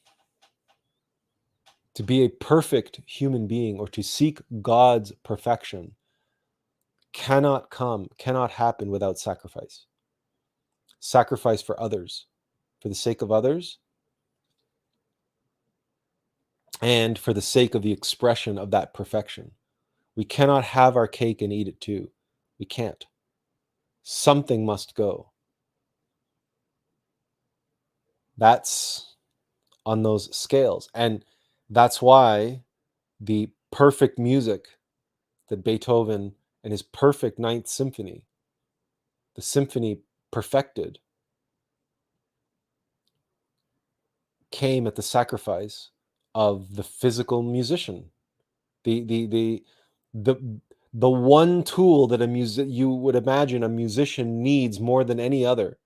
to be a perfect human being or to seek God's perfection cannot happen without sacrifice. Sacrifice for others, for the sake of others, and for the sake of the expression of that perfection. We cannot have our cake and eat it too. We can't. Something must go. That's on those scales. And that's why the perfect music that Beethoven and his perfect Ninth Symphony, the symphony perfected, came at the sacrifice of the physical musician. The one tool that you would imagine a musician needs more than any other.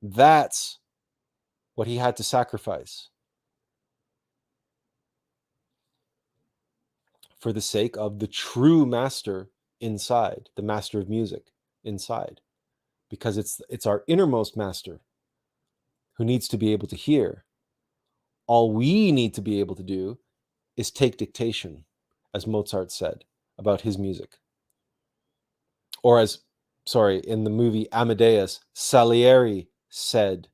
That's what he had to sacrifice for the sake of the true master inside, the master of music inside, because it's our innermost master who needs to be able to hear. All we need to be able to do is take dictation, as Mozart said about his music. Or in the movie Amadeus, Salieri said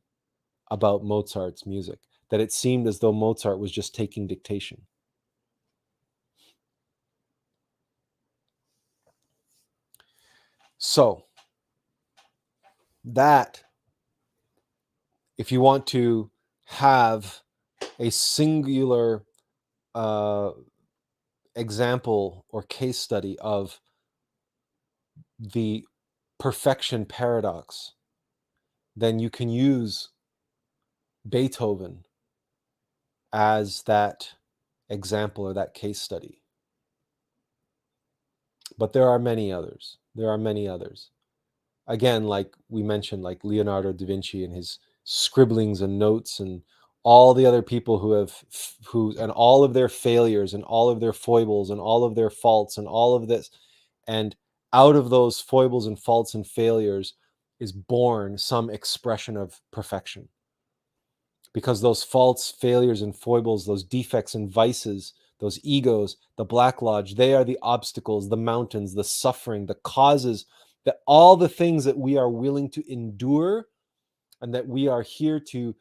about Mozart's music, that it seemed as though Mozart was just taking dictation. So, that, if you want to have a singular example or case study of the perfection paradox, then you can use Beethoven as that example or that case study. But there are many others. Again, like we mentioned, like Leonardo da Vinci and his scribblings and notes, and all the other people and all of their failures and all of their foibles and all of their faults and all of this. And out of those foibles and faults and failures is born some expression of perfection. Because those faults, failures, and foibles, those defects and vices, those egos, the Black Lodge, they are the obstacles, the mountains, the suffering, the causes, that all the things that we are willing to endure and that we are here to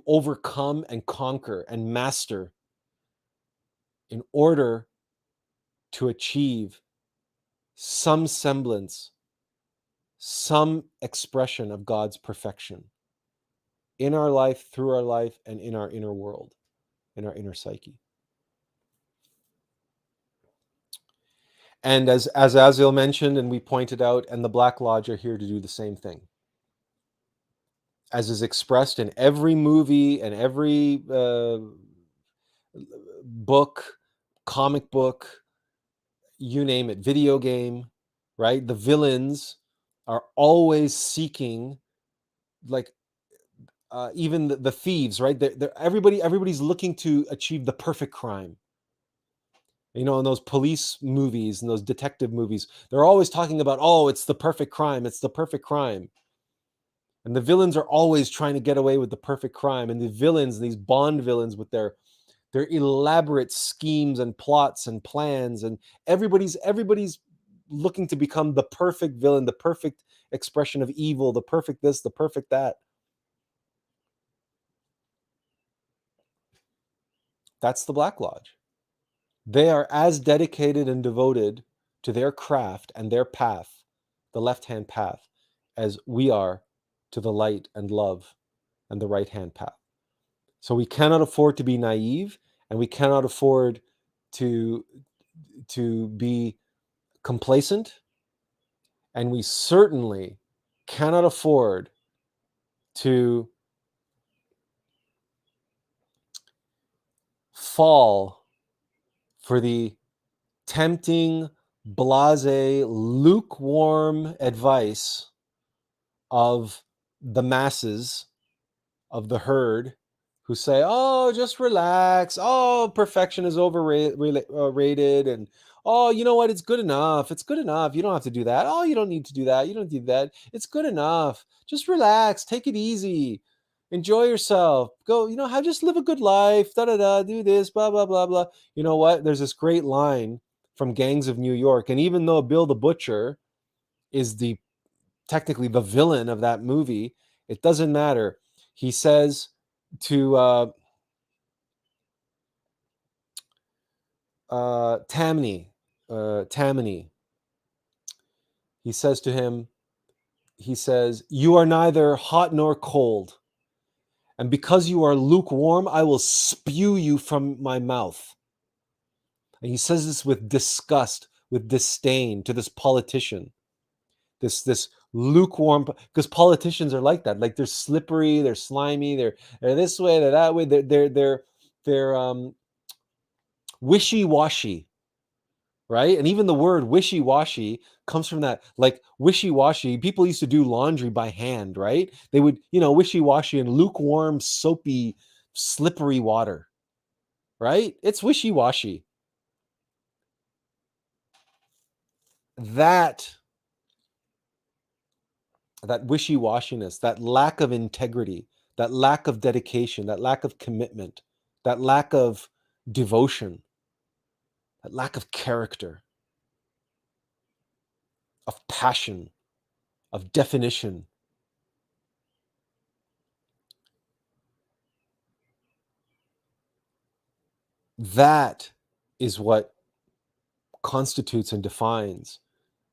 overcome and conquer and master in order to achieve some semblance, some expression of God's perfection in our life, through our life, and in our inner world, in our inner psyche. And as Azil mentioned, and we pointed out, and the Black Lodge are here to do the same thing. As is expressed in every movie and every book, comic book, you name it, video game, right? The villains are always seeking, like, even the thieves, right? Everybody's looking to achieve the perfect crime. You know, in those police movies and those detective movies, they're always talking about, oh, it's the perfect crime. It's the perfect crime. And the villains are always trying to get away with the perfect crime. And the villains, these Bond villains with their elaborate schemes and plots and plans, and everybody's looking to become the perfect villain, the perfect expression of evil, the perfect this, the perfect that. That's the Black Lodge. They are as dedicated and devoted to their craft and their path, the left-hand path, as we are to the light and love and the right-hand path. So we cannot afford to be naive, and we cannot afford to be complacent, and we certainly cannot afford to fall for the tempting, blasé, lukewarm advice of the masses, of the herd, who say, oh, just relax. Oh, perfection is overrated. And, oh, you know what? It's good enough. It's good enough. You don't have to do that. Oh, you don't need to do that. You don't need that. It's good enough. Just relax. Take it easy. enjoy yourself, go, just live a good life, da da da, do this, blah blah blah blah. You know what? There's this great line from Gangs of New York, and even though Bill the Butcher is technically the villain of that movie, it doesn't matter. He says to Tammany, he says to him, you are neither hot nor cold, and because you are lukewarm, I will spew you from my mouth. And he says this with disgust, with disdain to this politician, this lukewarm, because politicians are like that. Like, they're slippery, they're slimy, they're this way, they're that way, they're wishy-washy, right? And even the word wishy-washy comes from that. Like, wishy-washy, people used to do laundry by hand, right? They would, wishy-washy and lukewarm, soapy, slippery water, right? It's wishy-washy. That wishy-washiness, that lack of integrity, that lack of dedication, that lack of commitment, that lack of devotion, that lack of character, of passion, of definition, that is what constitutes and defines,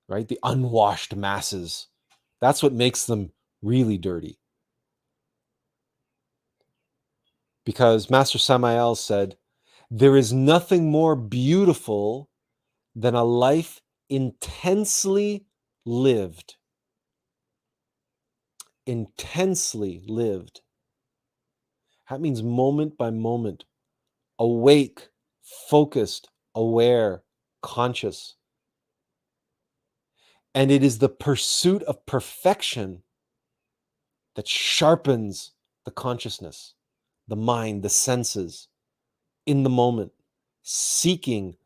right, the unwashed masses. That's what makes them really dirty. Because Master Samael said, there is nothing more beautiful than a life intensely lived. Intensely lived. That means moment by moment, awake, focused, aware, conscious. And it is the pursuit of perfection that sharpens the consciousness, the mind, the senses, in the moment, seeking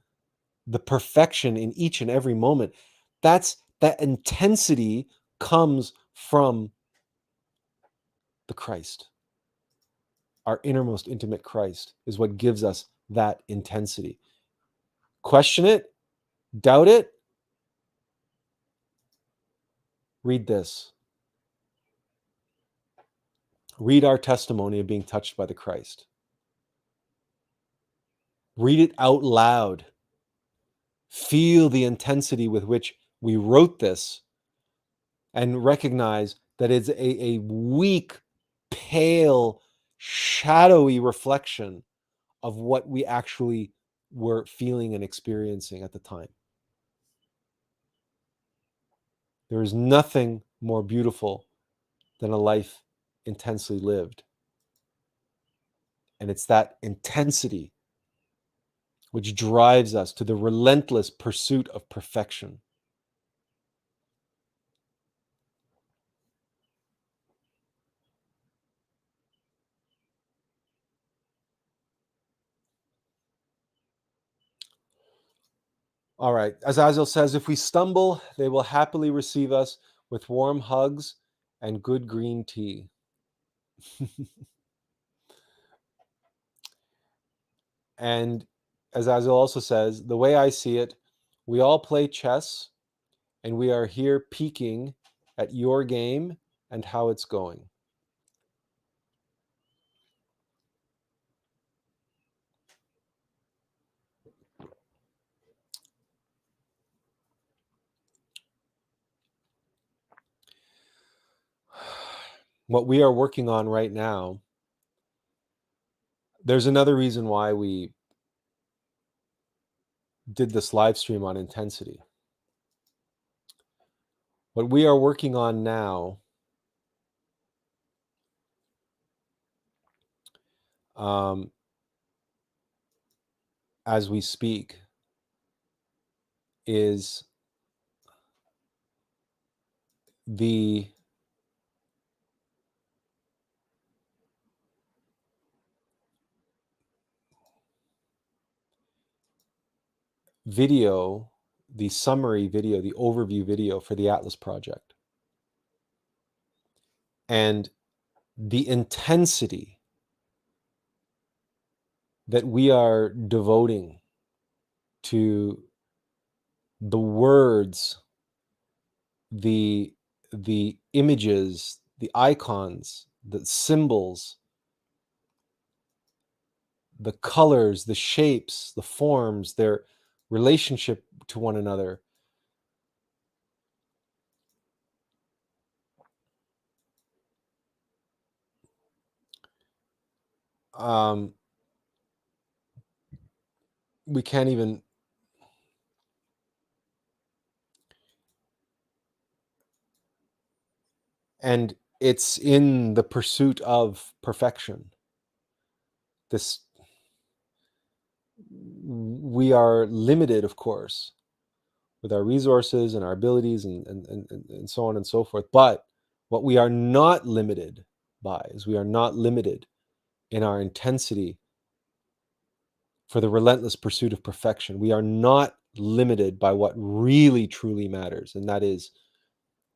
the perfection in each and every moment. That intensity comes from the Christ. Our innermost intimate Christ is what gives us that intensity. Question it, doubt it, read this. Read our testimony of being touched by the Christ. Read it out loud. Feel the intensity with which we wrote this, and recognize that it's a weak, pale, shadowy reflection of what we actually were feeling and experiencing at the time. There is nothing more beautiful than a life intensely lived. And it's that intensity which drives us to the relentless pursuit of perfection. All right. As Azil says, if we stumble, they will happily receive us with warm hugs and good green tea. And as Azil also says, the way I see it, we all play chess, and we are here peeking at your game and how it's going. What we are working on right now, there's another reason why we did this live stream on intensity. What we are working on now, as we speak, is the video, the summary video, the overview video for the Atlas project. And the intensity that we are devoting to the words, the images, the icons, the symbols, the colors, the shapes, the forms, their relationship to one another. We can't even, and it's in the pursuit of perfection. This, we are limited, of course, with our resources and our abilities and so on and so forth. But what we are not limited by is we are not limited in our intensity for the relentless pursuit of perfection. We are not limited by what really truly matters, and that is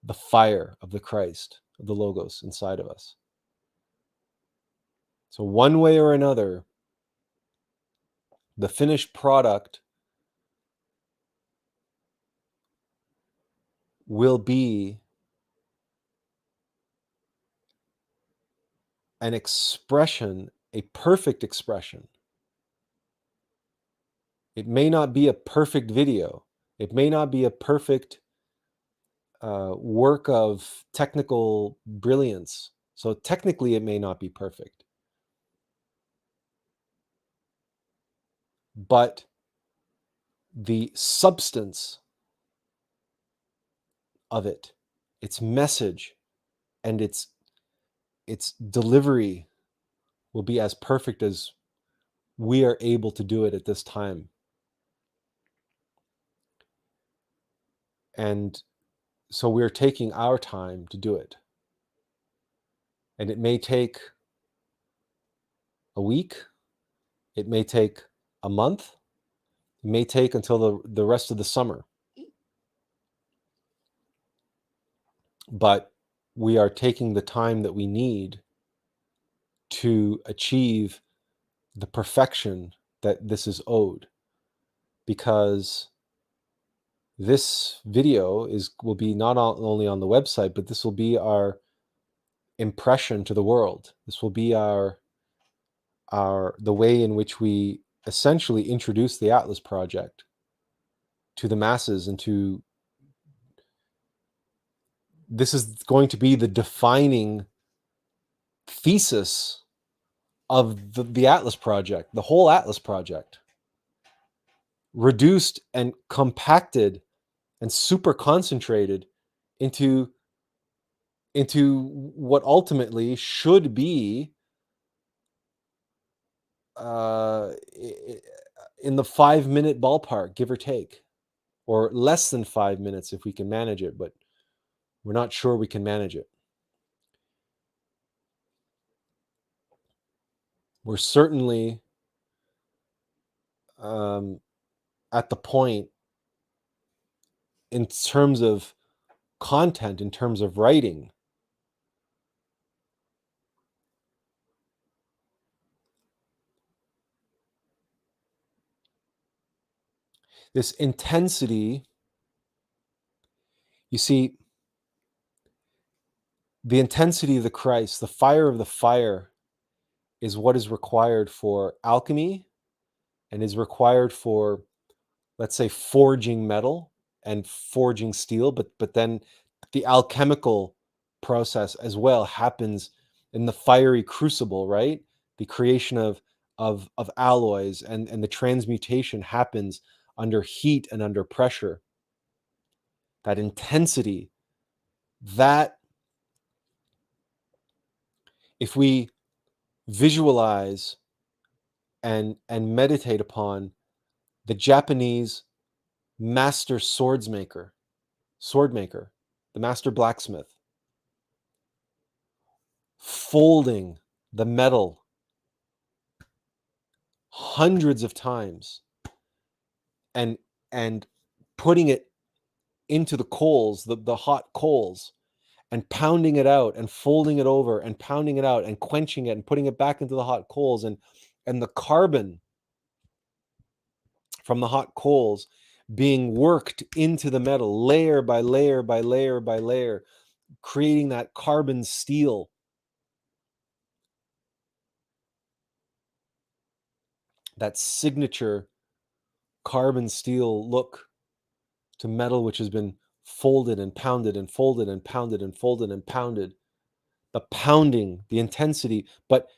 the fire of the Christ, of the Logos inside of us. So one way or another, the finished product will be an expression, a perfect expression. It may not be a perfect video. It may not be a perfect work of technical brilliance. So technically, it may not be perfect. But the substance of it, its message, and its delivery will be as perfect as we are able to do it at this time. And so we're taking our time to do it. And it may take a week, it may take a month, it may take until the rest of the summer. But we are taking the time that we need to achieve the perfection that this is owed, because this video will be not only on the website, but this will be our impression to the world. This will be the way in which we essentially introduce the Atlas project to the masses, and to this is going to be the defining thesis of the Atlas project, the whole Atlas project, reduced and compacted and super concentrated into what ultimately should be in the 5-minute ballpark, give or take, or less than 5 minutes if we can manage it, but we're not sure we can manage it. We're certainly at the point, in terms of content, in terms of writing, this intensity, you see, the intensity of the Christ, the fire of the fire, is what is required for alchemy and is required for, let's say, forging metal and forging steel, but then the alchemical process as well happens in the fiery crucible, right? The creation of alloys and the transmutation happens under heat and under pressure. That intensity, that if we visualize and meditate upon the Japanese master sword maker, the master blacksmith, folding the metal hundreds of times and putting it into the coals, the hot coals, and pounding it out and folding it over and pounding it out and quenching it and putting it back into the hot coals, and the carbon from the hot coals being worked into the metal layer by layer by layer by layer, creating that carbon steel, that signature carbon steel look to metal which has been folded and pounded and folded and pounded and folded and pounded. The pounding, the intensity, but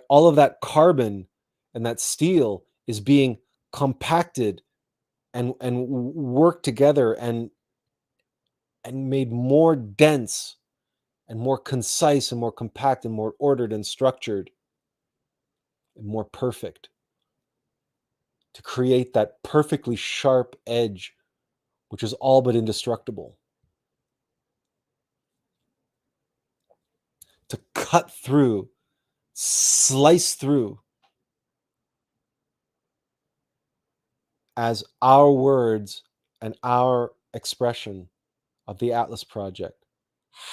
all of that carbon and that steel is being compacted and worked together and made more dense and more concise and more compact and more ordered and structured and more perfect, to create that perfectly sharp edge which is all but indestructible, to cut through, slice through, as our words and our expression of the Atlas project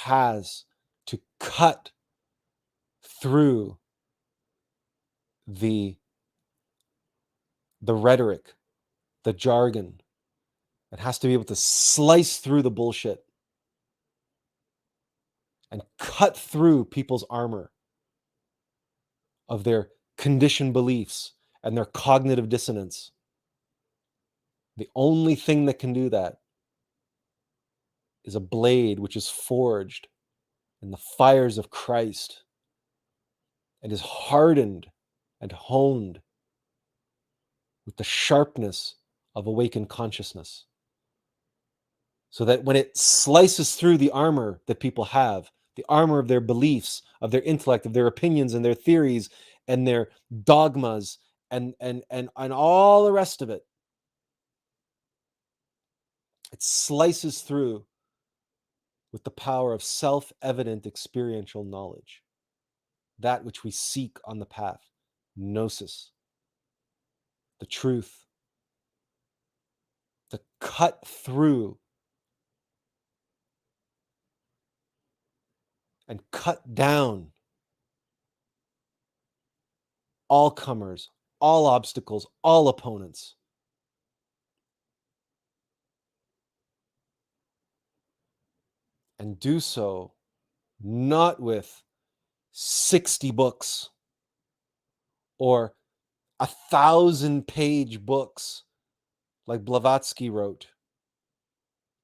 has to cut through the rhetoric, the jargon. It has to be able to slice through the bullshit and cut through people's armor of their conditioned beliefs and their cognitive dissonance. The only thing that can do that is a blade which is forged in the fires of Christ and is hardened and honed with the sharpness of awakened consciousness, so that when it slices through the armor that people have, the armor of their beliefs, of their intellect, of their opinions and their theories and their dogmas and all the rest of it, it slices through with the power of self-evident experiential knowledge, that which we seek on the path, gnosis, the truth, to cut through and cut down all comers, all obstacles, all opponents. And do so not with 60 books or 1,000-page books like Blavatsky wrote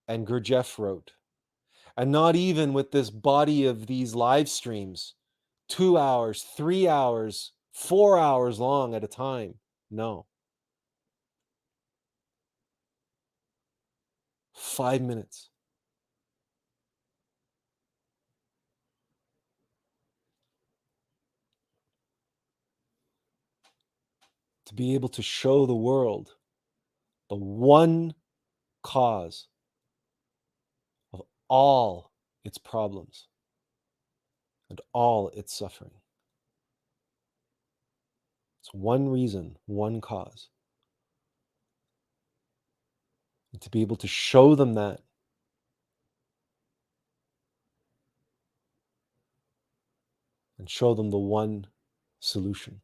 and Gurdjieff wrote, and not even with this body of these live streams, 2 hours, 3 hours, 4 hours long at a time. No. 5 minutes. To be able to show the world the one cause of all its problems and all its suffering. It's one reason, one cause. And to be able to show them that, and show them the one solution.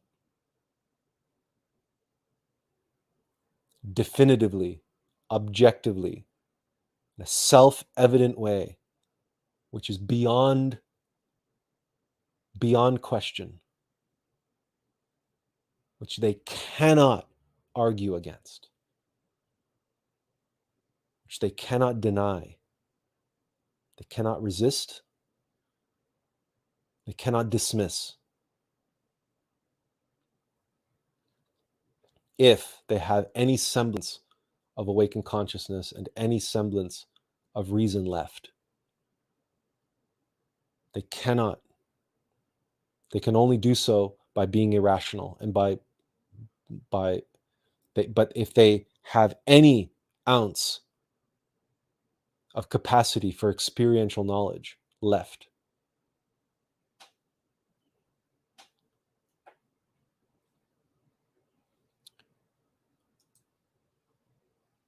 Definitively, objectively, in a self-evident way, which is beyond question, which they cannot argue against, which they cannot deny, they cannot resist, they cannot dismiss, if they have any semblance of awakened consciousness and any semblance of reason left. They cannot. They can only do so by being irrational and but if they have any ounce of capacity for experiential knowledge left,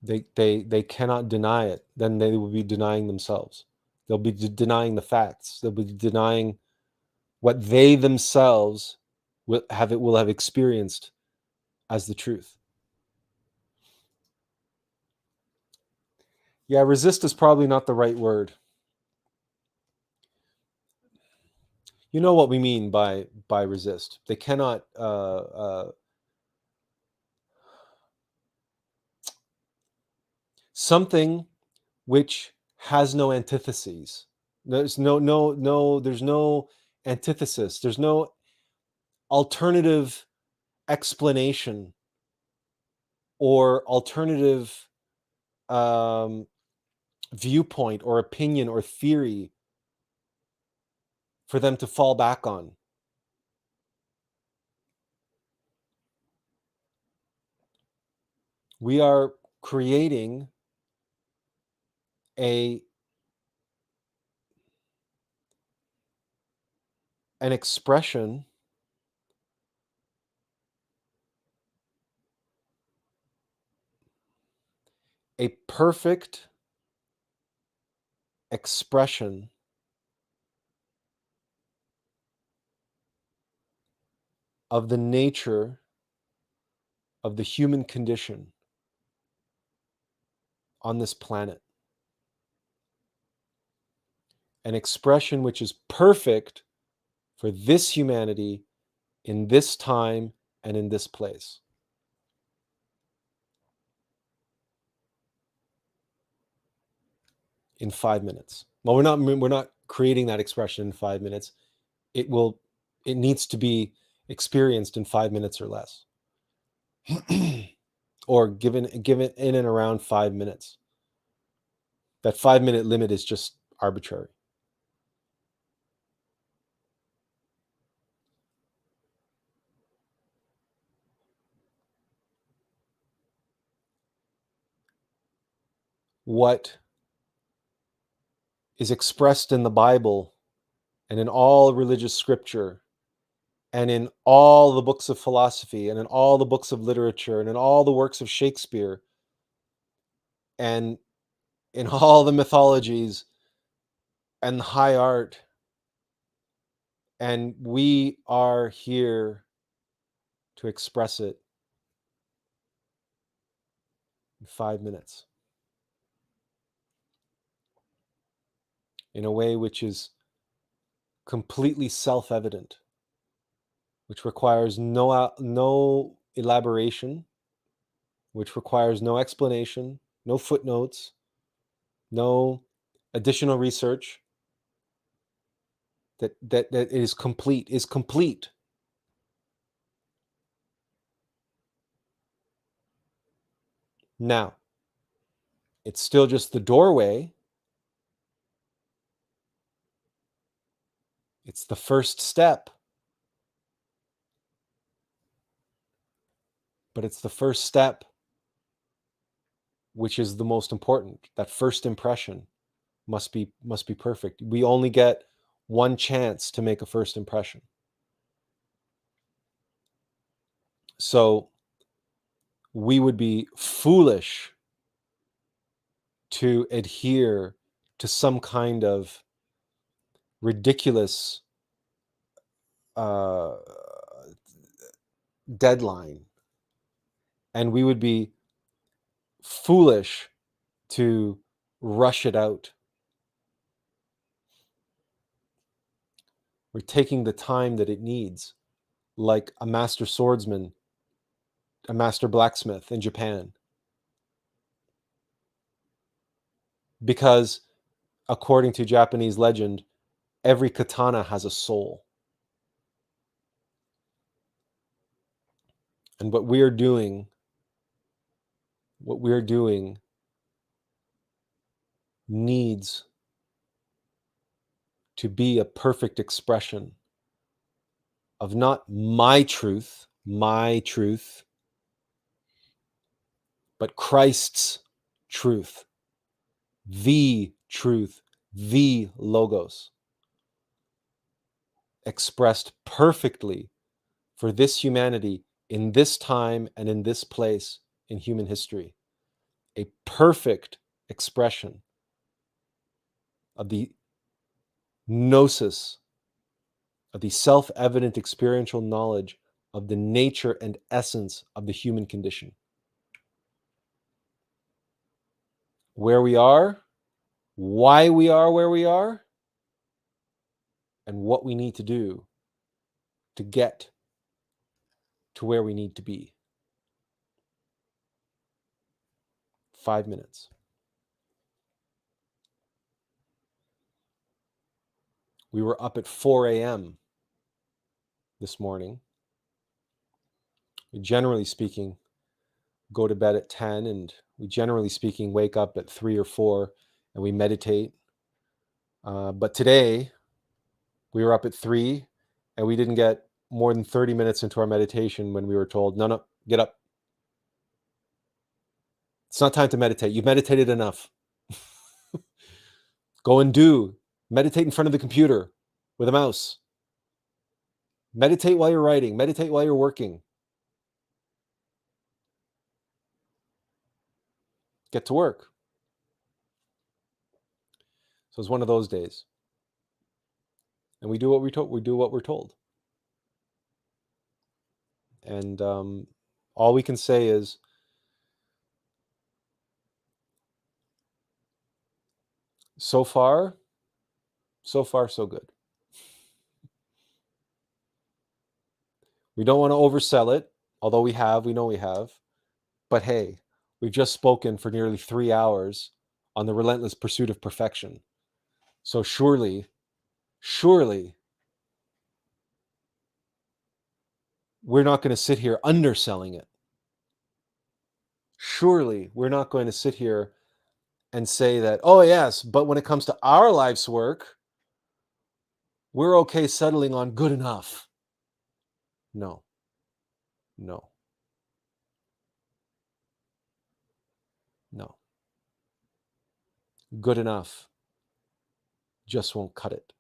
they cannot deny it. Then they will be denying themselves. They'll be denying the facts. They'll be denying what they themselves will have experienced as the truth. Yeah, resist is probably not the right word. You know what we mean by resist. They cannot something which has no antitheses. There's there's no antithesis. There's no alternative explanation or alternative viewpoint or opinion or theory for them to fall back on. We are creating an expression a perfect expression of the nature of the human condition on this planet. An expression which is perfect for this humanity in this time and in this place. In 5 minutes. Well, we're not creating that expression in 5 minutes. It needs to be experienced in 5 minutes or less. Or given in and around 5 minutes. That 5-minute limit is just arbitrary. What is expressed in the Bible and in all religious scripture and in all the books of philosophy and in all the books of literature and in all the works of Shakespeare and in all the mythologies and the high art, and we are here to express it in 5 minutes in a way which is completely self-evident, which requires no elaboration, which requires no explanation, no footnotes, no additional research, that is complete. Now, it's still just the doorway. It's the first step. But it's the first step which is the most important. That first impression must be perfect. We only get one chance to make a first impression. So we would be foolish to adhere to some kind of ridiculous deadline, and we would be foolish to rush it out. We're taking the time that it needs, like a master swordsman, a master blacksmith in Japan. Because according to Japanese legend, every katana has a soul. And what we're doing needs to be a perfect expression of not my truth, but Christ's truth, the logos, expressed perfectly for this humanity in this time and in this place in human history. A perfect expression of the gnosis, of the self-evident experiential knowledge of the nature and essence of the human condition. Where we are, why we are where we are, and what we need to do to get to where we need to be. 5 minutes. We were up at 4 a.m. this morning. We, generally speaking, go to bed at 10, and we, generally speaking, wake up at 3 or 4 and we meditate. But today we were up at 3 and we didn't get more than 30 minutes into our meditation when we were told, no, get up. It's not time to meditate. You've meditated enough. Go and meditate in front of the computer with a mouse. Meditate while you're writing. Meditate while you're working. Get to work. So it's one of those days. And we do what we're told. And all we can say is, so far, so good. We don't want to oversell it, although we know we have. But hey, we've just spoken for nearly 3 hours on the relentless pursuit of perfection. So surely, we're not going to sit here underselling it. Surely, we're not going to sit here and say that, oh yes, but when it comes to our life's work, we're okay settling on good enough. No. Good enough just won't cut it.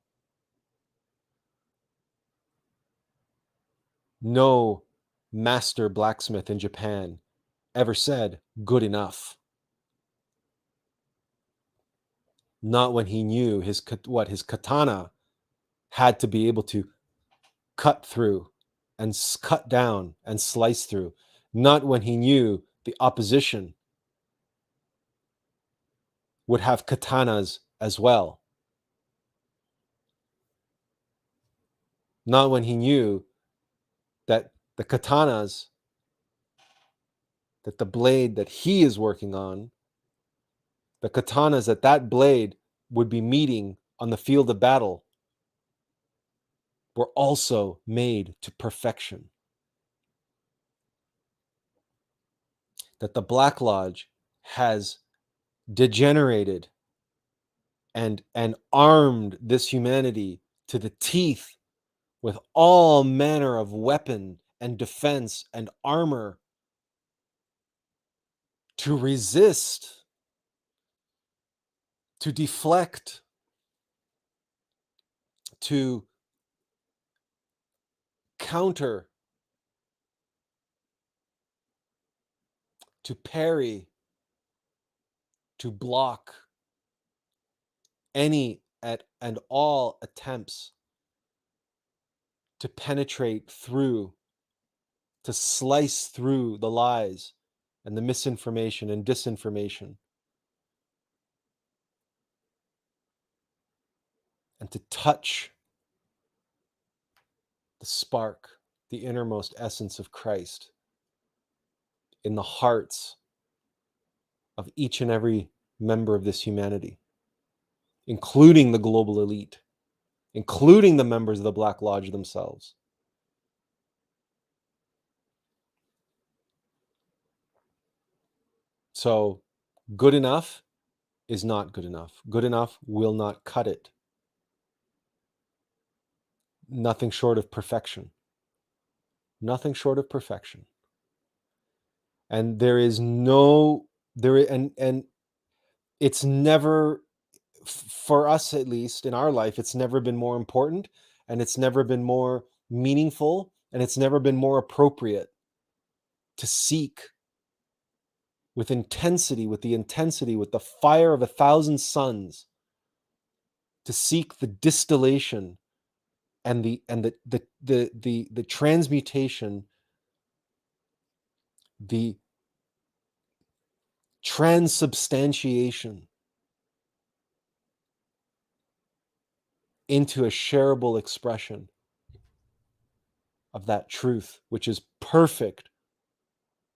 No master blacksmith in Japan ever said good enough. Not when he knew his katana had to be able to cut through and cut down and slice through. Not when he knew the opposition would have katanas as well. Not when he knew that the katanas, that the blade that he is working on, the katanas that blade would be meeting on the field of battle, were also made to perfection. That the Black Lodge has degenerated and armed this humanity to the teeth with all manner of weapon and defense and armor to resist, to deflect, to counter, to parry, to block any and all attempts to penetrate through, to slice through the lies and the misinformation and disinformation, and to touch the spark, the innermost essence of Christ in the hearts of each and every member of this humanity, including the global elite, including the members of the Black Lodge themselves. So, good enough is not good enough. Good enough will not cut it. Nothing short of perfection. Nothing short of perfection. And there is no, and it's never, for us at least in our life, it's never been more important, and it's never been more meaningful, and it's never been more appropriate to seek with intensity, with the fire of 1,000 suns, to seek the distillation and the transmutation, the transubstantiation into a shareable expression of that truth, which is perfect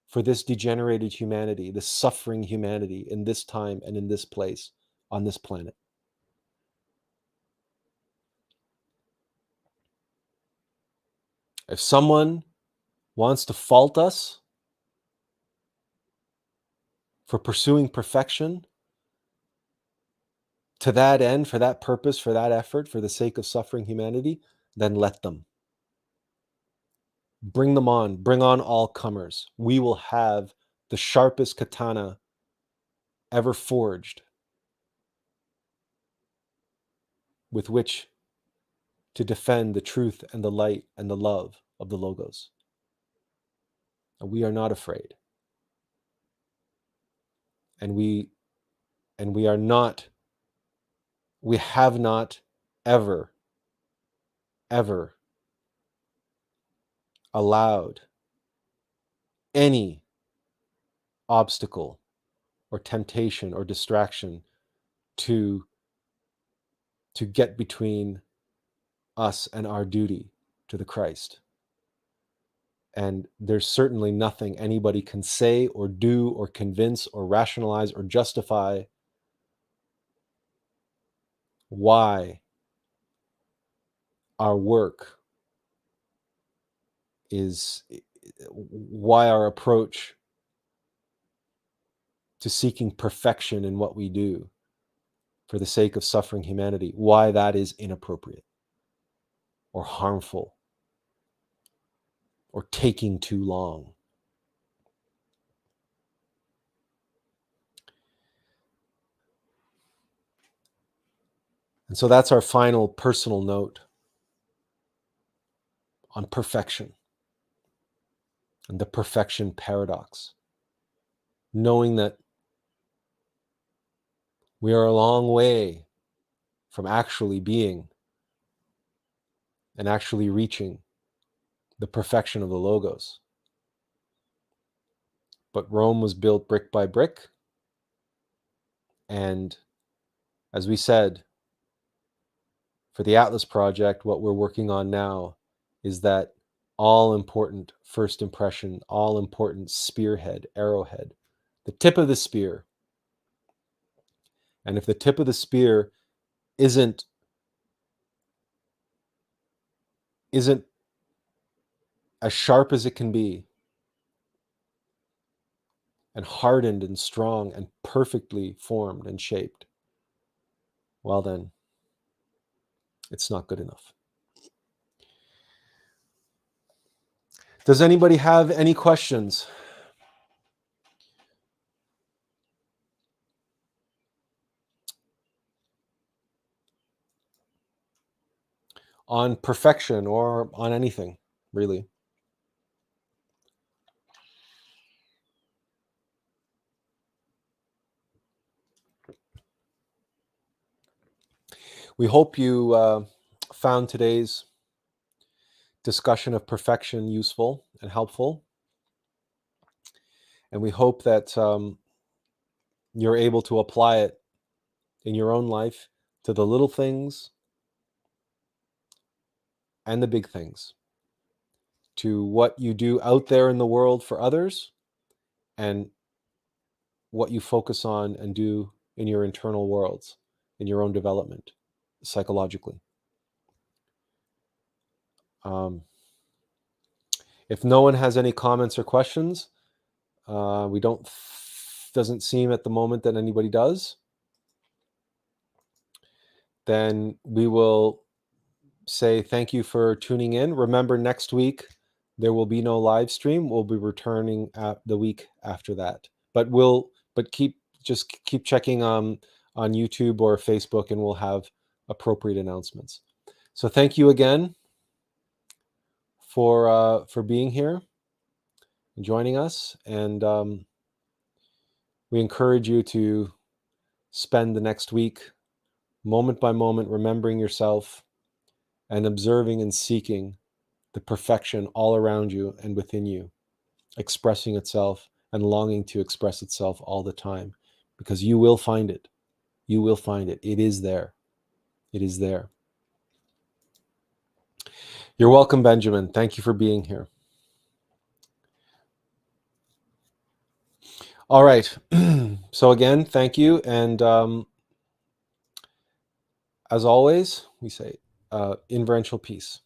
for this degenerated humanity, this suffering humanity in this time and in this place on this planet. If someone wants to fault us for pursuing perfection to that end, for that purpose, for that effort, for the sake of suffering humanity, then let them. Bring them on. Bring on all comers. We will have the sharpest katana ever forged with which to defend the truth and the light and the love of the Logos. And we are not afraid. And we are not, we have not ever allowed any obstacle or temptation or distraction to get between us and our duty to the Christ. And there's certainly nothing anybody can say or do or convince or rationalize or justify why our work is, why our approach to seeking perfection in what we do for the sake of suffering humanity, why that is inappropriate or harmful or taking too long. And so that's our final personal note on perfection and the perfection paradox. Knowing that we are a long way from actually being and actually reaching the perfection of the Logos. But Rome was built brick by brick. And as we said, for the Attlas project, what we're working on now is that all important first impression, all important spearhead, arrowhead, the tip of the spear. And if the tip of the spear isn't as sharp as it can be, and hardened and strong and perfectly formed and shaped, well then, it's not good enough. Does anybody have any questions? On perfection or on anything, really? We hope you found today's discussion of perfection useful and helpful. And we hope that you're able to apply it in your own life to the little things and the big things, to what you do out there in the world for others and what you focus on and do in your internal worlds, in your own development, psychologically. If no one has any comments or questions, doesn't seem at the moment that anybody does, then we will say thank you for tuning in. Remember, next week there will be no live stream. We'll be returning at the week after that. But keep checking on YouTube or Facebook, and we'll have appropriate announcements. So thank you again for being here and joining us, and we encourage you to spend the next week moment by moment, remembering yourself and observing and seeking the perfection all around you and within you, expressing itself and longing to express itself all the time, because you will find it. You will find it. It is there. It is there. You're welcome, Benjamin. Thank you for being here. All right. So again, thank you. And as always, we say inferential peace.